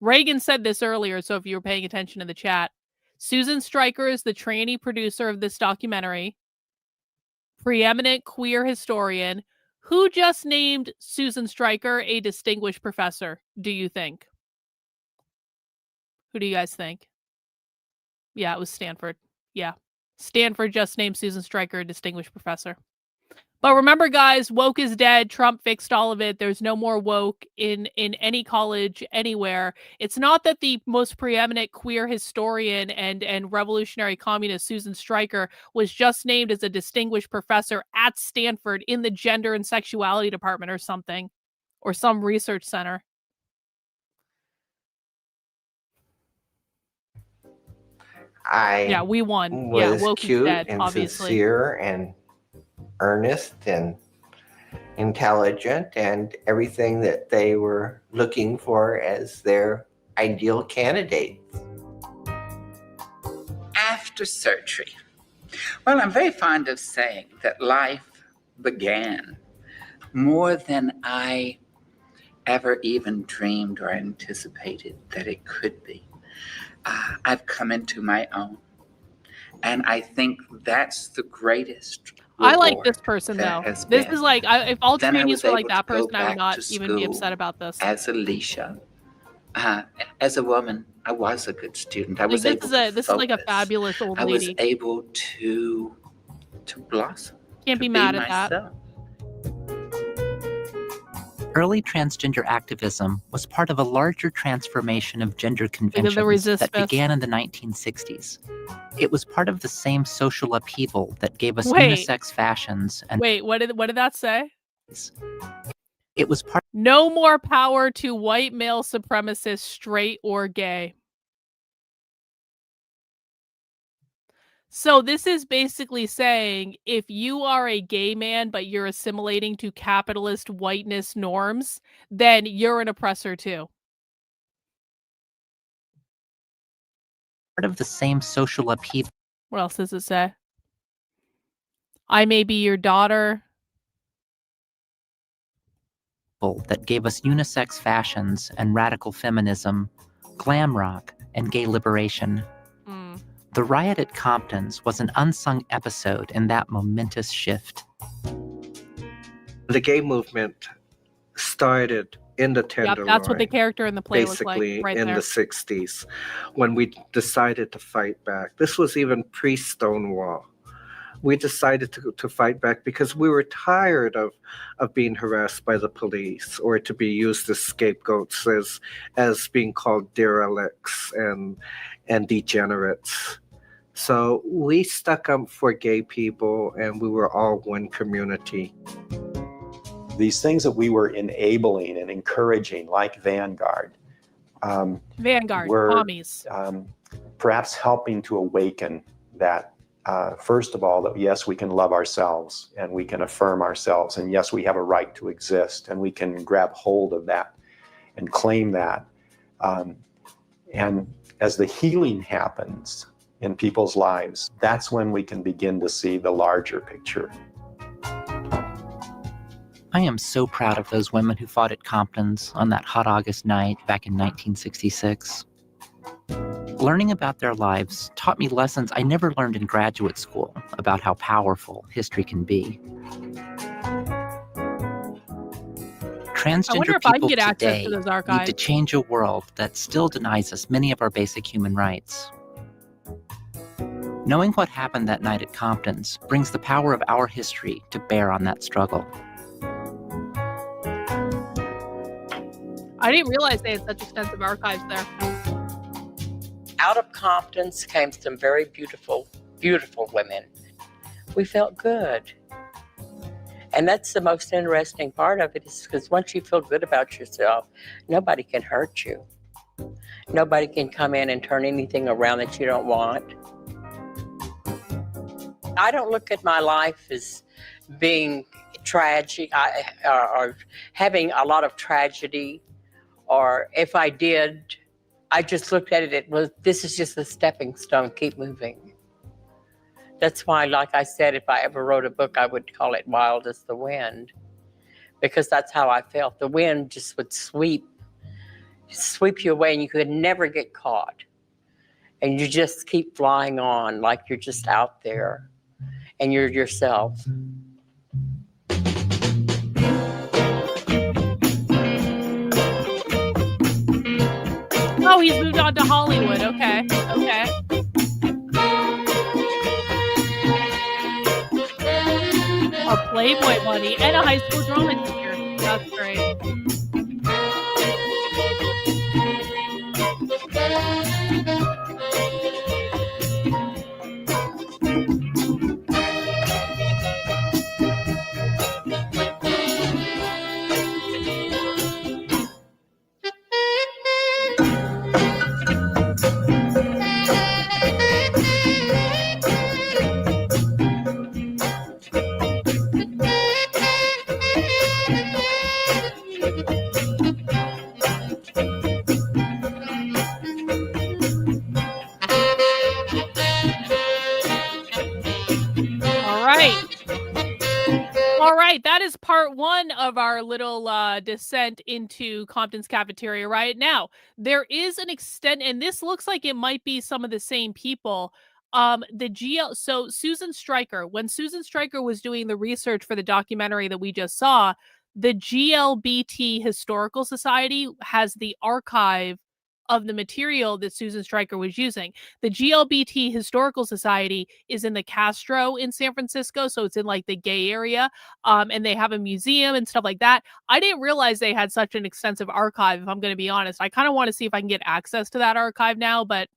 [SPEAKER 14] Reagan said this earlier, so if you were paying attention in the chat. Susan Stryker is the trainee producer of this documentary, preeminent queer historian. Who just named Susan Stryker a distinguished professor, do you think? Who do you guys think? Yeah, it was Stanford. Yeah. Stanford just named Susan Stryker a distinguished professor. But remember, guys, woke is dead. Trump fixed all of it. There's no more woke in any college anywhere. It's not that the most preeminent queer historian and revolutionary communist Susan Stryker was just named as a distinguished professor at Stanford in the gender and sexuality department or something, or some research center. We won.
[SPEAKER 5] Was
[SPEAKER 14] woke
[SPEAKER 5] cute
[SPEAKER 14] is dead,
[SPEAKER 5] and
[SPEAKER 14] obviously.
[SPEAKER 5] sincere and earnest and intelligent and everything that they were looking for as their ideal candidate.
[SPEAKER 2] After surgery. Well, I'm very fond of saying that life began more than I ever even dreamed or anticipated that it could be. I've come into my own. And I think that's the greatest
[SPEAKER 14] I like this person, though. This is like, if all
[SPEAKER 2] Then I
[SPEAKER 14] trannies
[SPEAKER 2] was
[SPEAKER 14] were like
[SPEAKER 2] able
[SPEAKER 14] that
[SPEAKER 2] to go
[SPEAKER 14] person, I would
[SPEAKER 2] back
[SPEAKER 14] not
[SPEAKER 2] to
[SPEAKER 14] even be
[SPEAKER 2] school
[SPEAKER 14] upset about this.
[SPEAKER 2] as Alicia. As a woman, I was a good student. I
[SPEAKER 14] Like,
[SPEAKER 2] was
[SPEAKER 14] this
[SPEAKER 2] able
[SPEAKER 14] is
[SPEAKER 2] to
[SPEAKER 14] this is like a
[SPEAKER 2] focus.
[SPEAKER 14] fabulous old
[SPEAKER 2] I was
[SPEAKER 14] lady.
[SPEAKER 2] able to blossom.
[SPEAKER 14] Can't be
[SPEAKER 2] to
[SPEAKER 14] mad at
[SPEAKER 2] myself.
[SPEAKER 14] that.
[SPEAKER 18] Early transgender activism was part of a larger transformation of gender conventions that
[SPEAKER 14] resistance.
[SPEAKER 18] began in the 1960s. It was part of the same social upheaval that gave us
[SPEAKER 14] Wait.
[SPEAKER 18] unisex fashions and
[SPEAKER 14] Wait, what did that say?
[SPEAKER 18] it was part
[SPEAKER 14] No more power to white male supremacists, straight or gay. So this is basically saying if you are a gay man, but you're assimilating to capitalist whiteness norms, then you're an oppressor too.
[SPEAKER 18] part of the same social upheaval.
[SPEAKER 14] What else does it say? I may be your daughter.
[SPEAKER 18] That gave us unisex fashions and radical feminism, glam rock, and gay liberation. The riot at Compton's was an unsung episode in that momentous shift.
[SPEAKER 19] The gay movement started in the Tenderloin.
[SPEAKER 14] Yep, that's what the character in the play was like,
[SPEAKER 19] basically
[SPEAKER 14] right
[SPEAKER 19] in
[SPEAKER 14] there.
[SPEAKER 19] the 60s, when we decided to fight back. This was even pre-Stonewall. We decided to fight back because we were tired of being harassed by the police or to be used as scapegoats, as being called derelicts and degenerates. So we stuck up for gay people, and we were all one community.
[SPEAKER 21] These things that we were enabling and encouraging, like Vanguard, were
[SPEAKER 14] commies.
[SPEAKER 21] Perhaps helping to awaken that, first of all, that yes, we can love ourselves and we can affirm ourselves, and yes, we have a right to exist, and we can grab hold of that and claim that. And as the healing happens in people's lives, that's when we can begin to see the larger picture.
[SPEAKER 18] I am so proud of those women who fought at Compton's on that hot August night back in 1966. Learning about their lives taught me lessons I never learned in graduate school about how powerful history can be. Transgender people today need to change a world that still denies us many of our basic human rights. Knowing what happened that night at Compton's brings the power of our history to bear on that struggle.
[SPEAKER 14] I didn't realize they had such extensive archives there.
[SPEAKER 16] Out of Compton's came some very beautiful, beautiful women. We felt good. And that's the most interesting part of it, is because once you feel good about yourself, nobody can hurt you. Nobody can come in and turn anything around that you don't want. I don't look at my life as being tragic or having a lot of tragedy, or if I did, I just looked at it, this is just a stepping stone, keep moving. That's why, like I said, if I ever wrote a book, I would call it Wild as the Wind, because that's how I felt. The wind just would sweep you away, and you could never get caught. And you just keep flying on like you're just out there and you're yourself.
[SPEAKER 14] Oh, he's moved on to Hollywood. Okay. A Playboy buddy and a high school drama teacher. That's great. All right, that is part one of our little descent into Compton's Cafeteria Riot. Now, there is an extent, and this looks like it might be some of the same people. So Susan Stryker, when Susan Stryker was doing the research for the documentary that we just saw, the GLBT Historical Society has the archive of the material that Susan Stryker was using. The GLBT Historical Society is in the Castro in San Francisco, so it's in like the gay area, and they have a museum and stuff like that. I didn't realize they had such an extensive archive, if I'm going to be honest. I kind of want to see if I can get access to that archive now, but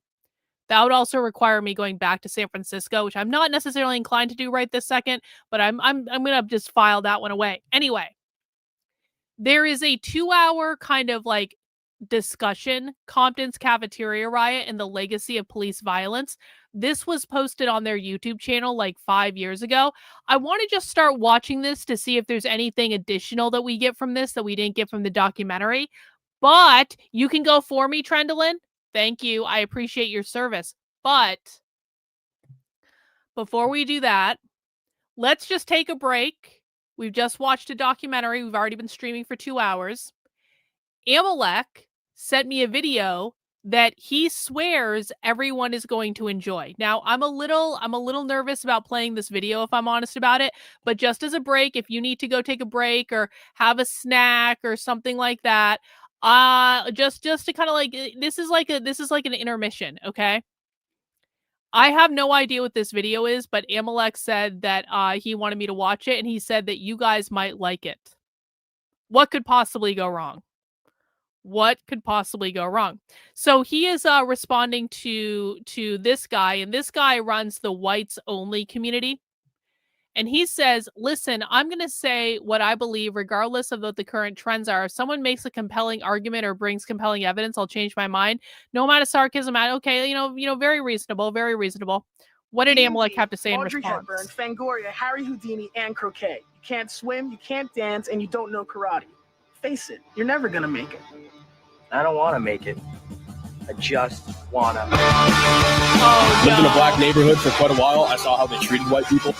[SPEAKER 14] that would also require me going back to San Francisco, which I'm not necessarily inclined to do right this second, but I'm going to just file that one away. Anyway, there is a 2-hour kind of like discussion, Compton's Cafeteria Riot and the legacy of police violence. This was posted on their YouTube channel like 5 years ago. I want to just start watching this to see if there's anything additional that we get from this that we didn't get from the documentary. But you can go for me, Trendlin. Thank you. I appreciate your service. But before we do that, let's just take a break. We've just watched a documentary. We've already been streaming for 2 hours. Amalek sent me a video that he swears everyone is going to enjoy. Now, I'm a little nervous about playing this video, if I'm honest about it, but just as a break, if you need to go take a break or have a snack or something like that, just to kind of like, this is like an intermission, okay? I have no idea what this video is, but Amalek said that he wanted me to watch it, and he said that you guys might like it. What could possibly go wrong? What could possibly go wrong? So he is responding to this guy, and this guy runs the whites only community. And he says, listen, I'm going to say what I believe, regardless of what the current trends are. If someone makes a compelling argument or brings compelling evidence, I'll change my mind. No amount of sarcasm. Okay, very reasonable, very reasonable. What did Amalek have to say in
[SPEAKER 15] Audrey
[SPEAKER 14] response?
[SPEAKER 15] Hepburn, Fangoria, Harry Houdini, and croquet. You can't swim, you can't dance, and you don't know karate. Face it, you're never going to make it.
[SPEAKER 17] I don't want to make it. I just wanna.
[SPEAKER 20] Lived in a black neighborhood for quite a while. I saw how they treated white people.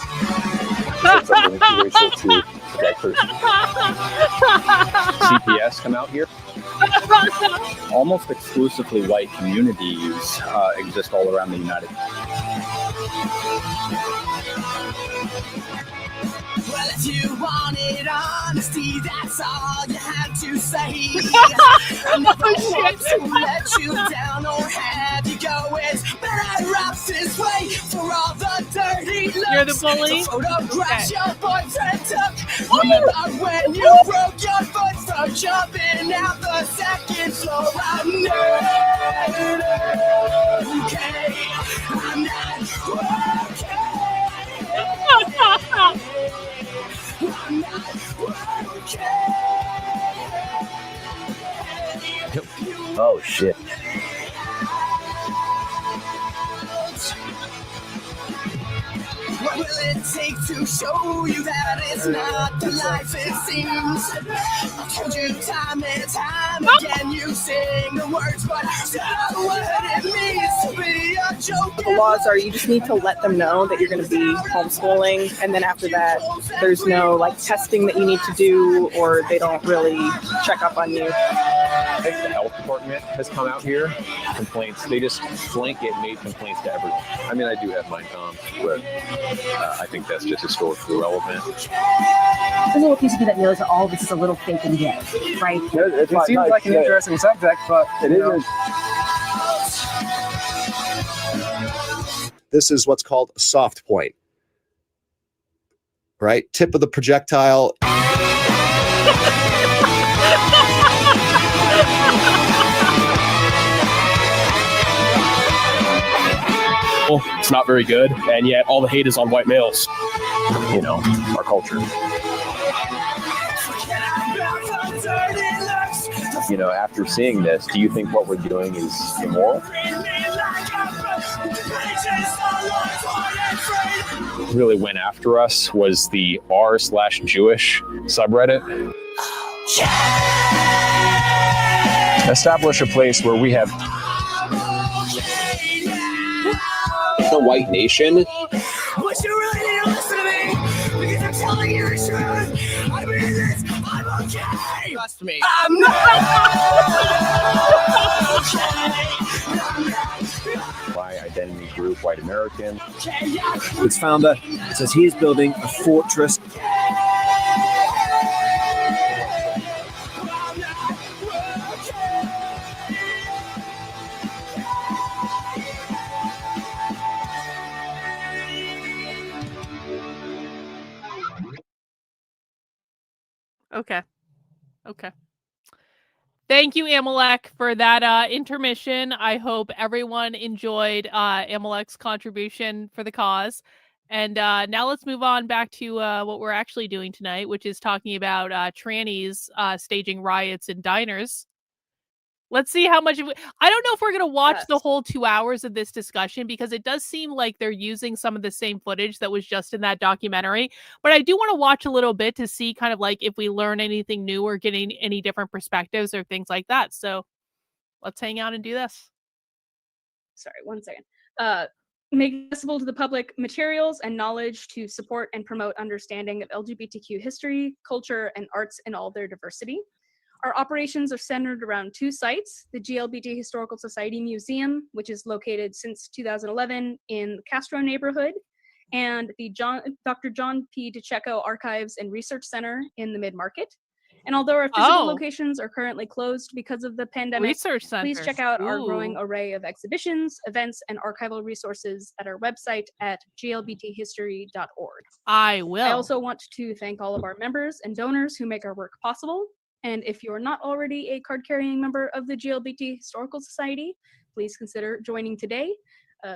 [SPEAKER 20] CPS come out here. Almost exclusively white communities exist all around the United States.
[SPEAKER 24] Well, if you wanted honesty, that's all you had to say. I never want to let you down or have you go. It's better off this way for all the dirty looks.
[SPEAKER 14] You're the bully?
[SPEAKER 24] The photographs your boyfriend took. Remember when you broke your foot from jumping out the second floor? I'm not okay. I'm not okay. I'm not okay.
[SPEAKER 20] Oh shit.
[SPEAKER 24] What will it take to show you that it's not the life it seems? I told you time and time again, you sing the words, but still know what it means to be a joke.
[SPEAKER 25] The laws are you just need to let them know that you're going to be homeschooling, and then after that, there's no like testing that you need to do, or they don't really check up on you.
[SPEAKER 20] I think the health department has come out here. Complaints, they just blanket made complaints to everyone. I mean, I do have my but I think that's just historically relevant.
[SPEAKER 26] There's a little piece of me that knows that all of this is a little fake and gay, right?
[SPEAKER 20] It seems like an interesting subject, but it isn't.
[SPEAKER 27] This is what's called a soft point, right? Tip of the projectile.
[SPEAKER 20] It's not very good, and yet all the hate is on white males. You know, our culture. You know, after seeing this, do you think what we're doing is immoral? Really went after us was the r/Jewish subreddit. Establish a place where we have the white nation.
[SPEAKER 24] But you really need to listen to me, because I'm telling you the truth. I mean this, I'm okay.
[SPEAKER 25] Trust me.
[SPEAKER 24] I'm not okay.
[SPEAKER 20] My identity group, white American.
[SPEAKER 28] Its founder says he is building a fortress.
[SPEAKER 14] Okay. Thank you, Amalek, for that intermission. I hope everyone enjoyed Amalek's contribution for the cause. And now let's move on back to what we're actually doing tonight, which is talking about trannies staging riots in diners. Let's see how much of it. I don't know if we're going to watch the whole 2 hours of this discussion, because it does seem like they're using some of the same footage that was just in that documentary. But I do want to watch a little bit to see kind of like if we learn anything new or getting any different perspectives or things like that. So let's hang out and do this.
[SPEAKER 29] Sorry, 1 second. Make accessible to the public materials and knowledge to support and promote understanding of LGBTQ history, culture, and arts in all their diversity. Our operations are centered around 2 sites, the GLBT Historical Society Museum, which is located since 2011 in the Castro neighborhood, and the Dr. John P. DeCecco Archives and Research Center in the Mid-Market. And although our physical locations are currently closed because of the pandemic, please check out our growing array of exhibitions, events, and archival resources at our website at glbthistory.org.
[SPEAKER 14] I will.
[SPEAKER 29] I also want to thank all of our members and donors who make our work possible. And if you're not already a card-carrying member of the GLBT Historical Society, please consider joining today.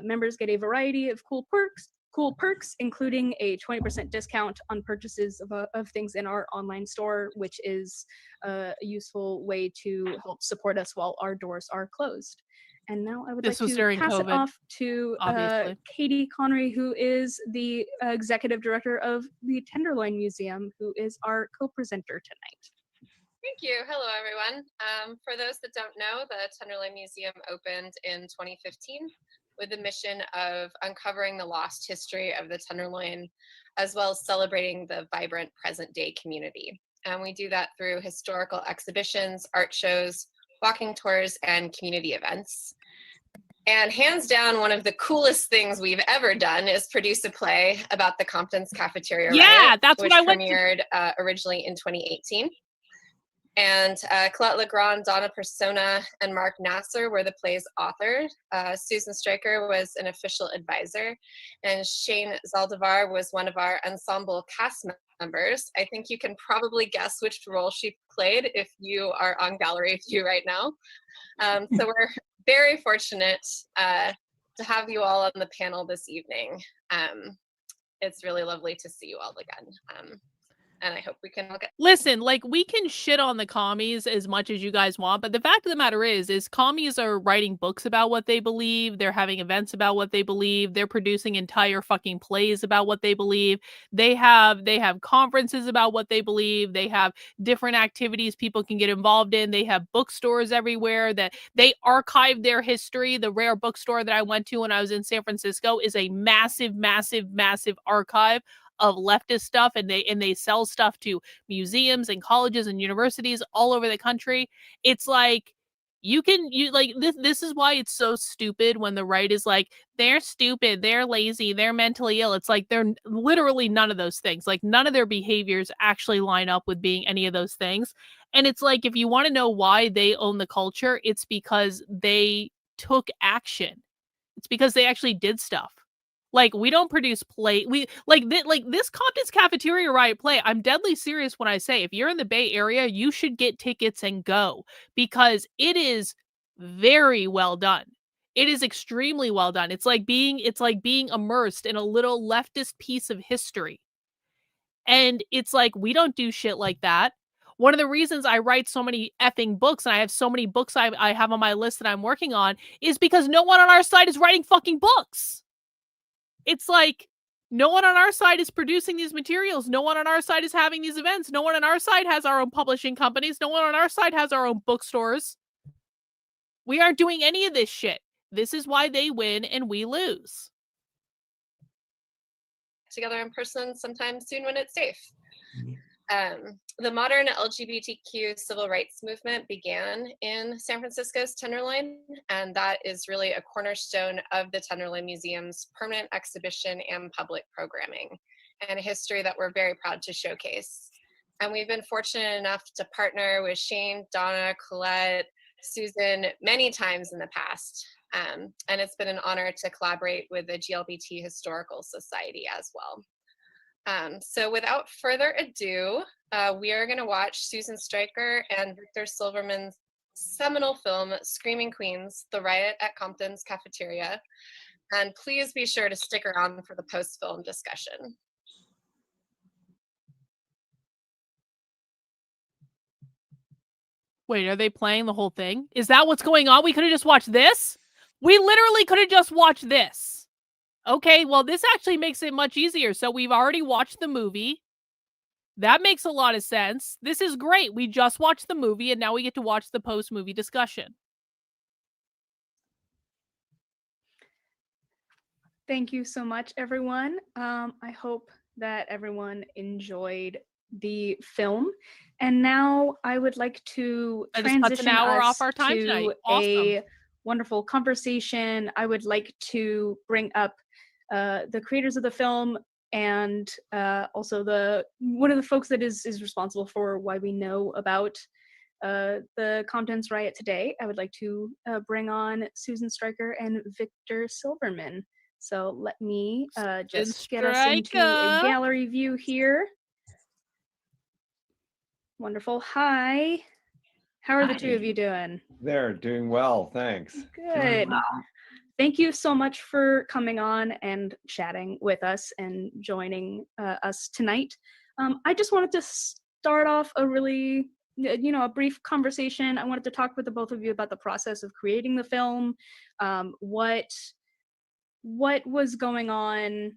[SPEAKER 29] Members get a variety of cool perks, including a 20% discount on purchases of things in our online store, which is a useful way to help support us while our doors are closed. And now I would
[SPEAKER 14] This
[SPEAKER 29] like
[SPEAKER 14] was
[SPEAKER 29] to
[SPEAKER 14] during
[SPEAKER 29] pass it
[SPEAKER 14] COVID,
[SPEAKER 29] off to
[SPEAKER 14] obviously.
[SPEAKER 29] Katie Connery, who is the executive director of the Tenderloin Museum, who is our co-presenter tonight.
[SPEAKER 1] Thank you. Hello, everyone. For those that don't know, the Tenderloin Museum opened in 2015 with the mission of uncovering the lost history of the Tenderloin, as well as celebrating the vibrant present-day community. And we do that through historical exhibitions, art shows, walking tours, and community events. And hands down, one of the coolest things we've ever done is produce a play about the Compton's Cafeteria Riot,
[SPEAKER 14] that's
[SPEAKER 1] which
[SPEAKER 14] what I went to.
[SPEAKER 1] premiered originally in 2018. And Colette Legrand, Donna Persona, and Mark Nasser were the play's authors. Susan Stryker was an official advisor, and Shane Zaldivar was one of our ensemble cast members. I think you can probably guess which role she played if you are on gallery view right now. So we're very fortunate to have you all on the panel this evening. It's really lovely to see you all again. And I hope we can all get.
[SPEAKER 14] Listen, like, we can shit on the commies as much as you guys want, but the fact of the matter is commies are writing books about what they believe. They're having events about what they believe. They're producing entire fucking plays about what they believe. They have conferences about what they believe. They have different activities people can get involved in. They have bookstores everywhere that they archive their history. The rare bookstore that I went to when I was in San Francisco is a massive, massive, massive archive of leftist stuff, and they sell stuff to museums and colleges and universities all over the country. It's like this is why it's so stupid when the right is like, they're stupid, they're lazy, they're mentally ill. It's like they're literally none of those things. Like, none of their behaviors actually line up with being any of those things. And it's like, if you want to know why they own the culture, it's because they took action. It's because they actually did stuff. Like, we don't produce play. We like this Compton's Cafeteria Riot play. I'm deadly serious when I say, if you're in the Bay Area, you should get tickets and go, because it is very well done. It is extremely well done. It's like being immersed in a little leftist piece of history. And it's like, we don't do shit like that. One of the reasons I write so many effing books, and I have so many books I have on my list that I'm working on, is because no one on our side is writing fucking books. It's like, no one on our side is producing these materials. No one on our side is having these events. No one on our side has our own publishing companies. No one on our side has our own bookstores. We aren't doing any of this shit. This is why they win and we lose.
[SPEAKER 1] Together in person sometime soon when it's safe. The modern LGBTQ civil rights movement began in San Francisco's Tenderloin, and that is really a cornerstone of the Tenderloin Museum's permanent exhibition and public programming, and a history that we're very proud to showcase. And we've been fortunate enough to partner with Shane, Donna, Colette, Susan many times in the past. And it's been an honor to collaborate with the GLBT Historical Society as well. So without further ado, we are going to watch Susan Stryker and Victor Silverman's seminal film, Screaming Queens, The Riot at Compton's Cafeteria. And please be sure to stick around for the post-film discussion.
[SPEAKER 14] Wait, are they playing the whole thing? Is that what's going on? We could have just watched this? We literally could have just watched this. Okay, well, this actually makes it much easier. So we've already watched the movie. That makes a lot of sense. This is great. We just watched the movie, and now we get to watch the post-movie discussion.
[SPEAKER 29] Thank you so much, everyone. I hope that everyone enjoyed the film. And now I would like to transition
[SPEAKER 14] an hour
[SPEAKER 29] us
[SPEAKER 14] off our time
[SPEAKER 29] to
[SPEAKER 14] tonight.
[SPEAKER 29] a
[SPEAKER 14] Awesome.
[SPEAKER 29] wonderful conversation. I would like to bring up the creators of the film, and also one of the folks that is responsible for why we know about the Compton's Riot today. I would like to bring on Susan Stryker and Victor Silverman. So let me just get us into a gallery view here. Wonderful. Hi. How are the two of you doing?
[SPEAKER 28] They're doing well, thanks.
[SPEAKER 29] Good. Thank you so much for coming on and chatting with us and joining us tonight. I just wanted to start off a really, a brief conversation. I wanted to talk with the both of you about the process of creating the film, what was going on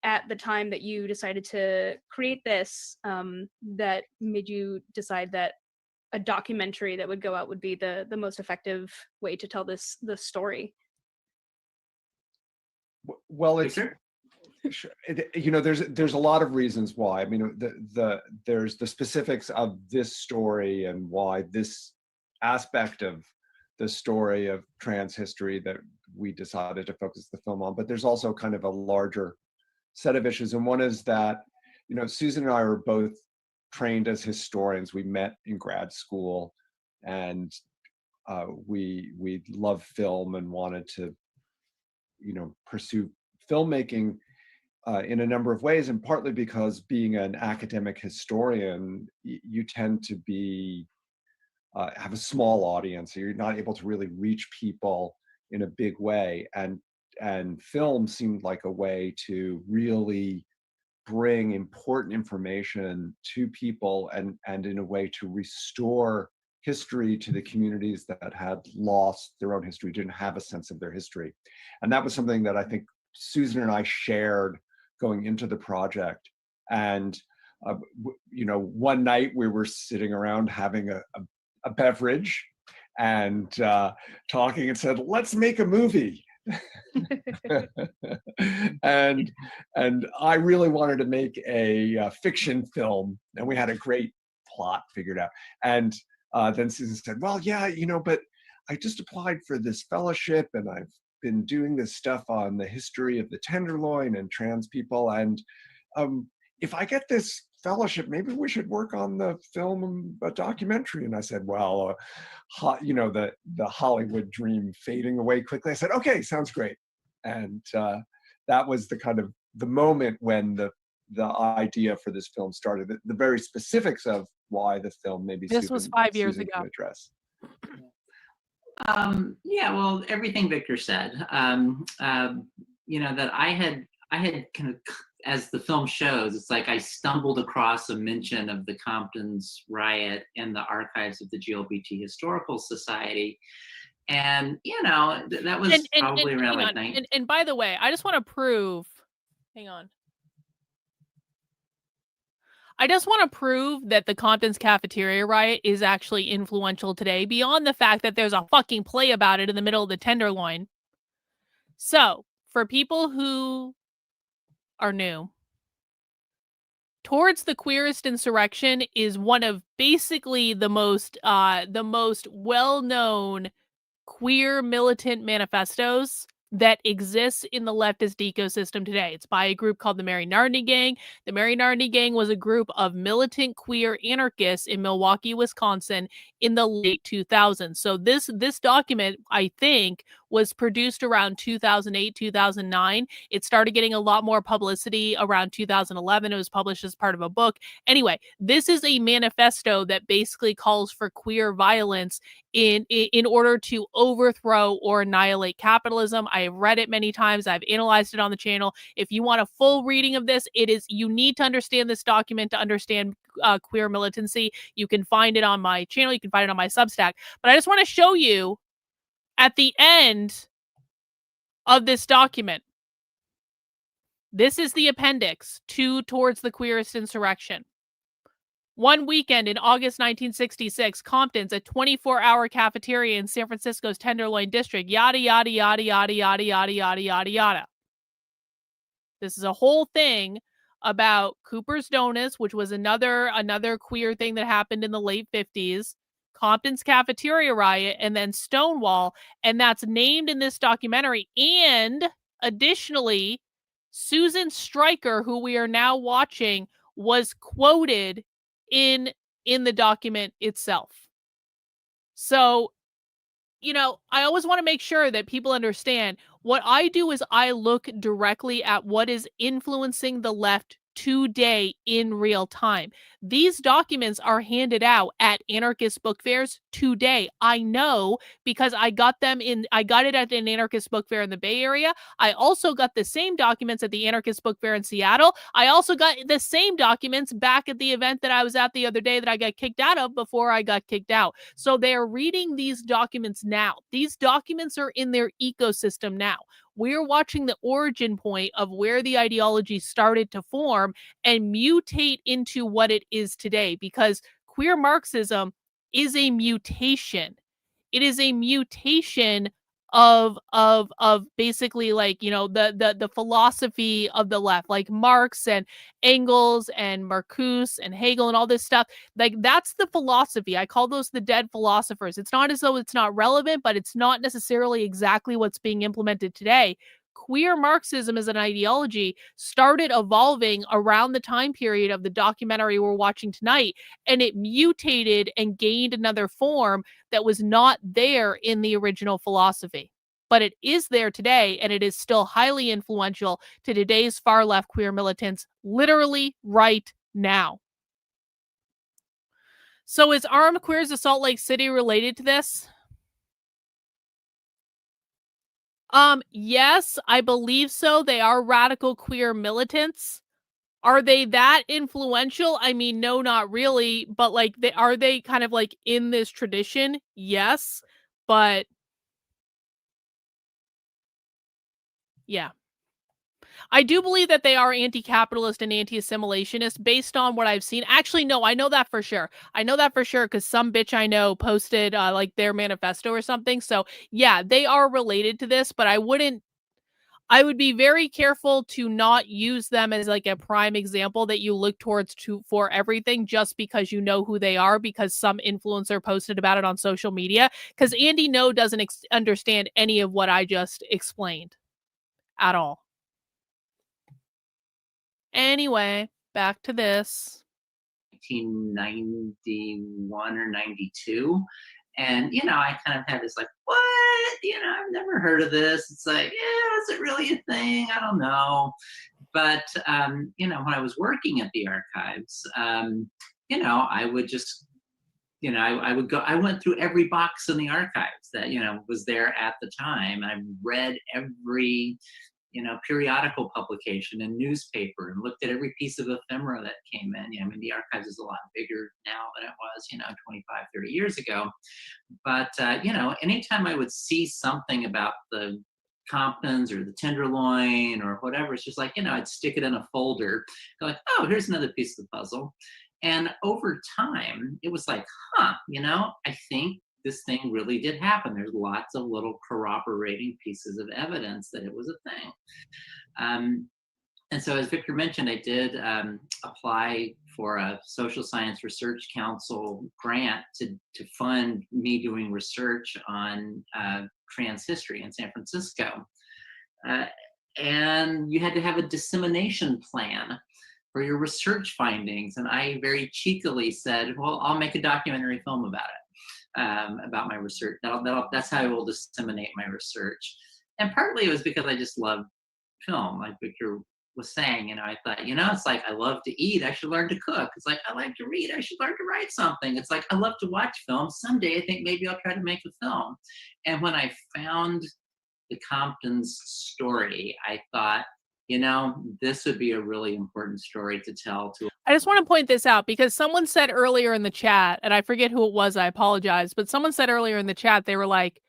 [SPEAKER 29] at the time that you decided to create this, that made you decide that a documentary that would go out would be the most effective way to tell this story.
[SPEAKER 28] Well, it's there's a lot of reasons why. I mean, there's the specifics of this story and why this aspect of the story of trans history that we decided to focus the film on. But there's also kind of a larger set of issues, and one is that Susan and I were both trained as historians. We met in grad school, and we loved film and wanted to pursue filmmaking in a number of ways, and partly because being an academic historian, you tend to be have a small audience, so you're not able to really reach people in a big way, and film seemed like a way to really bring important information to people and in a way to restore history to the communities that had lost their own history, didn't have a sense of their history. And that was something that I think Susan and I shared going into the project. And one night we were sitting around having a beverage and talking and said, let's make a movie. and I really wanted to make a fiction film, and we had a great plot figured out. And then Susan said, well, yeah, but I just applied for this fellowship, and I've been doing this stuff on the history of the Tenderloin and trans people, and if I get this fellowship, maybe we should work on the film, a documentary. And I said, well, the Hollywood dream fading away quickly. I said, okay, sounds great. And that was the kind of the moment when the idea for this film started. The very specifics of why the film, maybe
[SPEAKER 14] this was 5 years
[SPEAKER 28] Susan
[SPEAKER 14] ago.
[SPEAKER 28] can address.
[SPEAKER 18] Yeah, well, everything Victor said, that I had kind of, as the film shows, it's like I stumbled across a mention of the Compton's riot in the archives of the GLBT Historical Society. And, that was probably around like 19.
[SPEAKER 14] And by the way, I just want to prove, I just want to prove that the Compton's Cafeteria riot is actually influential today, beyond the fact that there's a fucking play about it in the middle of the Tenderloin. So, for people who are new, Towards the Queerest Insurrection is one of basically the most well-known queer militant manifestos that exists in the leftist ecosystem today. It's by a group called the Mary Nardini Gang. The Mary Nardini Gang was a group of militant queer anarchists in Milwaukee, Wisconsin in the late 2000s. So this document, I think, was produced around 2008, 2009. It started getting a lot more publicity around 2011. It was published as part of a book. Anyway, this is a manifesto that basically calls for queer violence in order to overthrow or annihilate capitalism. I have read it many times. I've analyzed it on the channel. If you want a full reading of this, you need to understand this document to understand queer militancy. You can find it on my channel. You can find it on my Substack. But I just want to show you at the end of this document. This is the appendix to Towards the Queerest Insurrection. One weekend in August 1966, Compton's, a 24-hour cafeteria in San Francisco's Tenderloin district, yada, yada, yada, yada, yada, yada, yada, yada, yada. This is a whole thing about Cooper's Donuts, which was another queer thing that happened in the late 50s, Compton's Cafeteria riot, and then Stonewall, and that's named in this documentary. And additionally, Susan Stryker, who we are now watching, was quoted in the document itself. So, I always want to make sure that people understand what I do is I look directly at what is influencing the left today in real time. These documents are handed out at anarchist book fairs today. I know because I got it at an anarchist book fair in the Bay Area. I also got the same documents at the anarchist book fair in Seattle. I also got the same documents back at the event that I was at the other day that I got kicked out of before I got kicked out. So they are reading these documents now. These documents are in their ecosystem now. We're watching the origin point of where the ideology started to form and mutate into what it is today, because queer Marxism is a mutation. It is a mutation of basically, like, you know, the philosophy of the left, like Marx and Engels and Marcuse and Hegel and all this stuff. Like, that's the philosophy. I call those the dead philosophers. It's not as though it's not relevant, but it's not necessarily exactly what's being implemented today. Queer Marxism as an ideology started evolving around the time period of the documentary we're watching tonight, and it mutated and gained another form that was not there in the original philosophy. But it is there today, and it is still highly influential to today's far-left queer militants, literally right now. So is Armed Queers of Salt Lake City related to this? Yes, I believe so. They are radical queer militants. Are they that influential? I mean, no, not really. But like, are they kind of like in this tradition? Yes, but yeah. I do believe that they are anti-capitalist and anti-assimilationist based on what I've seen. Actually, no, I know that for sure. I know that for sure because some bitch I know posted like their manifesto or something. So yeah, they are related to this, but I would be very careful to not use them as like a prime example that you look towards for everything just because you know who they are, because some influencer posted about it on social media, because Andy No doesn't understand any of what I just explained at all. Anyway, back to this.
[SPEAKER 3] 1991 or 92. And, you know, I kind of had this like, what? You know, I've never heard of this. It's like, yeah, is it really a thing? I don't know. But, you know, when I was working at the archives, you know, I would just, you know, I would go, I went through every box in the archives that, you know, was there at the time. I read every, you know, periodical publication and newspaper and looked at every piece of ephemera that came in. You know, I mean, the archives is a lot bigger now than it was, you know, 25, 30 years ago. But, you know, anytime I would see something about the Comptons or the Tenderloin or whatever, it's just like, you know, I'd stick it in a folder, go like, oh, here's another piece of the puzzle. And over time, it was like, huh, you know, I think this thing really did happen. There's lots of little corroborating pieces of evidence that it was a thing. And so as Victor mentioned, I did apply for a Social Science Research Council grant to fund me doing research on trans history in San Francisco. And you had to have a dissemination plan for your research findings. And I very cheekily said, well, I'll make a documentary film about it. About my research. That's how I will disseminate my research. And partly it was because I just love film, like Victor was saying. You know, I thought, you know, it's like, I love to eat, I should learn to cook. It's like, I like to read, I should learn to write something. It's like, I love to watch film. Someday I think maybe I'll try to make a film. And when I found the Compton's story, I thought, you know, this would be a really important story to tell to.
[SPEAKER 14] I just want to point this out because someone said earlier in the chat, and I forget who it was, I apologize, but someone said earlier in the chat, they were like,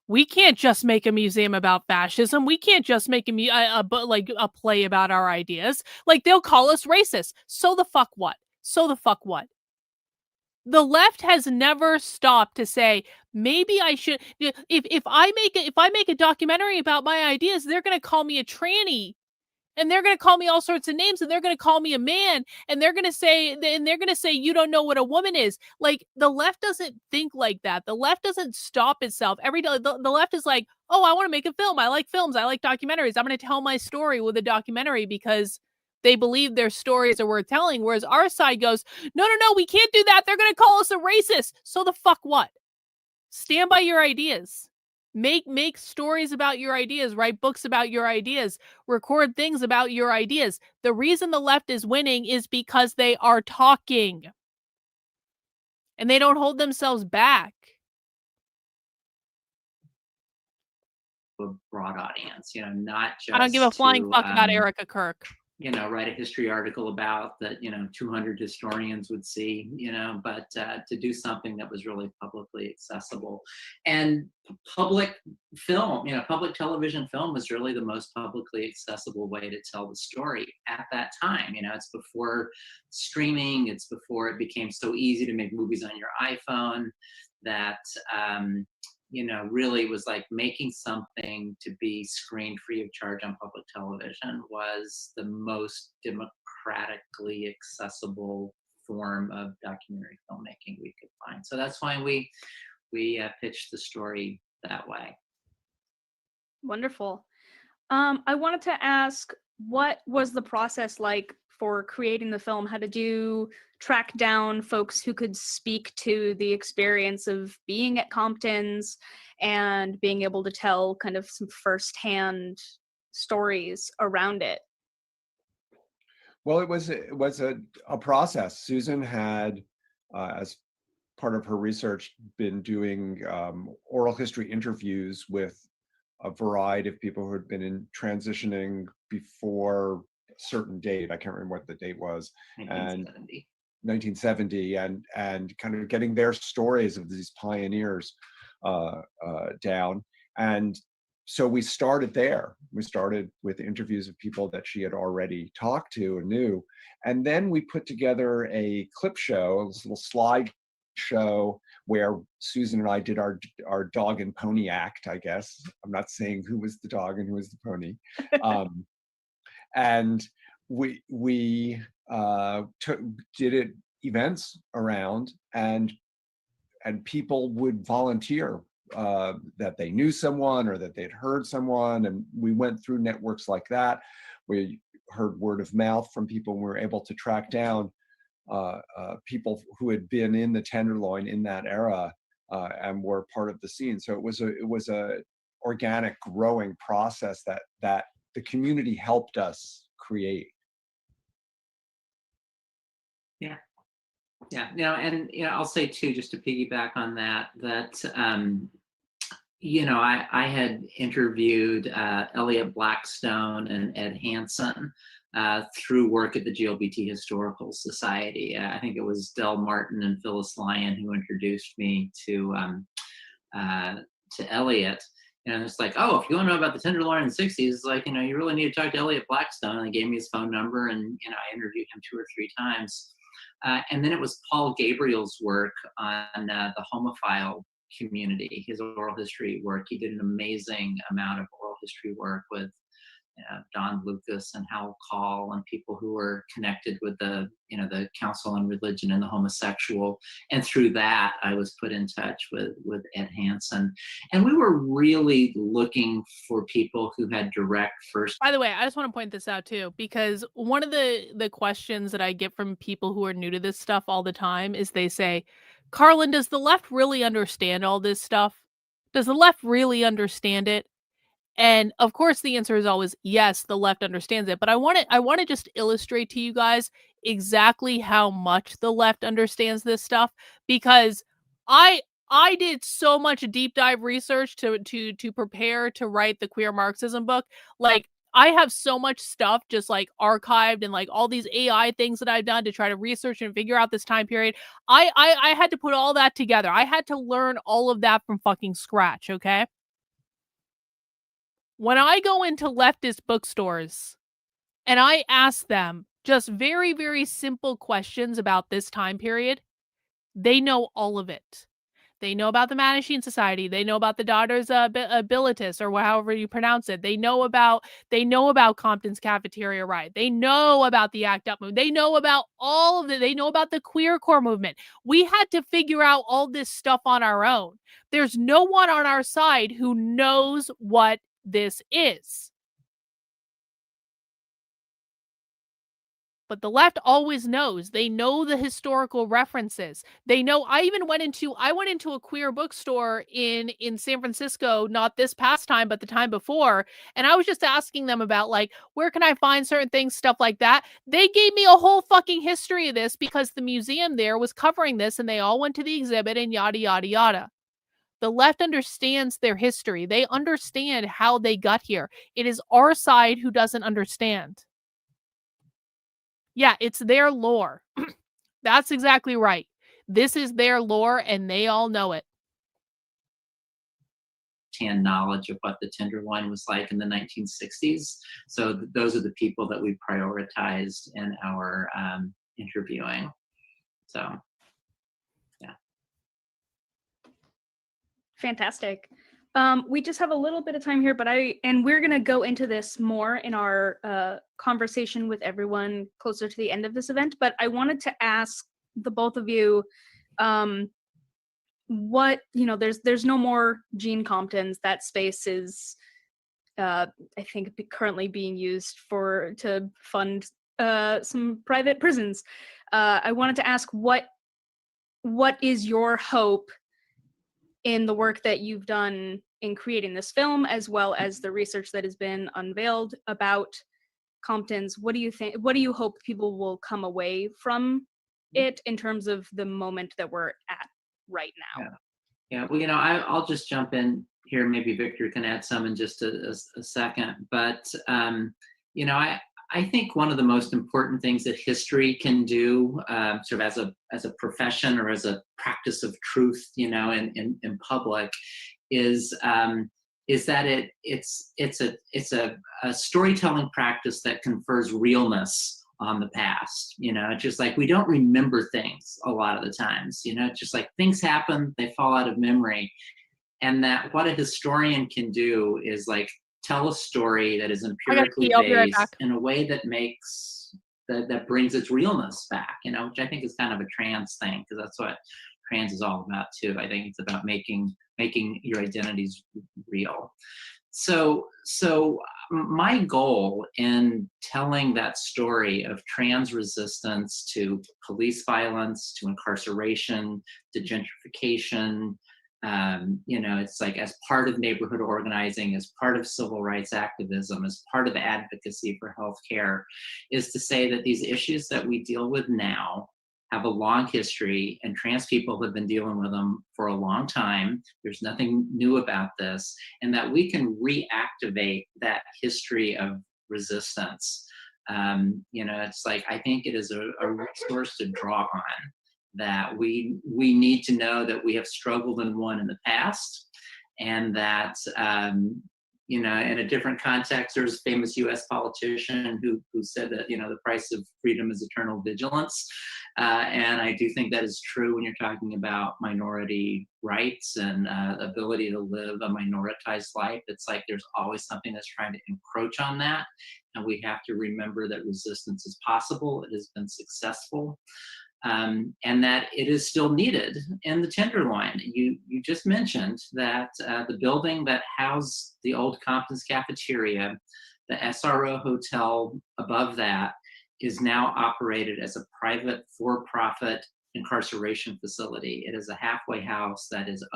[SPEAKER 14] we can't just make a museum about fascism. We can't just make a play about our ideas. Like, they'll call us racist. So the fuck what? So the fuck what? The left has never stopped to say, maybe I should, if I make a documentary about my ideas, they're going to call me a tranny. And they're going to call me all sorts of names, and they're going to call me a man, and they're going to say, you don't know what a woman is. Like, the left doesn't think like that. The left doesn't stop itself. Every day, the left is like, oh, I want to make a film. I like films. I like documentaries. I'm going to tell my story with a documentary because they believe their stories are worth telling. Whereas our side goes, no, we can't do that. They're going to call us a racist. So the fuck what? Stand by your ideas. Make stories about your ideas, write books about your ideas, record things about your ideas. The reason the left is winning is because they are talking. And they don't hold themselves back.
[SPEAKER 3] A broad audience, not just
[SPEAKER 14] I don't give a flying
[SPEAKER 3] to,
[SPEAKER 14] fuck about Erica Kirk.
[SPEAKER 3] Write a history article about that, 200 historians would see, but to do something that was really publicly accessible. And public film, public television film was really the most publicly accessible way to tell the story at that time. It's before streaming, it's before it became so easy to make movies on your iPhone that, really was like making something to be screened free of charge on public television was the most democratically accessible form of documentary filmmaking we could find. So that's why we pitched the story that way.
[SPEAKER 29] Wonderful. I wanted to ask, what was the process like for creating the film? How did you track down folks who could speak to the experience of being at Compton's and being able to tell kind of some firsthand stories around it?
[SPEAKER 28] Well, it was a process. Susan had, as part of her research, been doing oral history interviews with a variety of people who had been transitioning before a certain date. I can't remember what the date was. 1970, and kind of getting their stories of these pioneers down. And so we started there. We started with interviews of people that she had already talked to and knew. And then we put together a clip show, this little slide show where Susan and I did our dog and pony act, I guess. I'm not saying who was the dog and who was the pony. And we did it events around, and people would volunteer that they knew someone or that they'd heard someone, and we went through networks like that. We heard word of mouth from people, and we were able to track down people who had been in the Tenderloin in that era and were part of the scene. So it was a organic, growing process that the community helped us create.
[SPEAKER 3] Yeah, and I'll say too, just to piggyback on that, I had interviewed Elliot Blackstone and Ed Hansen through work at the GLBT Historical Society. I think it was Del Martin and Phyllis Lyon who introduced me to Elliot. And it's like, oh, if you want to know about the Tenderloin in the 60s, it's like, you really need to talk to Elliot Blackstone. And they gave me his phone number, and I interviewed him 2 or 3 times. And then it was Paul Gabriel's work on the homophile community, his oral history work. He did an amazing amount of oral history work with Don Lucas and Hal Call and people who were connected with the Council on Religion and the Homosexual. And through that, I was put in touch with Ed Hansen. And we were really looking for people who had direct first.
[SPEAKER 14] By the way, I just want to point this out too, because one of the questions that I get from people who are new to this stuff all the time is they say, Karlyn, does the left really understand all this stuff? Does the left really understand it? And of course, the answer is always yes, the left understands it. But I want to just illustrate to you guys exactly how much the left understands this stuff, because I did so much deep dive research to prepare to write the Queer Marxism book. Like, I have so much stuff just like archived and like all these AI things that I've done to try to research and figure out this time period. I had to put all that together. I had to learn all of that from fucking scratch, okay? When I go into leftist bookstores and I ask them just very, very simple questions about this time period, they know all of it. They know about the Mattachine Society. They know about the Daughters Abilitas, or however you pronounce it. They know about Compton's Cafeteria Riot. They know about the ACT UP movement. They know about all of it. They know about the queer core movement. We had to figure out all this stuff on our own. There's no one on our side who knows what this is. But the left always knows. They know the historical references. They know. I went into a queer bookstore in San Francisco, not this past time, but the time before, and I was just asking them about, like, where can I find certain things, stuff like that. They gave me a whole fucking history of this because the museum there was covering this, and they all went to the exhibit and yada yada yada. The left understands their history. They understand how they got here. It is our side who doesn't understand. Yeah, it's their lore. That's exactly right. This is their lore, and they all know it.
[SPEAKER 3] Hand knowledge of what the Tenderloin was like in the 1960s. So those are the people that we prioritized in our interviewing. So, yeah.
[SPEAKER 29] Fantastic. We just have a little bit of time here, but we're going to go into this more in our conversation with everyone closer to the end of this event. But I wanted to ask the both of you, what, there's no more Gene Comptons. That space is, I think, currently being used to fund some private prisons. I wanted to ask what is your hope in the work that you've done in creating this film, as well as the research that has been unveiled about Comptons? What do you think? What do you hope people will come away from it in terms of the moment that we're at right now?
[SPEAKER 3] Yeah. Well, I'll just jump in here. Maybe Victor can add some in just a second. But I think one of the most important things that history can do, sort of as a profession or as a practice of truth, in public, is that it's a storytelling practice that confers realness on the past. It's just like we don't remember things a lot of the times. It's just like things happen, they fall out of memory, and that what a historian can do is like tell a story that is empirically based in a way that that brings its realness back, which I think is kind of a trans thing, because that's what trans is all about too. I think it's about making your identities real. So my goal in telling that story of trans resistance to police violence, to incarceration, to gentrification, it's like as part of neighborhood organizing, as part of civil rights activism, as part of advocacy for healthcare, is to say that these issues that we deal with now have a long history, and trans people have been dealing with them for a long time. There's nothing new about this, and that we can reactivate that history of resistance. It's like, I think it is a resource to draw on, that we need to know that we have struggled and won in the past, and that in a different context, there's a famous U.S. politician who said that the price of freedom is eternal vigilance, and I do think that is true when you're talking about minority rights and ability to live a minoritized life. It's like there's always something that's trying to encroach on that, and we have to remember that resistance is possible. It has been successful. And that it is still needed in the Tenderloin. You just mentioned that the building that housed the old Compton's Cafeteria, the SRO hotel above that, is now operated as a private for-profit incarceration facility. It is a halfway house that is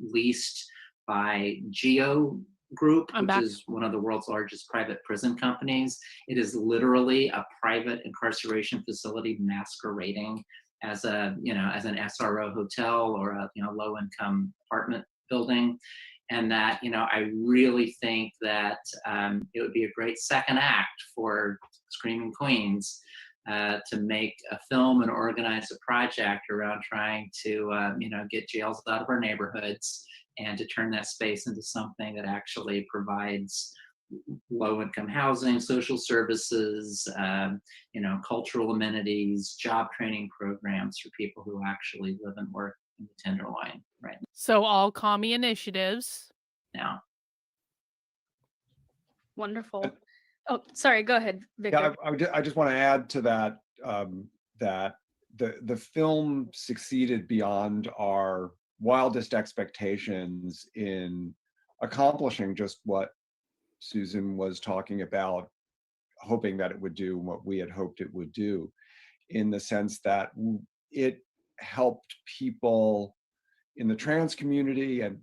[SPEAKER 3] leased by Geo Group, which is one of the world's largest private prison companies. It is literally a private incarceration facility masquerading as an SRO hotel or a low-income apartment building. And that I really think that it would be a great second act for Screaming Queens to make a film and organize a project around trying to get jails out of our neighborhoods, and to turn that space into something that actually provides low-income housing, social services, cultural amenities, job training programs for people who actually live and work in the Tenderloin right now.
[SPEAKER 14] So all commie initiatives.
[SPEAKER 3] Now.
[SPEAKER 29] Wonderful. Oh, sorry, go ahead, Victor.
[SPEAKER 28] Yeah, I just want to add to that, that the film succeeded beyond our wildest expectations in accomplishing just what Susan was talking about, hoping that it would do what we had hoped it would do, in the sense that it helped people in the trans community and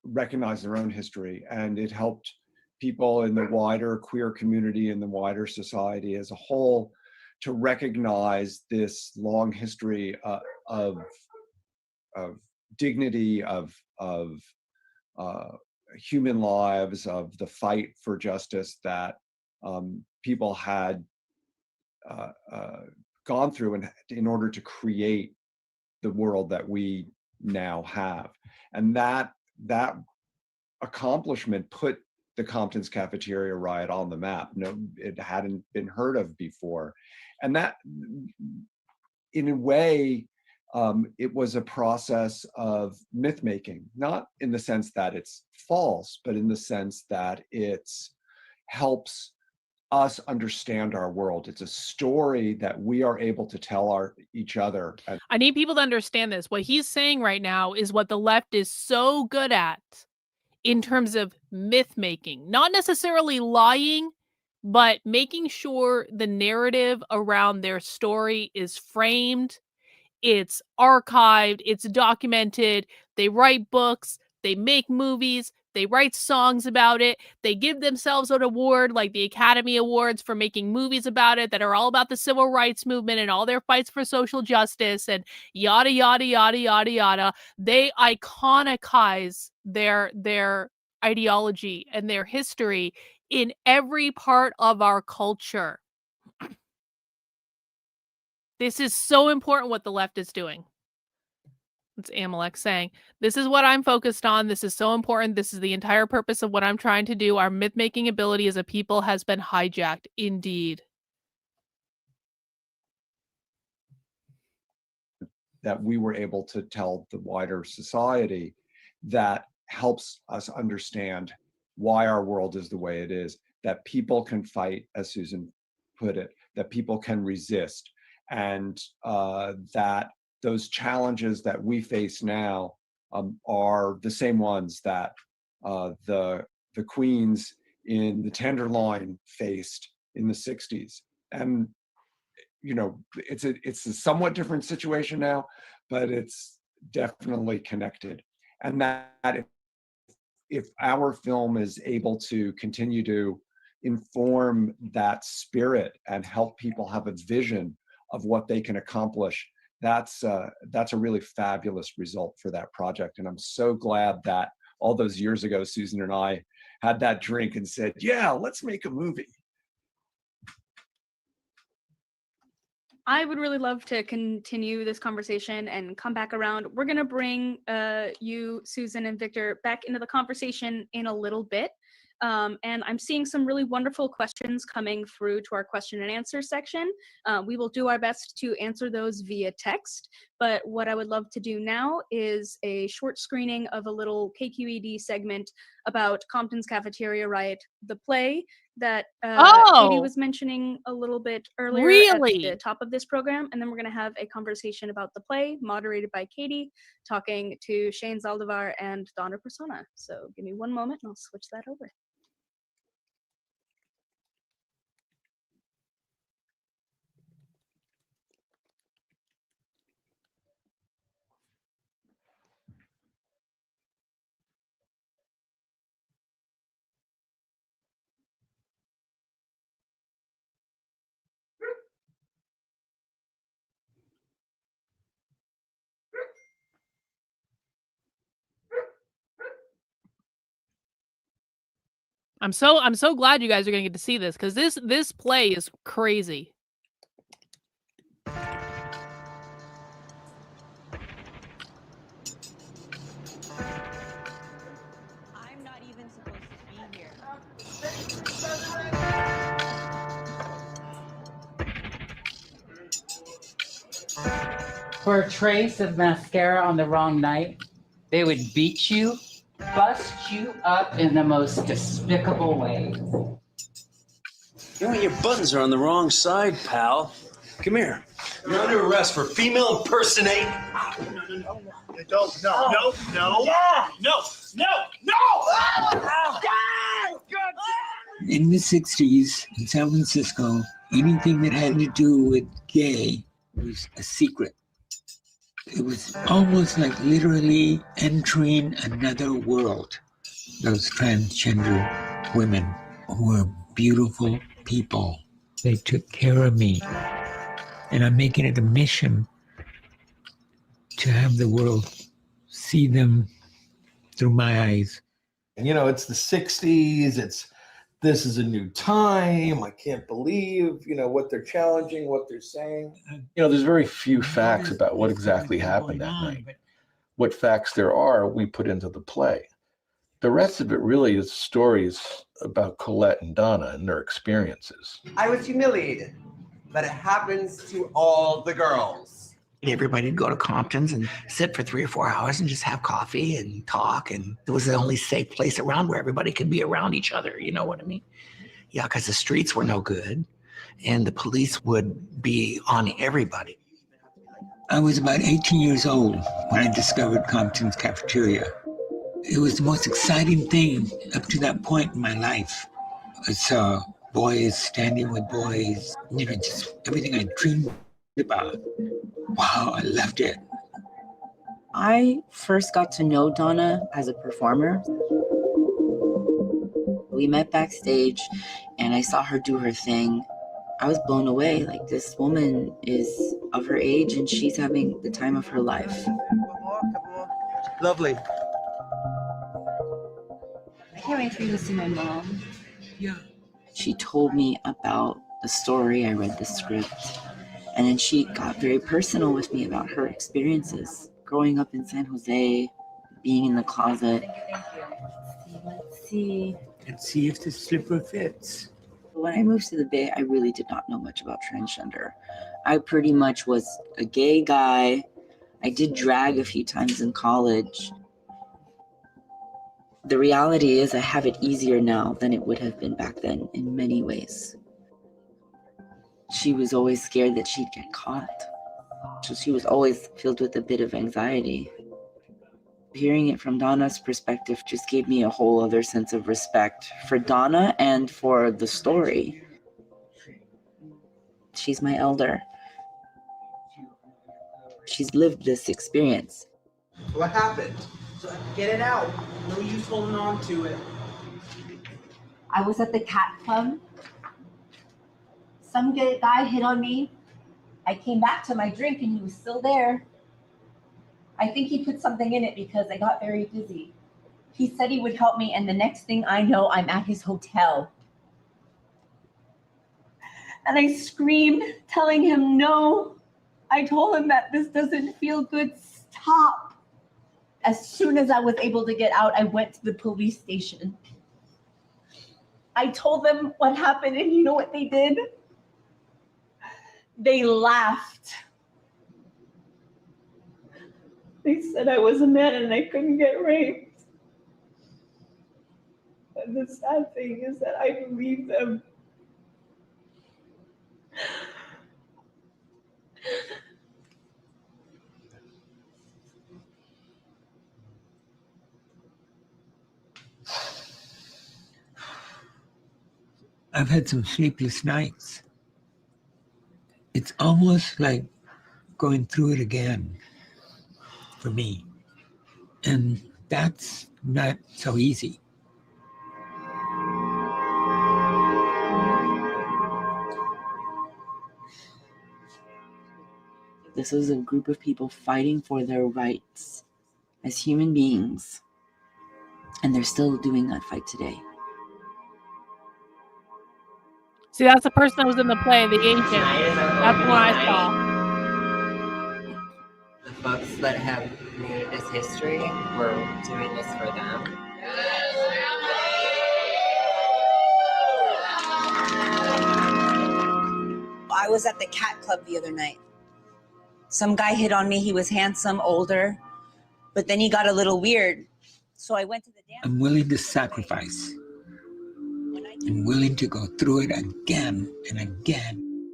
[SPEAKER 28] recognize their own history, and it helped people in the wider queer community and the wider society as a whole to recognize this long history of dignity, of human lives, of the fight for justice that people had gone through in order to create the world that we now have. And that accomplishment put the Compton's Cafeteria riot on the map. No, it hadn't been heard of before. And that, in a way, it was a process of myth making, not in the sense that it's false, but in the sense that it helps us understand our world. It's a story that we are able to tell each other.
[SPEAKER 14] I need people to understand this. What he's saying right now is what the left is so good at in terms of myth making, not necessarily lying, but making sure the narrative around their story is framed, it's archived, it's documented. They write books, they make movies, they write songs about it. They give themselves an award like the Academy Awards for making movies about it that are all about the civil rights movement and all their fights for social justice and yada, yada, yada, yada, yada. They iconicize their ideology and their history in every part of our culture. This is so important what the left is doing. It's Amalek saying, this is what I'm focused on. This is so important. This is the entire purpose of what I'm trying to do. Our myth-making ability as a people has been hijacked. Indeed.
[SPEAKER 28] That we were able to tell the wider society that helps us understand why our world is the way it is, that people can fight, as Susan put it, that people can resist, and that those challenges that we face now are the same ones that the queens in the Tenderloin faced in the 60s. And you know, it's a somewhat different situation now, but it's definitely connected. And that if our film is able to continue to inform that spirit and help people have a vision of what they can accomplish, that's a really fabulous result for that project. And I'm so glad that all those years ago, Susan and I had that drink and said, yeah, let's make a movie.
[SPEAKER 29] I would really love to continue this conversation and come back around. We're going to bring you, Susan, and Victor back into the conversation in a little bit. And I'm seeing some really wonderful questions coming through to our question and answer section. We will do our best to answer those via text, but what I would love to do now is a short screening of a little KQED segment about Compton's Cafeteria Riot, the play that Katie was mentioning a little bit earlier at the top of this program. And then we're going to have a conversation about the play moderated by Katie, talking to Shane Zaldivar and Donna Persona. So give me one moment and I'll switch that over.
[SPEAKER 14] I'm so glad you guys are going to get to see this, because this play is crazy.
[SPEAKER 4] I'm not even supposed to be here.
[SPEAKER 6] For a trace of mascara on the wrong night, they would beat you, bust you up in the most despicable way.
[SPEAKER 7] You know, your buttons are on the wrong side, pal. Come here. You're under arrest for female impersonating.
[SPEAKER 8] No. Yeah. No.
[SPEAKER 2] In the 60s in San Francisco, anything that had to do with gay was a secret. It was almost like literally entering another world. Those transgender women who were beautiful people, they took care of me. And I'm making it a mission to have the world see them through my eyes.
[SPEAKER 5] You know, it's the 60s, this is a new time. I can't believe, what they're challenging, what they're saying.
[SPEAKER 20] There's very few facts about what exactly happened that night. What facts there are, we put into the play. The rest of it really is stories about Colette and Donna and their experiences.
[SPEAKER 9] I was humiliated, but it happens to all the girls.
[SPEAKER 10] Everybody would go to Compton's and sit for 3 or 4 hours and just have coffee and talk. And it was the only safe place around where everybody could be around each other. You know what I mean? Yeah, because the streets were no good and the police would be on everybody.
[SPEAKER 2] I was about 18 years old when I discovered Compton's Cafeteria. It was the most exciting thing up to that point in my life. I saw boys standing with boys, just everything I dreamed about. Wow, I loved it.
[SPEAKER 26] I first got to know Donna as a performer. We met backstage and I saw her do her thing. I was blown away. Like, this woman is of her age and she's having the time of her life.
[SPEAKER 9] Lovely.
[SPEAKER 26] I can't wait for you to see my mom. Yeah. She told me about the story. I read the script. And then she got very personal with me about her experiences growing up in San Jose, being in the closet. Let's see
[SPEAKER 2] if the slipper fits.
[SPEAKER 26] When I moved to the Bay, I really did not know much about transgender. I pretty much was a gay guy. I did drag a few times in college. The reality is I have it easier now than it would have been back then in many ways. She was always scared that she'd get caught. So she was always filled with a bit of anxiety. Hearing it from Donna's perspective just gave me a whole other sense of respect for Donna and for the story. She's my elder. She's lived this experience.
[SPEAKER 9] What happened? Get it out. No use holding on to it.
[SPEAKER 26] I was at the cat club. Some guy hit on me. I came back to my drink and he was still there. I think he put something in it because I got very dizzy. He said he would help me, and the next thing I know, I'm at his hotel. And I screamed, telling him no. I told him that this doesn't feel good. Stop. As soon as I was able to get out, I went to the police station. I told them what happened, and you know what they did? They laughed. They said I was a man and I couldn't get raped. And the sad thing is that I believe them.
[SPEAKER 2] I've had some sleepless nights. It's almost like going through it again for me. And that's not so easy.
[SPEAKER 26] This is a group of people fighting for their rights as human beings. And they're still doing that fight today.
[SPEAKER 14] See, that's the person that was in the play, the agent. That's the one I saw.
[SPEAKER 16] The folks that have made this history, we're doing this for them.
[SPEAKER 11] I was at the cat club the other night. Some guy hit on me. He was handsome, older, but then he got a little weird. So I went to the dance.
[SPEAKER 2] I'm willing to sacrifice. I'm willing to go through it again and again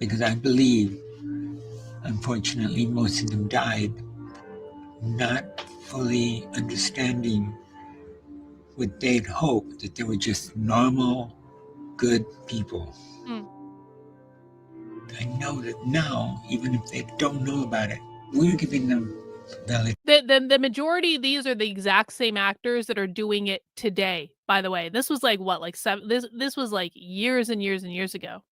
[SPEAKER 2] because I believe, unfortunately, most of them died not fully understanding what they'd hoped, that they were just normal, good people. I know that now, even if they don't know about it, we're giving them valid.
[SPEAKER 14] The majority of these are the exact same actors that are doing it today, by the way. This was like what, like this was like years and years and years ago.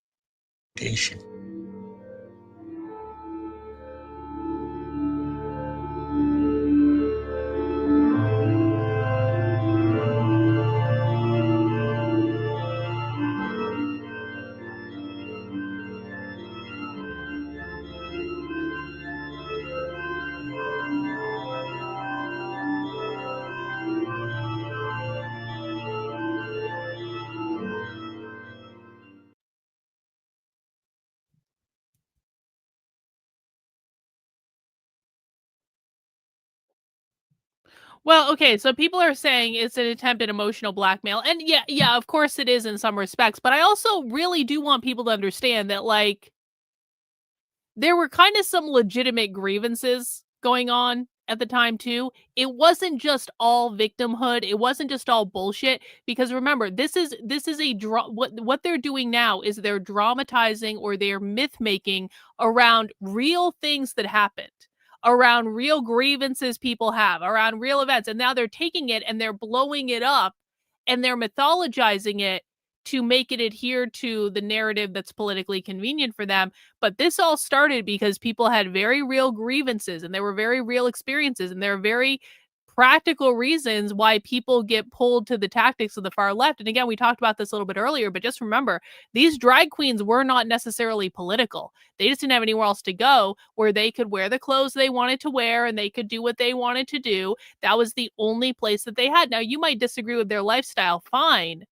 [SPEAKER 14] Well, okay, so people are saying it's an attempt at emotional blackmail. And yeah, of course it is in some respects, but I also really do want people to understand that, like, there were kind of some legitimate grievances going on at the time too. It wasn't just all victimhood. It wasn't just all bullshit, because remember, this is a what they're doing now is they're dramatizing, or they're myth making around real things that happened, around real grievances people have, around real events. And now they're taking it and they're blowing it up and they're mythologizing it to make it adhere to the narrative that's politically convenient for them. But this all started because people had very real grievances, and there were very real experiences, and there are very practical reasons why people get pulled to the tactics of the far left. And again, we talked about this a little bit earlier, but just remember, these drag queens were not necessarily political. They just didn't have anywhere else to go where they could wear the clothes they wanted to wear and they could do what they wanted to do. That was the only place that they had. Now, you might disagree with their lifestyle, fine.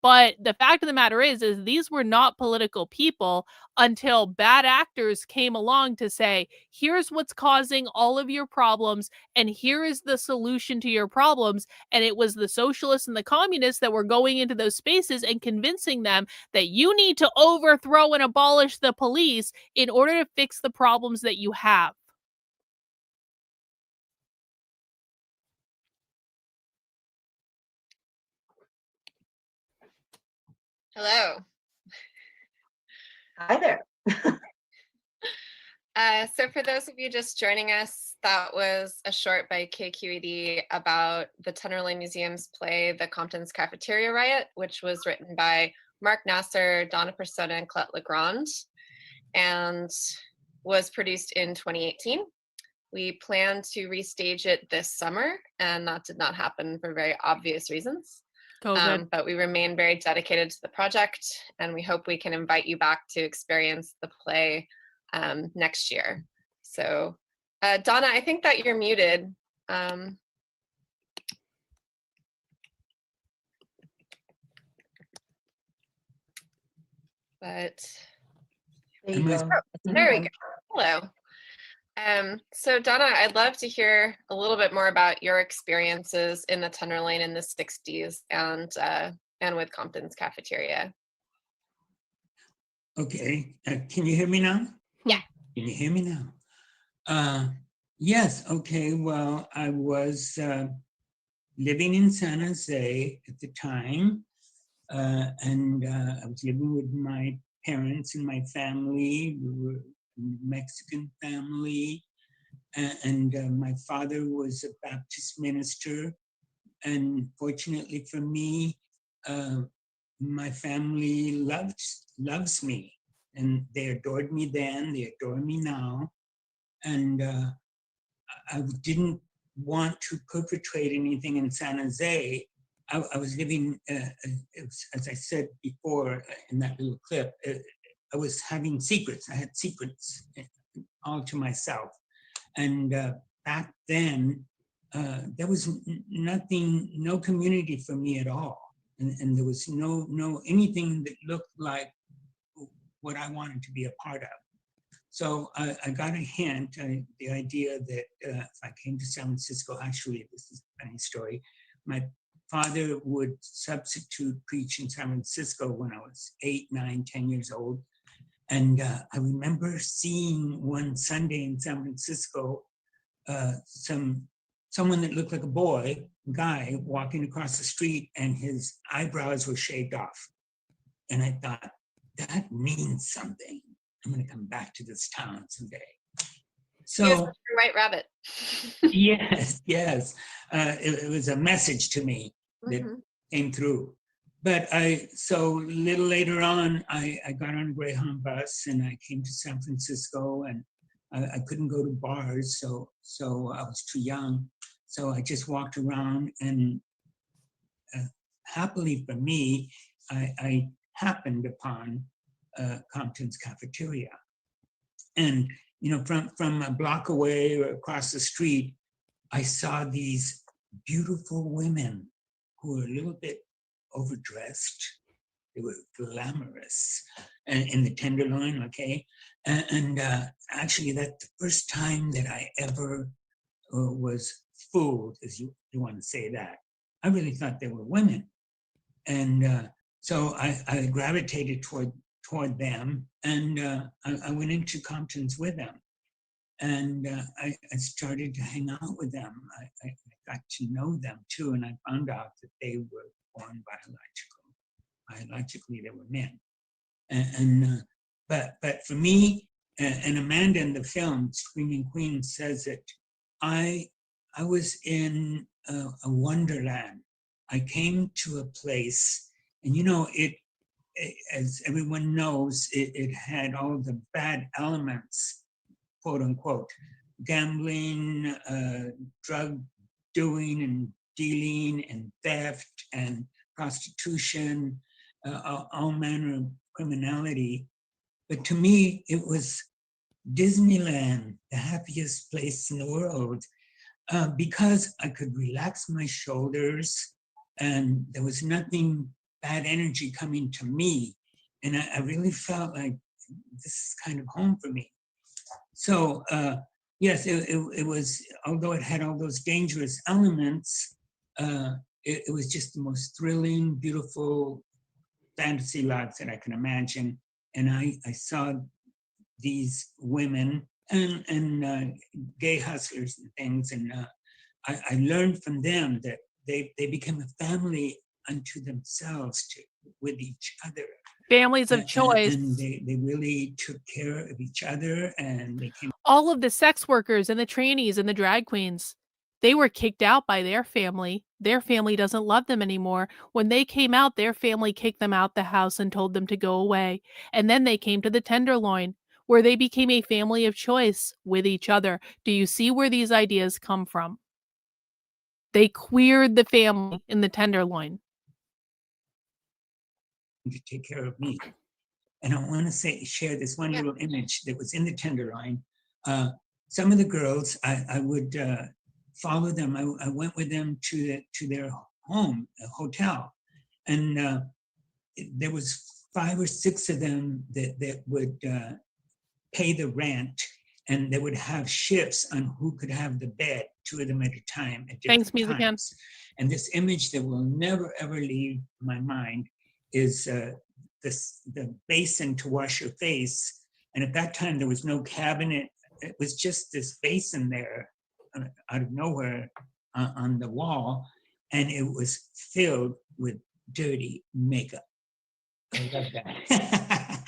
[SPEAKER 14] But the fact of the matter is these were not political people until bad actors came along to say, here's what's causing all of your problems, and here is the solution to your problems. And it was the socialists and the communists that were going into those spaces and convincing them that you need to overthrow and abolish the police in order to fix the problems that you have.
[SPEAKER 1] Hello.
[SPEAKER 12] Hi there.
[SPEAKER 1] So for those of you just joining us, that was a short by KQED about the Tenderloin Museum's play, The Compton's Cafeteria Riot, which was written by Mark Nasser, Donna Persona, and Colette Legrand, and was produced in 2018. We plan to restage it this summer, and that did not happen for very obvious reasons. But we remain very dedicated to the project, and we hope we can invite you back to experience the play next year. So, Donna, I think that you're muted. But there we go. Hello. So Donna, I'd love to hear a little bit more about your experiences in the Tenderloin in the 60s and with Compton's Cafeteria.
[SPEAKER 2] Okay, can you hear me now?
[SPEAKER 1] Yeah.
[SPEAKER 2] Can you hear me now? Yes, okay, well, I was living in San Jose at the time, and I was living with my parents and my family. We were a Mexican family, and my father was a Baptist minister, and fortunately for me, my family loves me, and they adored me then, they adore me now, and I didn't want to perpetrate anything in San Jose. I was living, as I said before in that little clip, I was having secrets. I had secrets all to myself. And back then, there was nothing, no community for me at all. And there was no anything that looked like what I wanted to be a part of. So I got a hint, the idea that if I came to San Francisco, actually, this is a funny story, my father would substitute preach in San Francisco when I was 8, 9, 10 years old. And I remember seeing one Sunday in San Francisco, some someone that looked like a boy, guy, walking across the street, and his eyebrows were shaved off. And I thought, that means something. I'm going to come back to this town someday. So,
[SPEAKER 1] he was Mr. White Rabbit.
[SPEAKER 2] yes. It was a message to me that came through. But so a little later on, I got on a Greyhound bus and I came to San Francisco, and I couldn't go to bars, so I was too young. So I just walked around, and happily for me, I happened upon Compton's Cafeteria. And, from a block away or across the street, I saw these beautiful women who were a little bit overdressed. They were glamorous and in the Tenderloin, okay? And actually, that's the first time that I ever was fooled, as you want to say that. I really thought they were women. And so I gravitated toward them, and I went into Compton's with them. And I started to hang out with them. I got to know them too, and I found out that they were born biologically they were men. But for me, and Amanda in the film Screaming Queen says it, I was in a wonderland. I came to a place, and it as everyone knows, it had all the bad elements, quote unquote, gambling, drug doing and dealing, and theft and prostitution, all manner of criminality. But to me, it was Disneyland, the happiest place in the world, because I could relax my shoulders and there was nothing bad energy coming to me. And I really felt like this is kind of home for me. So yes, it was, although it had all those dangerous elements, it was just the most thrilling, beautiful fantasy lives that I can imagine. And I saw these women and gay hustlers and things, and I learned from them that they became a family unto themselves with each other.
[SPEAKER 14] Families of choice.
[SPEAKER 2] And they really took care of each other, and they came.
[SPEAKER 14] All of the sex workers and the trannies and the drag queens, they were kicked out by their family. Their family doesn't love them anymore. When they came out, their family kicked them out the house and told them to go away. And then they came to the Tenderloin, where they became a family of choice with each other. Do you see where these ideas come from? They queered the family in the Tenderloin.
[SPEAKER 2] To take care of me. And I want to share this one little image that was in the Tenderloin. Some of the girls, I would follow them. I went with them to their home, a hotel. And there was 5 or 6 of them that would pay the rent, and they would have shifts on who could have the bed, 2 of them at a time at different times. And this image that will never, ever leave my mind is the basin to wash your face. And at that time, there was no cabinet. It was just this basin there out of nowhere on the wall. And it was filled with dirty makeup. I love that.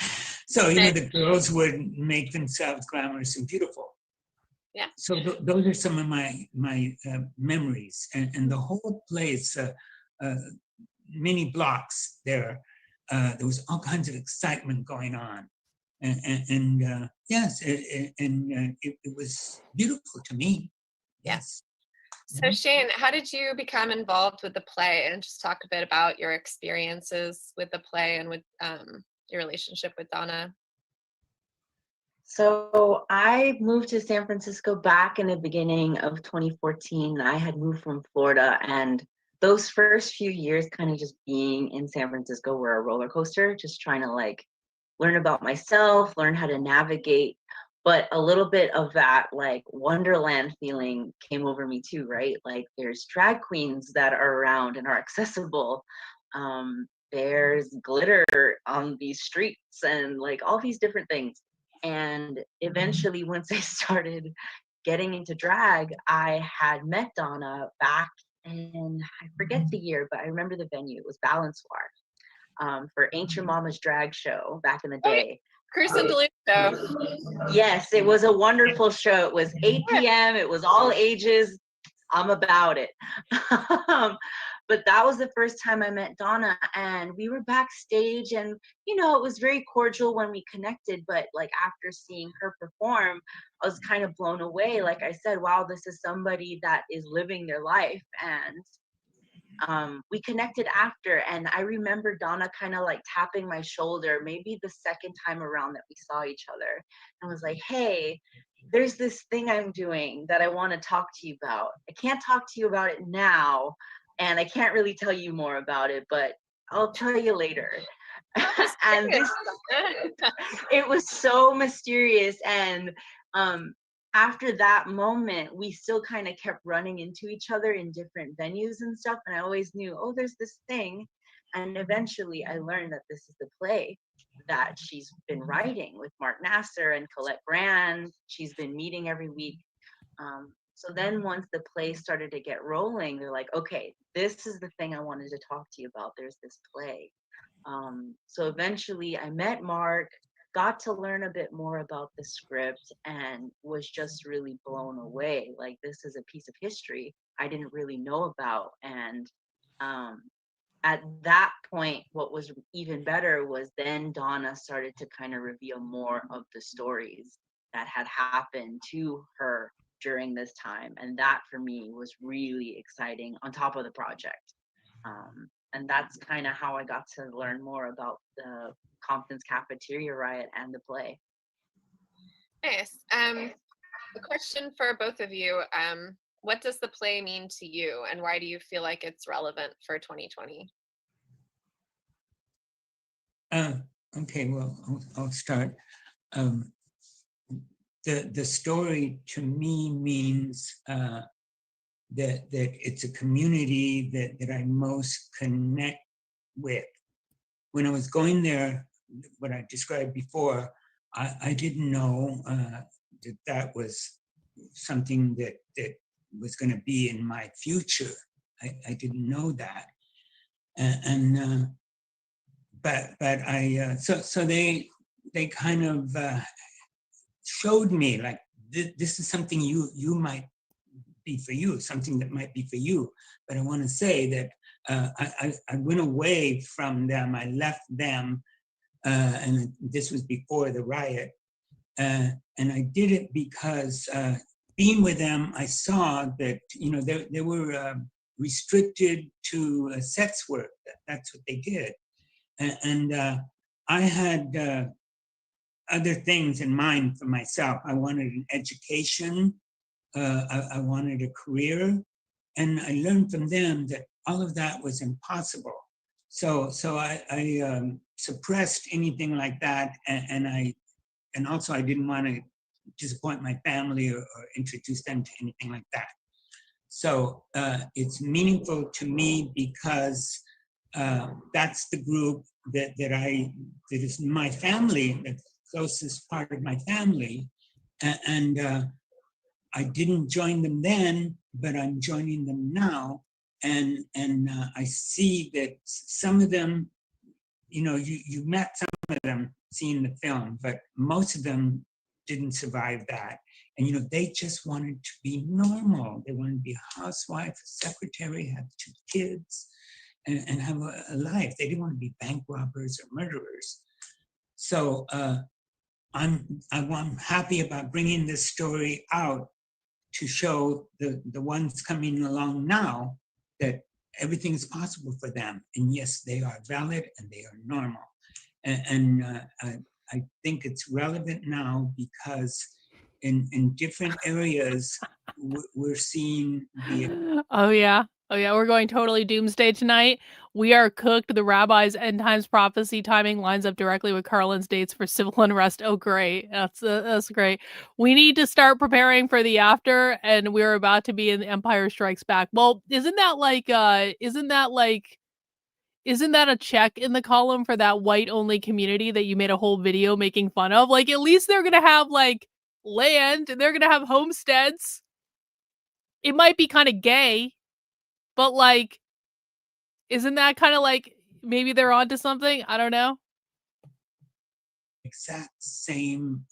[SPEAKER 2] So, the girls would make themselves glamorous and beautiful.
[SPEAKER 1] Yeah.
[SPEAKER 2] So those are some of my memories. And the whole place, many blocks there, there was all kinds of excitement going on. And yes, it was beautiful to me. Yes.
[SPEAKER 1] So Shane, how did you become involved with the play? And just talk a bit about your experiences with the play and with your relationship with Donna.
[SPEAKER 26] So I moved to San Francisco back in the beginning of 2014. I had moved from Florida, and those first few years kind of just being in San Francisco were a roller coaster, just trying to learn about myself, learn how to navigate. But a little bit of that Wonderland feeling came over me too, right? There's drag queens that are around and are accessible. There's glitter on these streets and all these different things. And eventually, once I started
[SPEAKER 12] getting into drag, I had met Donna back in, I forget the year, but I remember the venue. It was Balancoire, for Ain't Your Mama's drag show back in the day.
[SPEAKER 1] Cruise and Duluth show.
[SPEAKER 12] Yes, it was a wonderful show. It was 8 p.m. It was all ages. I'm about it. But that was the first time I met Donna, and we were backstage, and you know, it was very cordial when we connected, but like after seeing her perform, I was kind of blown away. Like I said, wow, this is somebody that is living their life. And we connected after, and I remember Donna kind of like tapping my shoulder maybe the second time around that we saw each other, and was like, hey, there's this thing I'm doing that I want to talk to you about. I can't talk to you about it now, and I can't really tell you more about it, but I'll tell you later. And this, it was so mysterious. And after that moment, we still kind of kept running into each other in different venues and stuff. And I always knew, oh, there's this thing. And eventually I learned that this is the play that she's been writing with Mark Nasser and Colette Brand. She's been meeting every week. So then once the play started to get rolling, they're like, okay, this is the thing I wanted to talk to you about. There's this play. So eventually I met Mark, got to learn a bit more about the script, and was just really blown away. Like, this is a piece of history I didn't really know about. And at that point, what was even better was then Donna started to kind of reveal more of the stories that had happened to her during this time. And that for me was really exciting on top of the project. And that's kind of how I got to learn more about the Compton's Cafeteria riot and the play.
[SPEAKER 1] Nice. A question for both of you. What does the play mean to you, and why do you feel like it's relevant for 2020?
[SPEAKER 2] Okay, well, I'll start. The story to me means that it's a community that I most connect with. When I was going there, what I described before, I didn't know that was something that was going to be in my future. I didn't know that, so they kind of showed me like this is something you might be for you, something that might be for you. But I want to say that I went away from them. I left them, and this was before the riot. And I did it because being with them, I saw that they were restricted to sex work. That's what they did, and I had other things in mind for myself. I wanted an education. I wanted a career, and I learned from them that all of that was impossible. So I suppressed anything like that, and also I didn't want to disappoint my family or introduce them to anything like that. So it's meaningful to me because that's the group that is my family, the closest part of my family, and I didn't join them then, but I'm joining them now, and I see that some of them, you met some of them seeing the film, but most of them didn't survive that. And they just wanted to be normal. They wanted to be a housewife, a secretary, have 2 kids, and have a life. They didn't want to be bank robbers or murderers. So I'm happy about bringing this story out to show the ones coming along now that everything is possible for them. And yes, they are valid and they are normal. And I think it's relevant now because in different areas, we're seeing the...
[SPEAKER 14] Oh yeah, we're going totally doomsday tonight. We are cooked. The rabbi's end times prophecy timing lines up directly with Karlyn's dates for civil unrest. Oh great, that's great. We need to start preparing for the after, and we're about to be in Empire Strikes Back. Well, isn't that a check in the column for that white only community that you made a whole video making fun of? Like, at least they're gonna have like land and they're gonna have homesteads. It might be kind of gay, but like, isn't that kind of like maybe they're onto something? I don't know.
[SPEAKER 13] Exact same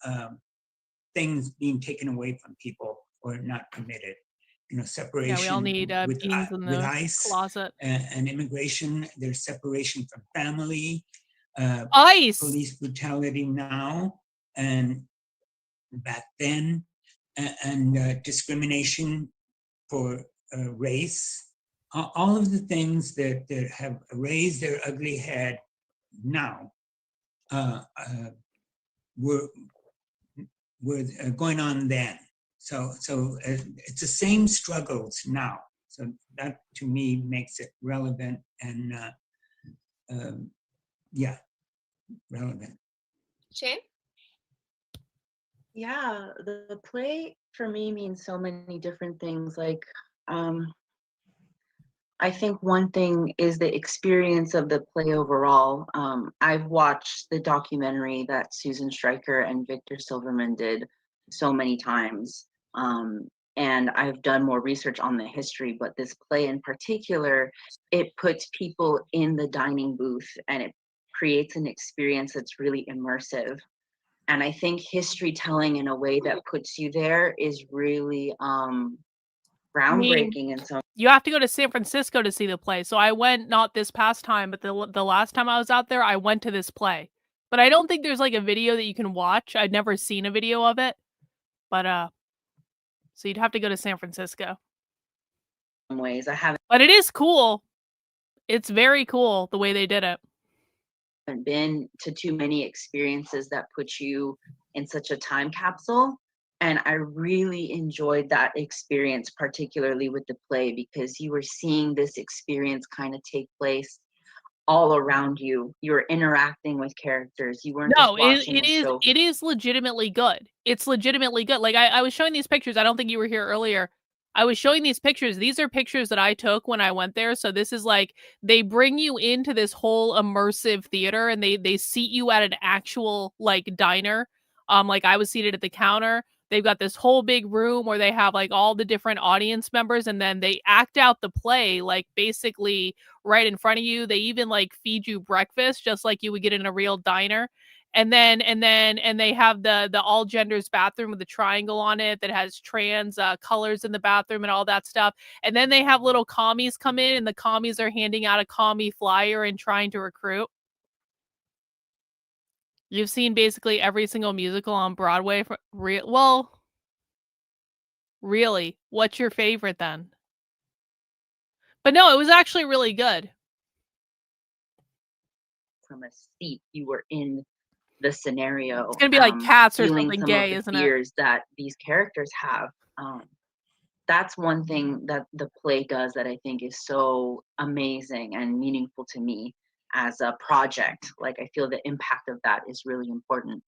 [SPEAKER 13] things being taken away from people or not permitted. You know, separation.
[SPEAKER 14] Yeah, we all need
[SPEAKER 13] with
[SPEAKER 14] beans in the
[SPEAKER 13] ICE
[SPEAKER 14] closet.
[SPEAKER 13] And immigration. There's separation from family.
[SPEAKER 14] ICE.
[SPEAKER 13] Police brutality now and back then, and discrimination for race. All of the things that have raised their ugly head now were going on then. So it's the same struggles now. So that to me makes it relevant and yeah, relevant.
[SPEAKER 1] Shane?
[SPEAKER 12] Yeah, the play for me means so many different things. Like, I think one thing is the experience of the play overall. I've watched the documentary that Susan Stryker and Victor Silverman did so many times. And I've done more research on the history, but this play in particular, it puts people in the dining booth and it creates an experience that's really immersive. And I think history telling in a way that puts you there is really groundbreaking. And so
[SPEAKER 14] You have to go to San Francisco to see the play. So I went not this past time, but the last time I was out there, I went to this play. But I don't think there's like a video that you can watch. I'd never seen a video of it. But so you'd have to go to San Francisco.
[SPEAKER 12] in ways I haven't
[SPEAKER 14] But it is cool. It's very cool the way they did it.
[SPEAKER 12] been to too many experiences that put you in such a time capsule. And I really enjoyed that experience, particularly with the play, because you were seeing this experience kind of take place all around you. You were interacting with characters. You weren't
[SPEAKER 14] No,
[SPEAKER 12] just watching
[SPEAKER 14] it
[SPEAKER 12] a
[SPEAKER 14] is
[SPEAKER 12] show.
[SPEAKER 14] it is legitimately good. It's legitimately good. Like I was showing these pictures. I don't think you were here earlier. I was showing these pictures. These are pictures that I took when I went there. So this is like they bring you into this whole immersive theater and they seat you at an actual like diner. Like I was seated at the counter. They've got this whole big room where they have like all the different audience members and then they act out the play like basically right in front of you. They even like feed you breakfast just like you would get in a real diner. And they have the all genders bathroom with a triangle on it that has trans colors in the bathroom and all that stuff. And then they have little commies come in and the commies are handing out a commie flyer and trying to recruit. You've seen basically every single musical on Broadway. Well, really, what's your favorite then? But no, it was actually really good.
[SPEAKER 12] From a seat, you were in the scenario.
[SPEAKER 14] It's gonna be like Cats or
[SPEAKER 12] feeling
[SPEAKER 14] something
[SPEAKER 12] some
[SPEAKER 14] gay,
[SPEAKER 12] of the
[SPEAKER 14] isn't it?
[SPEAKER 12] fears that these characters have. That's one thing that the play does that I think is so amazing and meaningful to me as a project. Like I feel the impact of that is really important.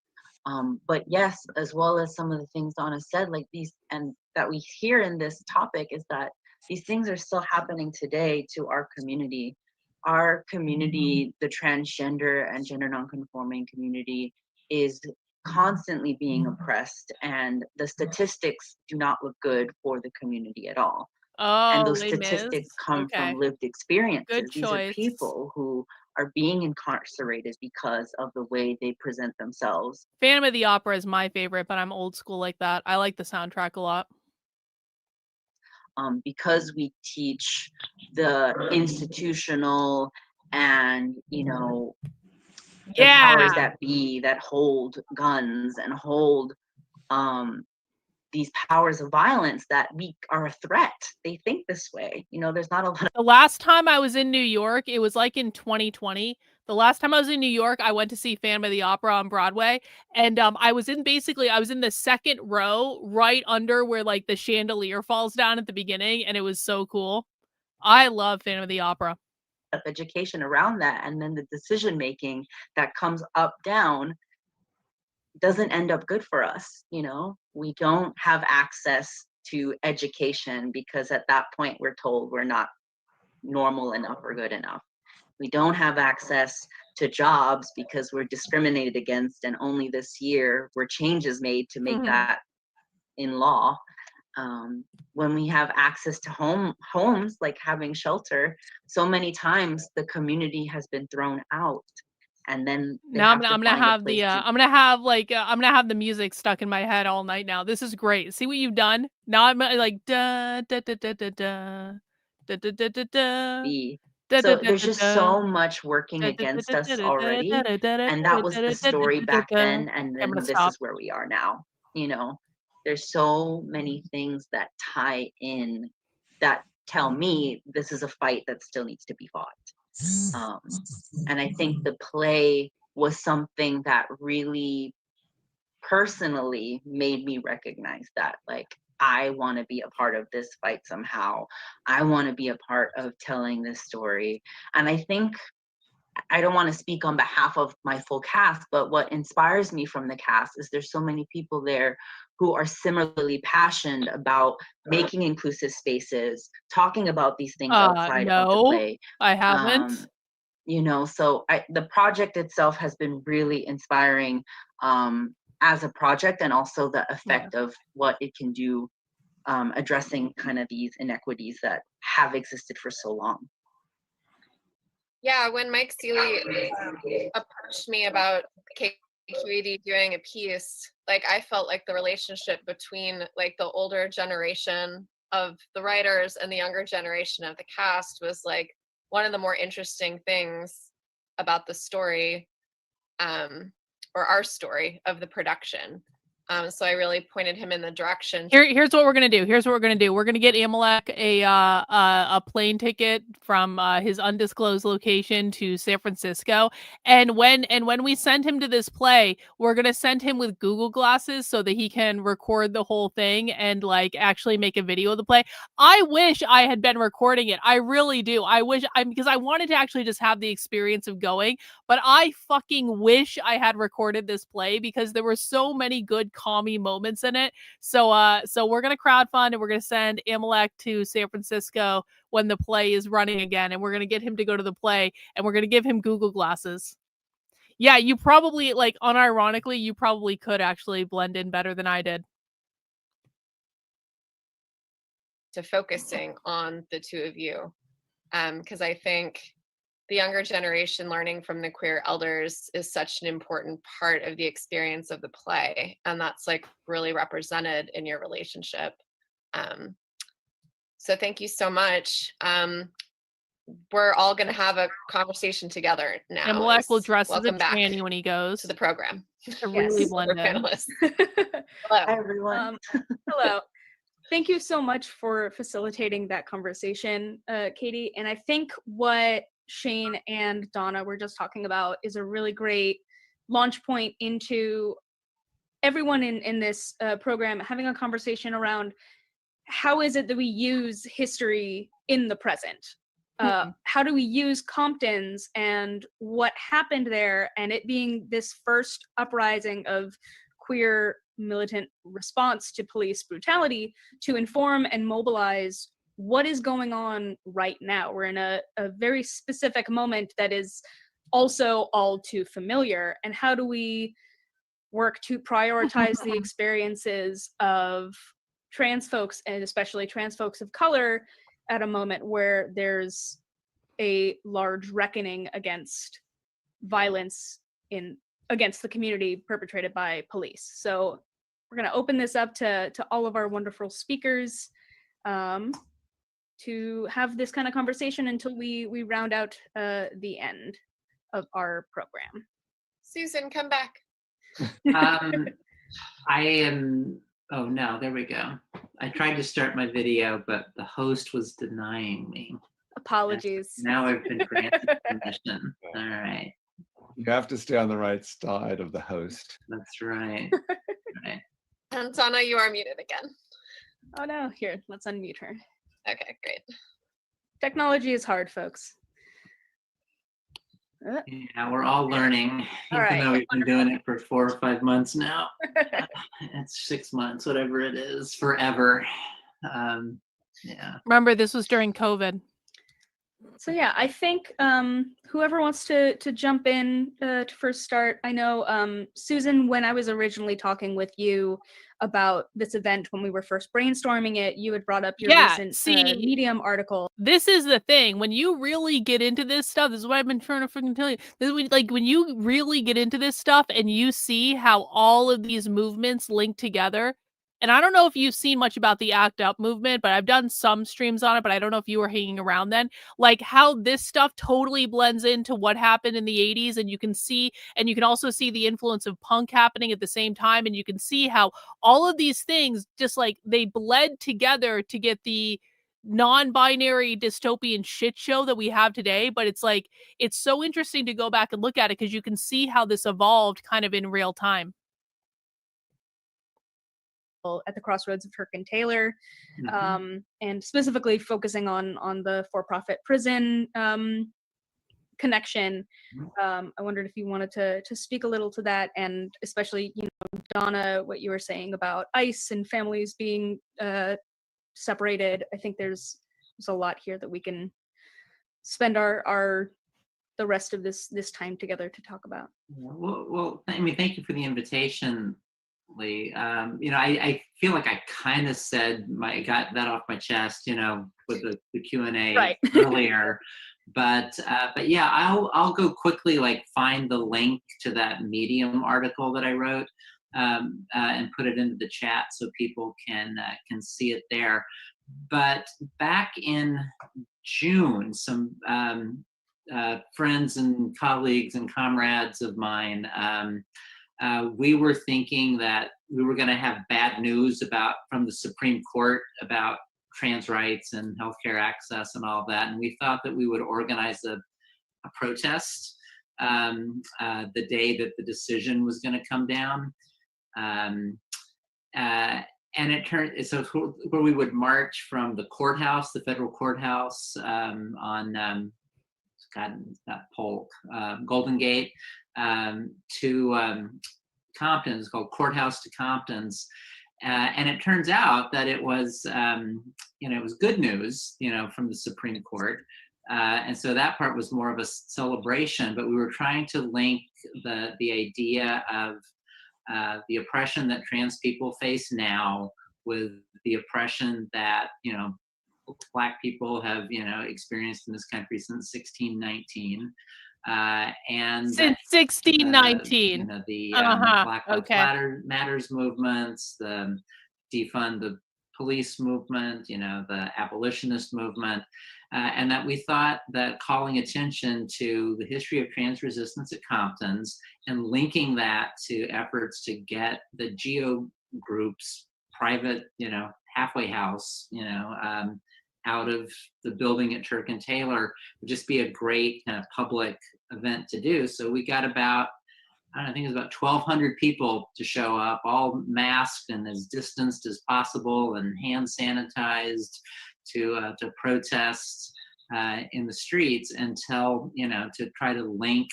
[SPEAKER 12] But yes, as well as some of the things Donna said, like these, and that we hear in this topic is that these things are still happening today to our community. Our community, the transgender and gender nonconforming community, is constantly being oppressed, and the statistics do not look good for the community at all. And
[SPEAKER 14] Oh,
[SPEAKER 12] those
[SPEAKER 14] Les
[SPEAKER 12] statistics
[SPEAKER 14] Mis?
[SPEAKER 12] come
[SPEAKER 14] Okay.
[SPEAKER 12] from lived experiences.
[SPEAKER 14] Good
[SPEAKER 12] These are
[SPEAKER 14] choice.
[SPEAKER 12] people who are being incarcerated because of the way they present themselves.
[SPEAKER 14] Phantom of the Opera is my favorite, but I'm old school like that. I like the soundtrack a lot.
[SPEAKER 12] Because we teach the institutional and, you know, the powers that be that hold guns and hold these powers of violence, that we are a threat. They think this way. You know, there's not a lot of
[SPEAKER 14] The last time I was in New York, it was like in 2020. The last time I was in New York, I went to see Phantom of the Opera on Broadway. And I was in the second row right under where like the chandelier falls down at the beginning. And it was so cool. I love Phantom of the Opera.
[SPEAKER 12] education around that, and then the decision making that comes up down doesn't end up good for us. You know, we don't have access to education because at that point we're told we're not normal enough or good enough. We don't have access to jobs because we're discriminated against, and only this year were changes made to make that in law. When we have access to homes, like having shelter, so many times the community has been thrown out, and then
[SPEAKER 14] Now I'm gonna have the I'm gonna have the music stuck in my head all night now. This is great. See what you've done? Now I'm like da da da da da da da da da da da.
[SPEAKER 12] So there's just so much working against us already, and that was the story back then, and then this is where we are now. You know, there's so many things that tie in that tell me this is a fight that still needs to be fought. And I think the play was something that really personally made me recognize that, like, I want to be a part of this fight somehow. I want to be a part of telling this story. And I think, I don't want to speak on behalf of my full cast, but what inspires me from the cast is there's so many people there who are similarly passionate about making inclusive spaces, talking about these things outside of the play.
[SPEAKER 14] I haven't.
[SPEAKER 12] You know, so the project itself has been really inspiring as a project, and also the effect of what it can do, addressing kind of these inequities that have existed for so long.
[SPEAKER 1] Yeah, when Mike Seeley approached me about KQED doing a piece, like, I felt like the relationship between like the older generation of the writers and the younger generation of the cast was like one of the more interesting things about the story, or our story of the production. So I really pointed him in the direction.
[SPEAKER 14] Here's what we're gonna do. We're gonna get Amalek a plane ticket from his undisclosed location to San Francisco, and when we send him to this play, we're gonna send him with Google glasses so that he can record the whole thing and like actually make a video of the play. I wish I had been recording it. I really do. Because I wanted to actually just have the experience of going, but I fucking wish I had recorded this play because there were so many good calmy moments in it. So we're gonna crowdfund and we're gonna send Amalek to San Francisco when the play is running again, and we're gonna get him to go to the play, and we're gonna give him Google glasses. Yeah, you probably, like, unironically, you probably could actually blend in better than I did.
[SPEAKER 1] To focusing on the two of you, because I think the younger generation learning from the queer elders is such an important part of the experience of the play, and that's like really represented in your relationship. So thank you so much. We're all going to have a conversation together now.
[SPEAKER 14] Amalek will dress as a
[SPEAKER 1] welcome back
[SPEAKER 14] tranny when he goes
[SPEAKER 1] to the program.
[SPEAKER 14] to really blend in.
[SPEAKER 1] Hello.
[SPEAKER 12] Hi, everyone.
[SPEAKER 29] Hello. Thank you so much for facilitating that conversation, Katie. And I think what Shane and Donna were just talking about is a really great launch point into everyone in this program having a conversation around how is it that we use history in the present? How do we use Compton's and what happened there, and it being this first uprising of queer militant response to police brutality to inform and mobilize what is going on right now? We're in a very specific moment that is also all too familiar. And how do we work to prioritize the experiences of trans folks, and especially trans folks of color, at a moment where there's a large reckoning against violence against the community perpetrated by police? So we're going to open this up to all of our wonderful speakers to have this kind of conversation until we round out the end of our program.
[SPEAKER 1] Susan, come back.
[SPEAKER 3] I am, oh no, there we go. I tried to start my video, but the host was denying me.
[SPEAKER 29] Apologies.
[SPEAKER 3] Now I've been granted permission. All right.
[SPEAKER 28] You have to stay on the right side of the host.
[SPEAKER 3] That's right. Right.
[SPEAKER 1] And Donna, you are muted again.
[SPEAKER 29] Oh no, here, let's unmute her.
[SPEAKER 1] Okay, great.
[SPEAKER 29] Technology is hard, folks.
[SPEAKER 3] Yeah, we're all learning, even though we've been doing it for 4 or 5 months now. It's 6 months, whatever it is, forever. Yeah.
[SPEAKER 14] Remember, this was during COVID.
[SPEAKER 29] So yeah, I think whoever wants to jump in to first start. I know Susan, when I was originally talking with you about this event when we were first brainstorming it, you had brought up your recent Medium article.
[SPEAKER 14] This is the thing. When you really get into this stuff, this is what I've been trying to freaking tell you. This is when you really get into this stuff and you see how all of these movements link together. And I don't know if you've seen much about the ACT UP movement, but I've done some streams on it, but I don't know if you were hanging around then. Like how this stuff totally blends into what happened in the 80s, and you can see, and you can also see the influence of punk happening at the same time, and you can see how all of these things just like they bled together to get the non-binary dystopian shit show that we have today. But it's like, it's so interesting to go back and look at it because you can see how this evolved kind of in real time.
[SPEAKER 29] At the crossroads of Turk and Taylor, and specifically focusing on the for-profit prison connection. I wondered if you wanted to speak a little to that, and especially, Donna, what you were saying about ICE and families being separated. I think there's a lot here that we can spend the rest of this time together to talk about.
[SPEAKER 3] Well, I mean, thank you for the invitation, Lee. I feel like I kind of got that off my chest, with the Q&A earlier. But yeah, I'll go quickly, find the link to that Medium article that I wrote, and put it into the chat so people can see it there. But back in June, some friends and colleagues and comrades of mine, we were thinking that we were going to have bad news from the Supreme Court about trans rights and healthcare access and all that, and we thought that we would organize a protest the day that the decision was going to come down, and it turned so where we would march from the courthouse, the federal courthouse, on Polk, Golden Gate, to Compton. It's called Courthouse to Compton's, and it turns out that it was it was good news, from the Supreme Court, and so that part was more of a celebration. But we were trying to link the idea of the oppression that trans people face now with the oppression that Black people have experienced in this country since 1619. And
[SPEAKER 14] since 1619,
[SPEAKER 3] the Black Lives Matters movements, the defund the police movement, the abolitionist movement, and that we thought that calling attention to the history of trans resistance at Compton's and linking that to efforts to get the GEO group's private, halfway house, out of the building at Turk and Taylor would just be a great kind of public event to do. So we got about, I think it was about 1,200 people to show up, all masked and as distanced as possible and hand sanitized to protest in the streets and to try to link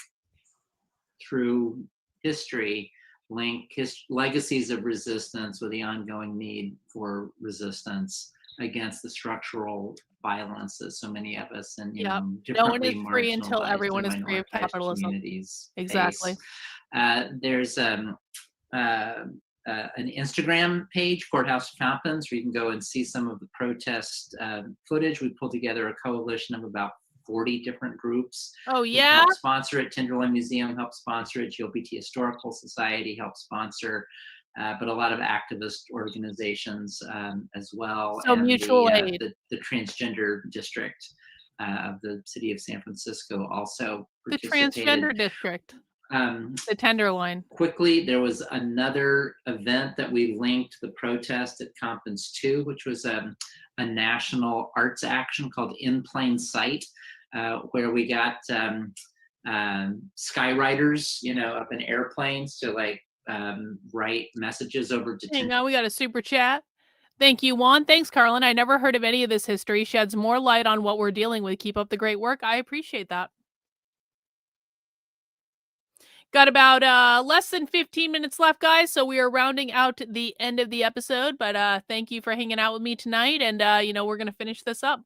[SPEAKER 3] through history, legacies of resistance with the ongoing need for resistance against the structural violence that so many of us and
[SPEAKER 14] no one is free until everyone is free of capitalism. Exactly.
[SPEAKER 3] There's an Instagram page, Courthouse of Compton's, where you can go and see some of the protest footage. We pulled together a coalition of about 40 different groups.
[SPEAKER 14] Oh yeah.
[SPEAKER 3] Help sponsor it. Tenderloin Museum helped sponsor it. GLBT Historical Society helped sponsor. But a lot of activist organizations as well.
[SPEAKER 14] So
[SPEAKER 3] and
[SPEAKER 14] mutual aid.
[SPEAKER 3] The transgender district of the city of San Francisco also participated.
[SPEAKER 14] The transgender district. The Tenderloin.
[SPEAKER 3] Quickly, there was another event that we linked the protest at Compton's to, which was a national arts action called In Plain Sight, where we got skywriters, up in airplanes to write messages over to.
[SPEAKER 14] Hang on, we got a super chat. Thank you, Juan. Thanks, Karlyn. I never heard of any of this history. Sheds more light on what we're dealing with. Keep up the great work. I appreciate that. Got about less than 15 minutes left, guys. So we are rounding out the end of the episode. But thank you for hanging out with me tonight. And, we're going to finish this up.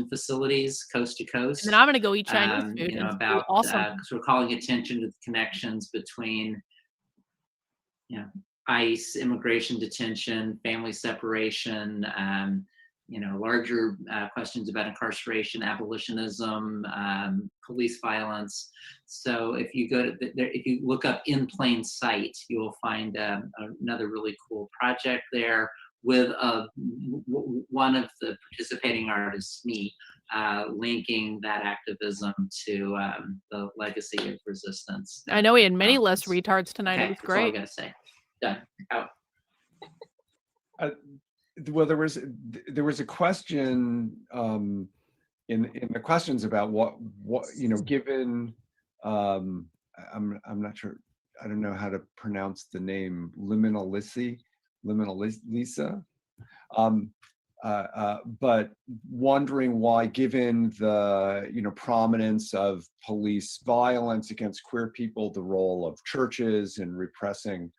[SPEAKER 3] facilities coast to coast.
[SPEAKER 14] And then I'm going to go eat Chinese food.
[SPEAKER 3] You know,
[SPEAKER 14] It's
[SPEAKER 3] about
[SPEAKER 14] awesome.
[SPEAKER 3] because we're calling attention to the connections between, you know, ICE, immigration detention, family separation, you know, larger questions about incarceration, abolitionism, police violence. So if you go to if you look up In Plain Sight, you will find another really cool project there with one of the participating artists, me, linking that activism to the legacy of resistance.
[SPEAKER 14] I know we had many less retards tonight.
[SPEAKER 3] Okay,
[SPEAKER 14] It was
[SPEAKER 3] that's all I
[SPEAKER 14] great.
[SPEAKER 3] gotta say. Done. Out.
[SPEAKER 28] Well, there was a question in the questions about what you know, given I'm not sure, I don't know how to pronounce the name, Liminal Lisa, but wondering why, given the, you know, prominence of police violence against queer people, the role of churches in repressing,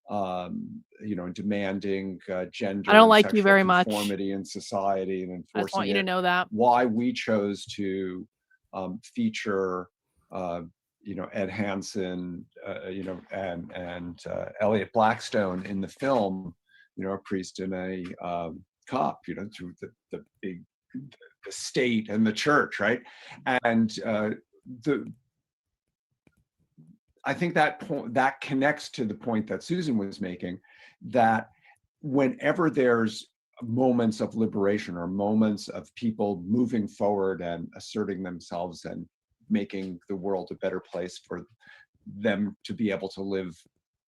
[SPEAKER 28] you know, and demanding gender
[SPEAKER 14] I don't
[SPEAKER 28] and
[SPEAKER 14] like you
[SPEAKER 28] sexual
[SPEAKER 14] very much.
[SPEAKER 28] conformity in society and
[SPEAKER 14] I just
[SPEAKER 28] enforcing
[SPEAKER 14] want you to
[SPEAKER 28] it,
[SPEAKER 14] know that.
[SPEAKER 28] why we chose to feature you know, Ed Hansen, you know, and Elliot Blackstone in the film, you know, a priest and a cop, you know, through the big, the state and the church, right? And I think that connects to the point that Susan was making, that whenever there's moments of liberation or moments of people moving forward and asserting themselves and making the world a better place for them to be able to live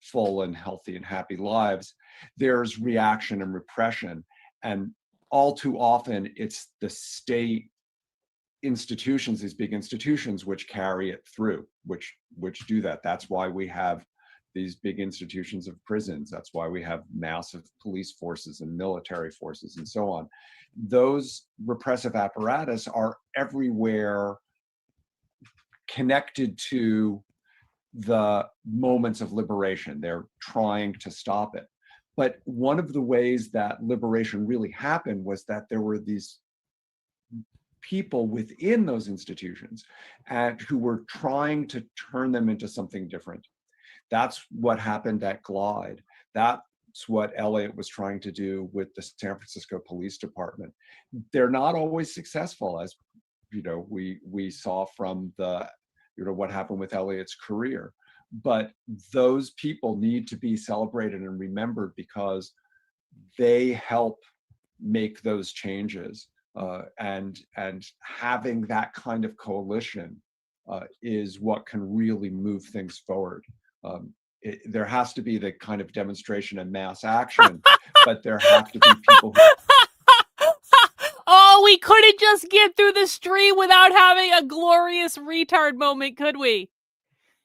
[SPEAKER 28] full and healthy and happy lives, there's reaction and repression. And all too often it's the state institutions, these big institutions, which carry it through, which do that. That's why we have these big institutions of prisons. That's why we have massive police forces and military forces and so on. Those repressive apparatus are everywhere, connected to the moments of liberation. They're trying to stop it. But one of the ways that liberation really happened was that there were these people within those institutions who were trying to turn them into something different. That's what happened at Glide. That's what Elliot was trying to do with the San Francisco Police Department. They're not always successful, as you know, we saw from the, you know, what happened with Elliot's career. But those people need to be celebrated and remembered because they help make those changes. And having that kind of coalition is what can really move things forward. There has to be the kind of demonstration and mass action, but there have to be people who...
[SPEAKER 14] Oh, we couldn't just get through the stream without having a glorious retard moment, could we?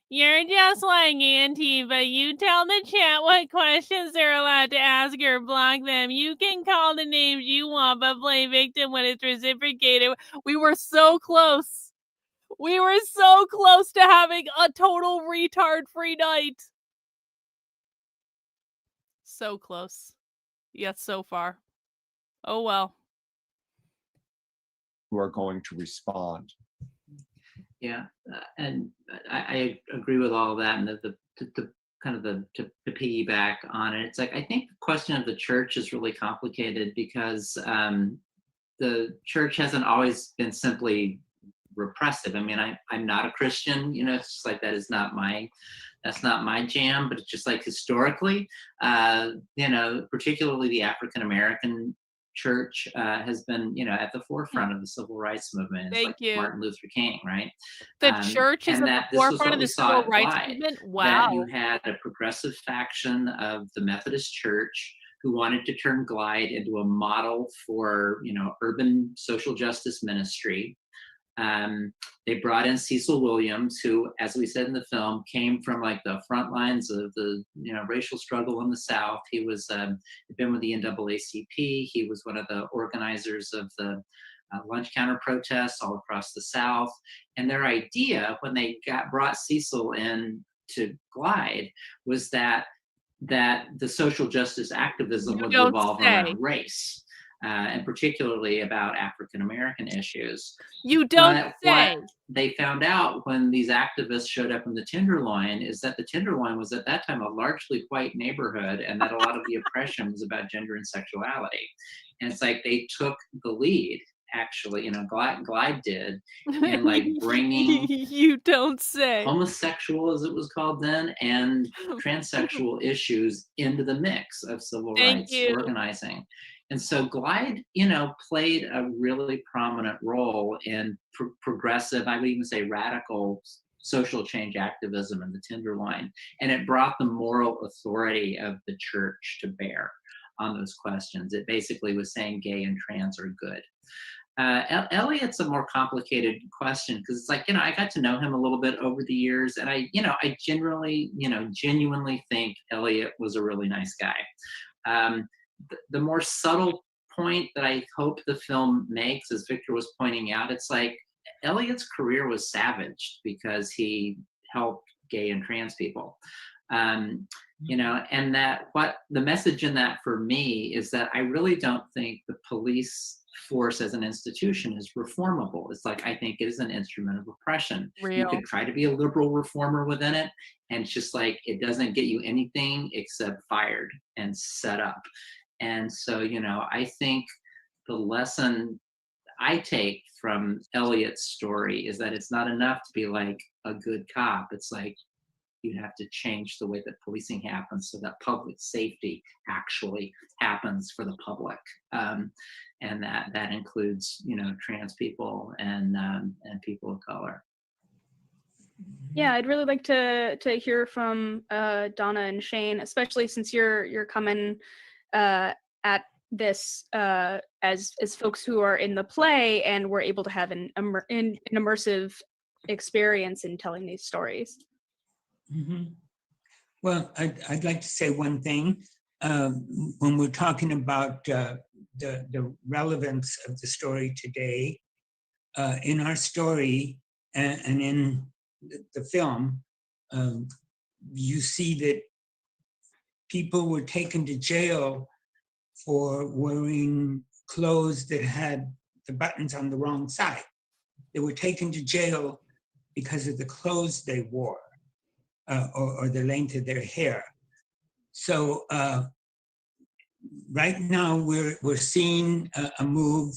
[SPEAKER 14] You're just like Antifa. You tell the chat what questions they're allowed to ask or block them. You can call the names you want, but play victim when it's reciprocated. We were so close. We were so close to having a total retard-free night. So close. Yet so far. Oh well.
[SPEAKER 28] Who are going to respond.
[SPEAKER 3] Yeah, and I agree with all of that, and the kind of to piggyback on it. It's like, I think the question of the church is really complicated because the church hasn't always been simply repressive. I mean, I'm not a Christian, you know, it's just like that's not my jam, but it's just like historically, you know, particularly the African-American church has been, you know, at the forefront of the civil rights movement. It's
[SPEAKER 14] Thank
[SPEAKER 3] like
[SPEAKER 14] you.
[SPEAKER 3] Martin Luther King, right?
[SPEAKER 14] The church is
[SPEAKER 3] and
[SPEAKER 14] at the
[SPEAKER 3] this was
[SPEAKER 14] forefront
[SPEAKER 3] what
[SPEAKER 14] of
[SPEAKER 3] we
[SPEAKER 14] the
[SPEAKER 3] saw
[SPEAKER 14] civil
[SPEAKER 3] at
[SPEAKER 14] rights
[SPEAKER 3] Glide,
[SPEAKER 14] movement?
[SPEAKER 3] that
[SPEAKER 14] Wow.
[SPEAKER 3] you had a progressive faction of the Methodist Church who wanted to turn Glide into a model for, you know, urban social justice ministry. They brought in Cecil Williams, who, as we said in the film, came from like the front lines of the, you know, racial struggle in the South. He was had been with the NAACP. He was one of the organizers of the lunch counter protests all across the South. And their idea, when they brought Cecil in to Glide, was that the social justice activism would revolve around race. and particularly about African American issues.
[SPEAKER 14] You don't
[SPEAKER 3] But
[SPEAKER 14] say.
[SPEAKER 3] what they found out when these activists showed up in the Tenderloin is that the Tenderloin was at that time a largely white neighborhood, and that a lot of the oppression was about gender and sexuality. And it's like they took the lead, actually, Glide did, in like bringing
[SPEAKER 14] You don't say.
[SPEAKER 3] homosexual, as it was called then, and transsexual issues into the mix of civil
[SPEAKER 14] Thank
[SPEAKER 3] rights
[SPEAKER 14] you.
[SPEAKER 3] organizing. And so Glide, played a really prominent role in progressive, I would even say radical social change activism in the Tenderloin. And it brought the moral authority of the church to bear on those questions. It basically was saying gay and trans are good. Elliot's a more complicated question because it's like, I got to know him a little bit over the years, and I genuinely think Elliot was a really nice guy. The more subtle point that I hope the film makes, as Victor was pointing out, it's like Elliot's career was savaged because he helped gay and trans people. And that what the message in that for me is that I really don't think the police force as an institution is reformable. It's like, I think it is an instrument of oppression.
[SPEAKER 14] Real.
[SPEAKER 3] You could try to be a liberal reformer within it, and it's just like, it doesn't get you anything except fired and set up. And so, I think the lesson I take from Elliot's story is that it's not enough to be like a good cop. It's like, you have to change the way that policing happens so that public safety actually happens for the public. And that includes, trans people and people of color.
[SPEAKER 29] Yeah, I'd really like to hear from Donna and Shane, especially since you're coming at this as folks who are in the play and were able to have an immersive experience in telling these stories.
[SPEAKER 13] Mm-hmm. Well, I'd like to say one thing. When we're talking about the relevance of the story today, in our story and in the film, you see that people were taken to jail for wearing clothes that had the buttons on the wrong side. They were taken to jail because of the clothes they wore. Or the length of their hair. So right now we're seeing a move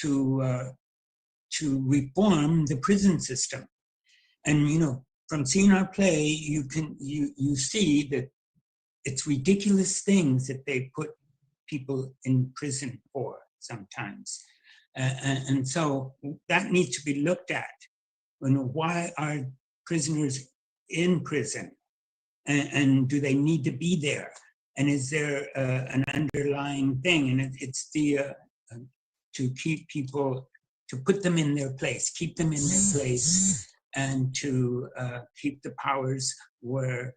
[SPEAKER 13] to reform the prison system, and from seeing our play, you see that it's ridiculous things that they put people in prison for sometimes, and so that needs to be looked at. Why are prisoners in prison, and do they need to be there, and is there an underlying thing? And it's the to keep people, to put them in their place, keep them in their place, and to keep the powers where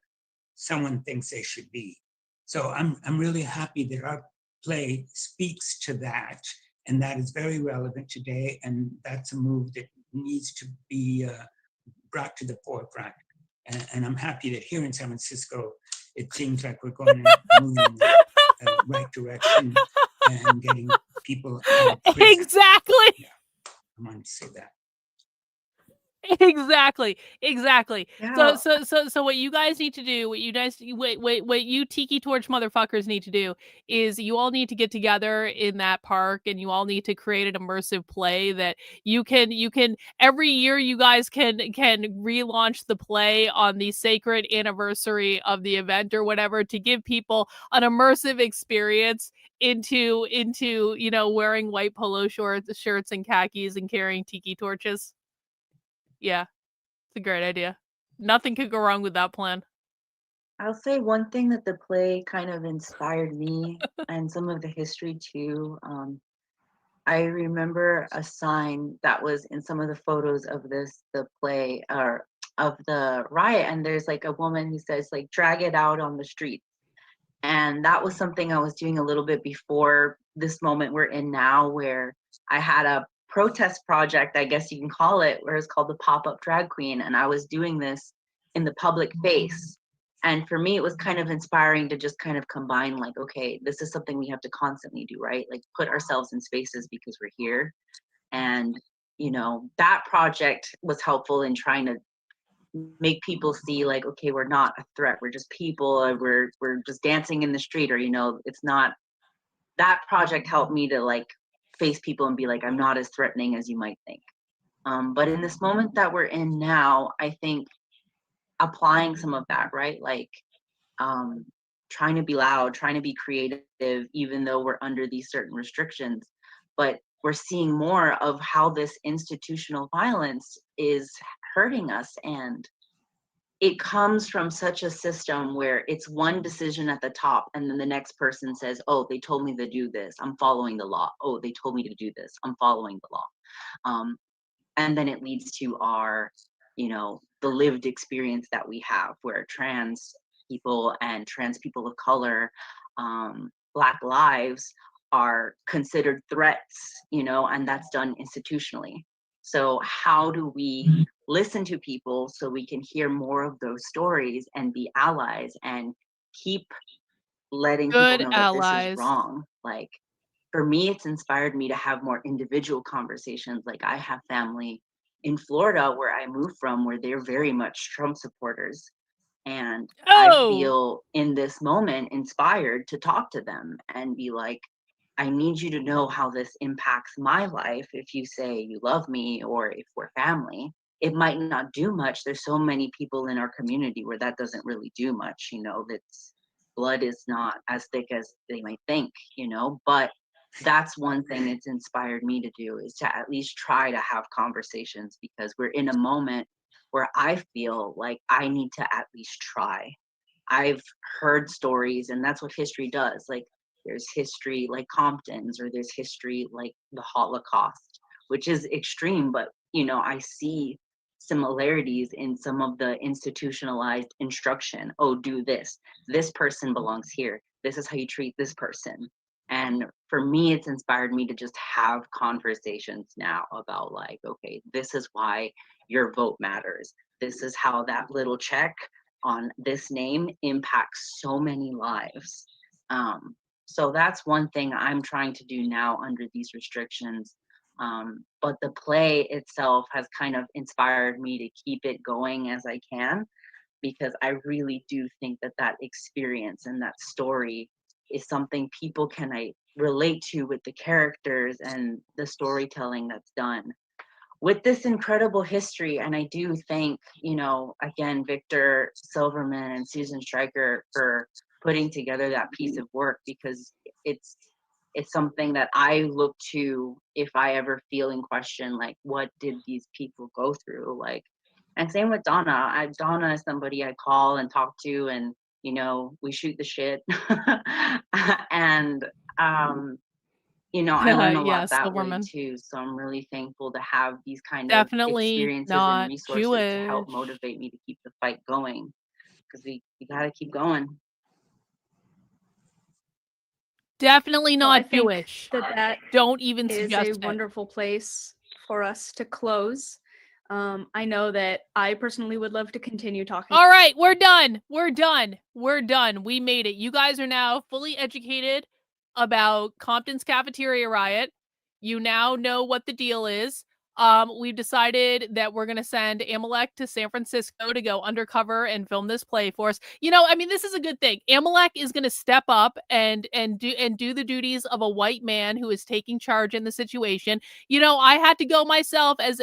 [SPEAKER 13] someone thinks they should be. So I'm really happy that our play speaks to that, and that is very relevant today, and that's a move that needs to be brought to the forefront. And I'm happy that here in San Francisco, it seems like we're going to move in the right direction and getting people out of prison.
[SPEAKER 14] Exactly.
[SPEAKER 13] Yeah, I wanted to say that.
[SPEAKER 14] Exactly.
[SPEAKER 12] Yeah.
[SPEAKER 14] So what you guys need to do, what you tiki torch motherfuckers need to do is you all need to get together in that park, and you all need to create an immersive play that you can every year you guys can relaunch the play on the sacred anniversary of the event or whatever, to give people an immersive experience into wearing white polo shirts and khakis and carrying tiki torches. Yeah, it's a great idea. Nothing could go wrong with that plan.
[SPEAKER 12] I'll say one thing that the play kind of inspired me and some of the history too. I remember a sign that was in some of the photos of the play or of the riot, and there's like a woman who says like, drag it out on the streets. And that was something I was doing a little bit before this moment we're in now, where I had a protest project, I guess you can call it, where it's called the Pop-Up Drag Queen. And I was doing this in the public face. And for me, it was kind of inspiring to just kind of combine, like, okay, this is something we have to constantly do, right? Like, put ourselves in spaces because we're here. And, you know, that project was helpful in trying to make people see, like, okay, we're not a threat, we're just people, we're just dancing in the street, or, you know, it's not. That project helped me to, like, face people and be like, I'm not as threatening as you might think. But in this moment that we're in now, I think applying some of that, right? Like, trying to be loud, trying to be creative, even though we're under these certain restrictions. But we're seeing more of how this institutional violence is hurting us. And it comes from such a system where it's one decision at the top, and then the next person says, oh, they told me to do this, I'm following the law. Oh, they told me to do this, I'm following the law. And then it leads to our, you know, the lived experience that we have, where trans people and trans people of color, Black lives are considered threats, you know, and that's done institutionally. So how do we listen to people so we can hear more of those stories and be allies and keep letting
[SPEAKER 14] Good
[SPEAKER 12] people know that this
[SPEAKER 14] allies.
[SPEAKER 12] is wrong? Like, for me, it's inspired me to have more individual conversations. Like, I have family in Florida where I moved from, where they're very much Trump supporters. And I feel in this moment inspired to talk to them and be like, I need you to know how this impacts my life. If you say you love me, or if we're family, it might not do much. There's so many people in our community where that doesn't really do much, you know, that's blood is not as thick as they might think, you know. But that's one thing it's inspired me to do, is to at least try to have conversations, because we're in a moment where I feel like I need to at least try. I've heard stories, and that's what history does. Like, there's history like Compton's, or there's history like the Holocaust, which is extreme, but, you know, I see similarities in some of the institutionalized instruction. Oh, do this. This person belongs here. This is how you treat this person. And for me, it's inspired me to just have conversations now about, like, okay, this is why your vote matters. This is how that little check on this name impacts so many lives. So that's one thing I'm trying to do now under these restrictions. But the play itself has kind of inspired me to keep it going as I can, because I really do think that that experience and that story is something people can relate to with the characters and the storytelling that's done with this incredible history. And I do thank, you know, again, Victor Silverman and Susan Stryker for putting together that piece of work, because it's something that I look to if I ever feel in question, like, what did these people go through? Like, and same with Donna. Donna is somebody I call and talk to, and, you know, we shoot the shit. And, you know, I learn a lot that way too. So I'm really thankful to have these kind of
[SPEAKER 14] Definitely
[SPEAKER 12] experiences and
[SPEAKER 14] not
[SPEAKER 12] resources to help
[SPEAKER 14] Jewish.
[SPEAKER 12] motivate me to keep the fight going, because we gotta keep going.
[SPEAKER 14] Definitely
[SPEAKER 29] Well, I
[SPEAKER 14] not
[SPEAKER 29] think
[SPEAKER 14] Jewish.
[SPEAKER 29] that
[SPEAKER 14] Don't even
[SPEAKER 29] is
[SPEAKER 14] suggest
[SPEAKER 29] a
[SPEAKER 14] it.
[SPEAKER 29] wonderful place for us to close. I know that I personally would love to continue talking.
[SPEAKER 14] All right, we're done. We're done. We're done. We made it. You guys are now fully educated about Compton's Cafeteria riot. You now know what the deal is. We've decided that we're gonna send Amalek to San Francisco to go undercover and film this play for us. You know, I mean, this is a good thing. Amalek is gonna step up and do the duties of a white man who is taking charge in the situation. You know, I had to go myself as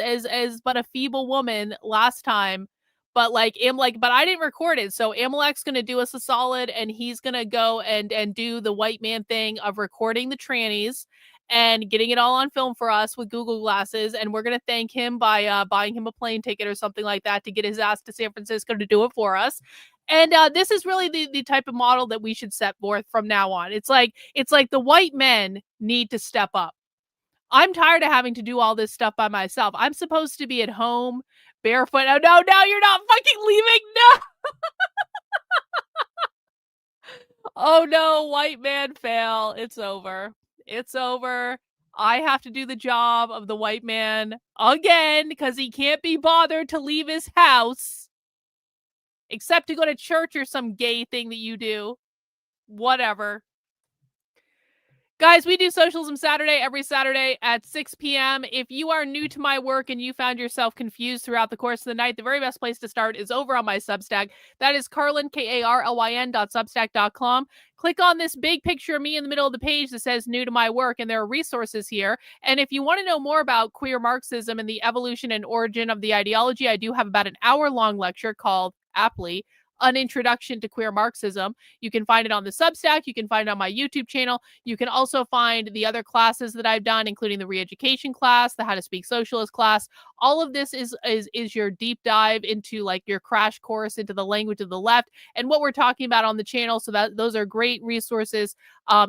[SPEAKER 14] but a feeble woman last time. But like but I didn't record it. So Amalek's gonna do us a solid, and he's gonna go and do the white man thing of recording the trannies and getting it all on film for us with Google glasses. And we're gonna thank him by buying him a plane ticket or something like that to get his ass to San Francisco to do it for us. And this is really the type of model that we should set forth from now on. It's like the white men need to step up. I'm tired of having to do all this stuff by myself. I'm supposed to be at home barefoot. Oh, no, you're not fucking leaving. No. Oh, no, white man fail. It's over. It's over. I have to do the job of the white man again because he can't be bothered to leave his house. except to go to church or some gay thing that you do. Whatever. Guys, we do Socialism Saturday every Saturday at 6 p.m. If you are new to my work and you found yourself confused throughout the course of the night, the very best place to start is over on my Substack. That is Karlyn, Karlyn.substack.com. Click on this big picture of me in the middle of the page that says new to my work, and there are resources here. And if you want to know more about queer Marxism and the evolution and origin of the ideology, I do have about an hour-long lecture called, aptly, An Introduction to Queer Marxism. You can find it on the Substack. You can find it on my YouTube channel. You can also find the other classes that I've done, including the re-education class, the How to Speak Socialist class. All of this is your deep dive into like your crash course into the language of the left and what we're talking about on the channel. So that those are great resources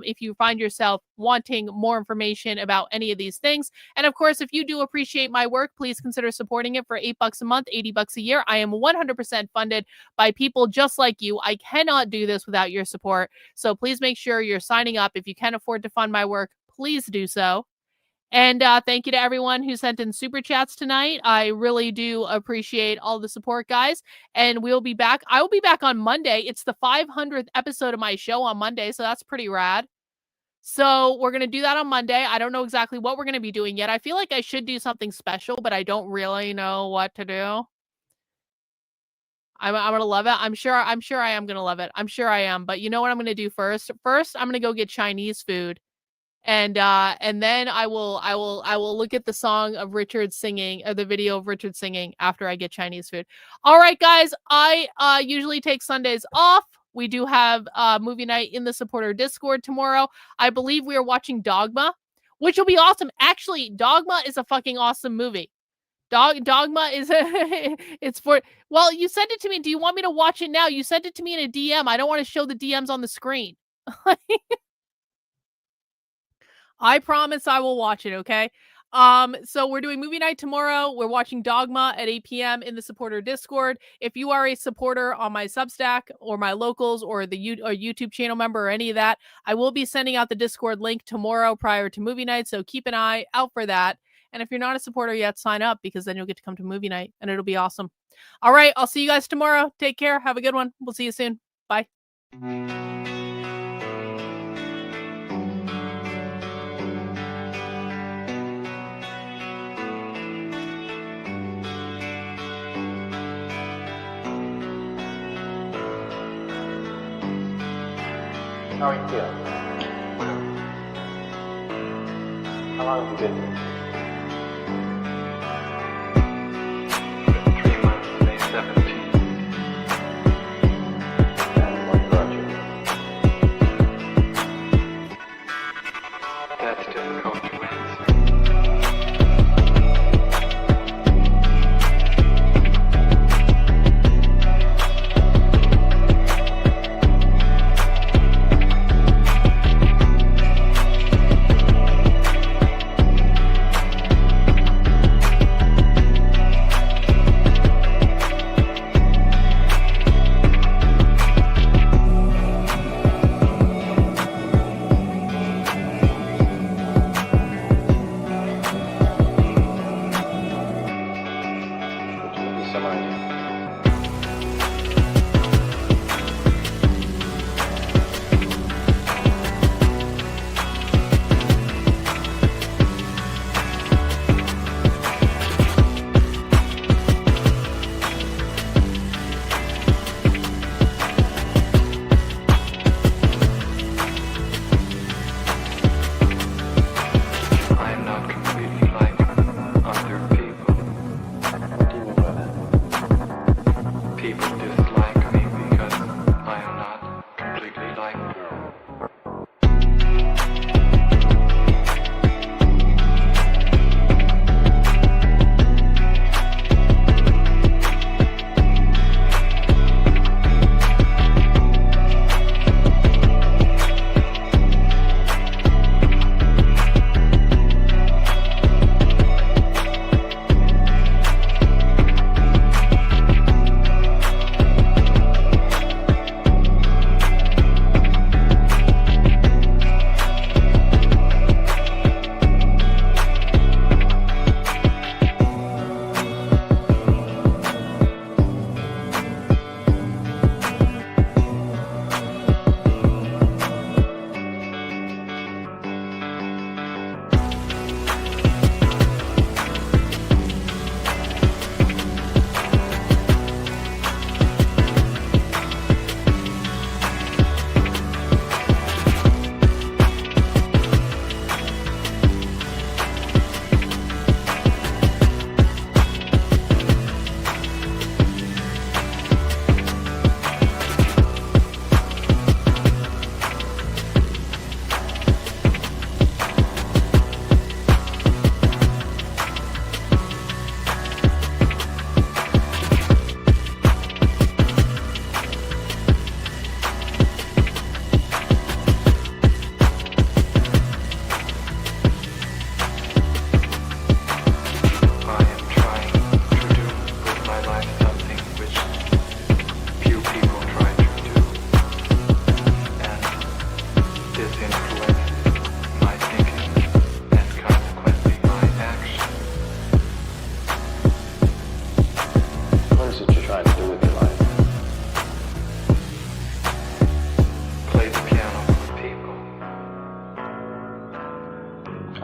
[SPEAKER 14] if you find yourself wanting more information about any of these things. And of course, if you do appreciate my work, please consider supporting it for $8 a month, $80 a year. I am 100% funded by people just like you. I cannot do this without your support. So please make sure you're signing up. If you can afford to fund my work, please do so. And thank you to everyone who sent in super chats tonight. I really do appreciate all the support, guys. And we'll be back. I will be back on Monday. It's the 500th episode of my show on Monday, so that's pretty rad. So we're going to do that on Monday. I don't know exactly what we're going to be doing yet. I feel like I should do something special, but I don't really know what to do. I'm going to love it. I'm sure I am going to love it. I'm sure I am. But you know what I'm going to do first? First, I'm going to go get Chinese food. And then I will look at the song of Richard singing, or the video of Richard singing after I get Chinese food. All right, guys, I usually take Sundays off. We do have movie night in the supporter Discord tomorrow. I believe we are watching Dogma, which will be awesome. Actually, Dogma is a fucking awesome movie. Dogma is it's for, well, you sent it to me. Do you want me to watch it now? You sent it to me in a DM. I don't want to show the DMs on the screen. I promise I will watch it, okay? So we're doing movie night tomorrow. We're watching Dogma at 8 p.m. in the supporter Discord. If you are a supporter on my Substack or my locals or the YouTube channel member or any of that, I will be sending out the Discord link tomorrow prior to movie night, so keep an eye out for that. And if you're not a supporter yet, sign up, because then you'll get to come to movie night and it'll be awesome. All right, I'll see you guys tomorrow. Take care. Have a good one. We'll see you soon. Bye.
[SPEAKER 15] How are you feeling? How long have you been here? 3 months, May 17th. And what brought you? That's difficult to answer.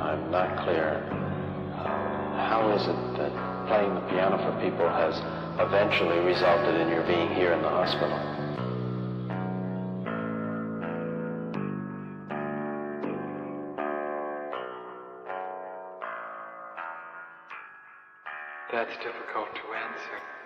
[SPEAKER 15] I'm not clear. How is it that playing the piano for people has eventually resulted in your being here in the hospital?
[SPEAKER 17] That's difficult to answer.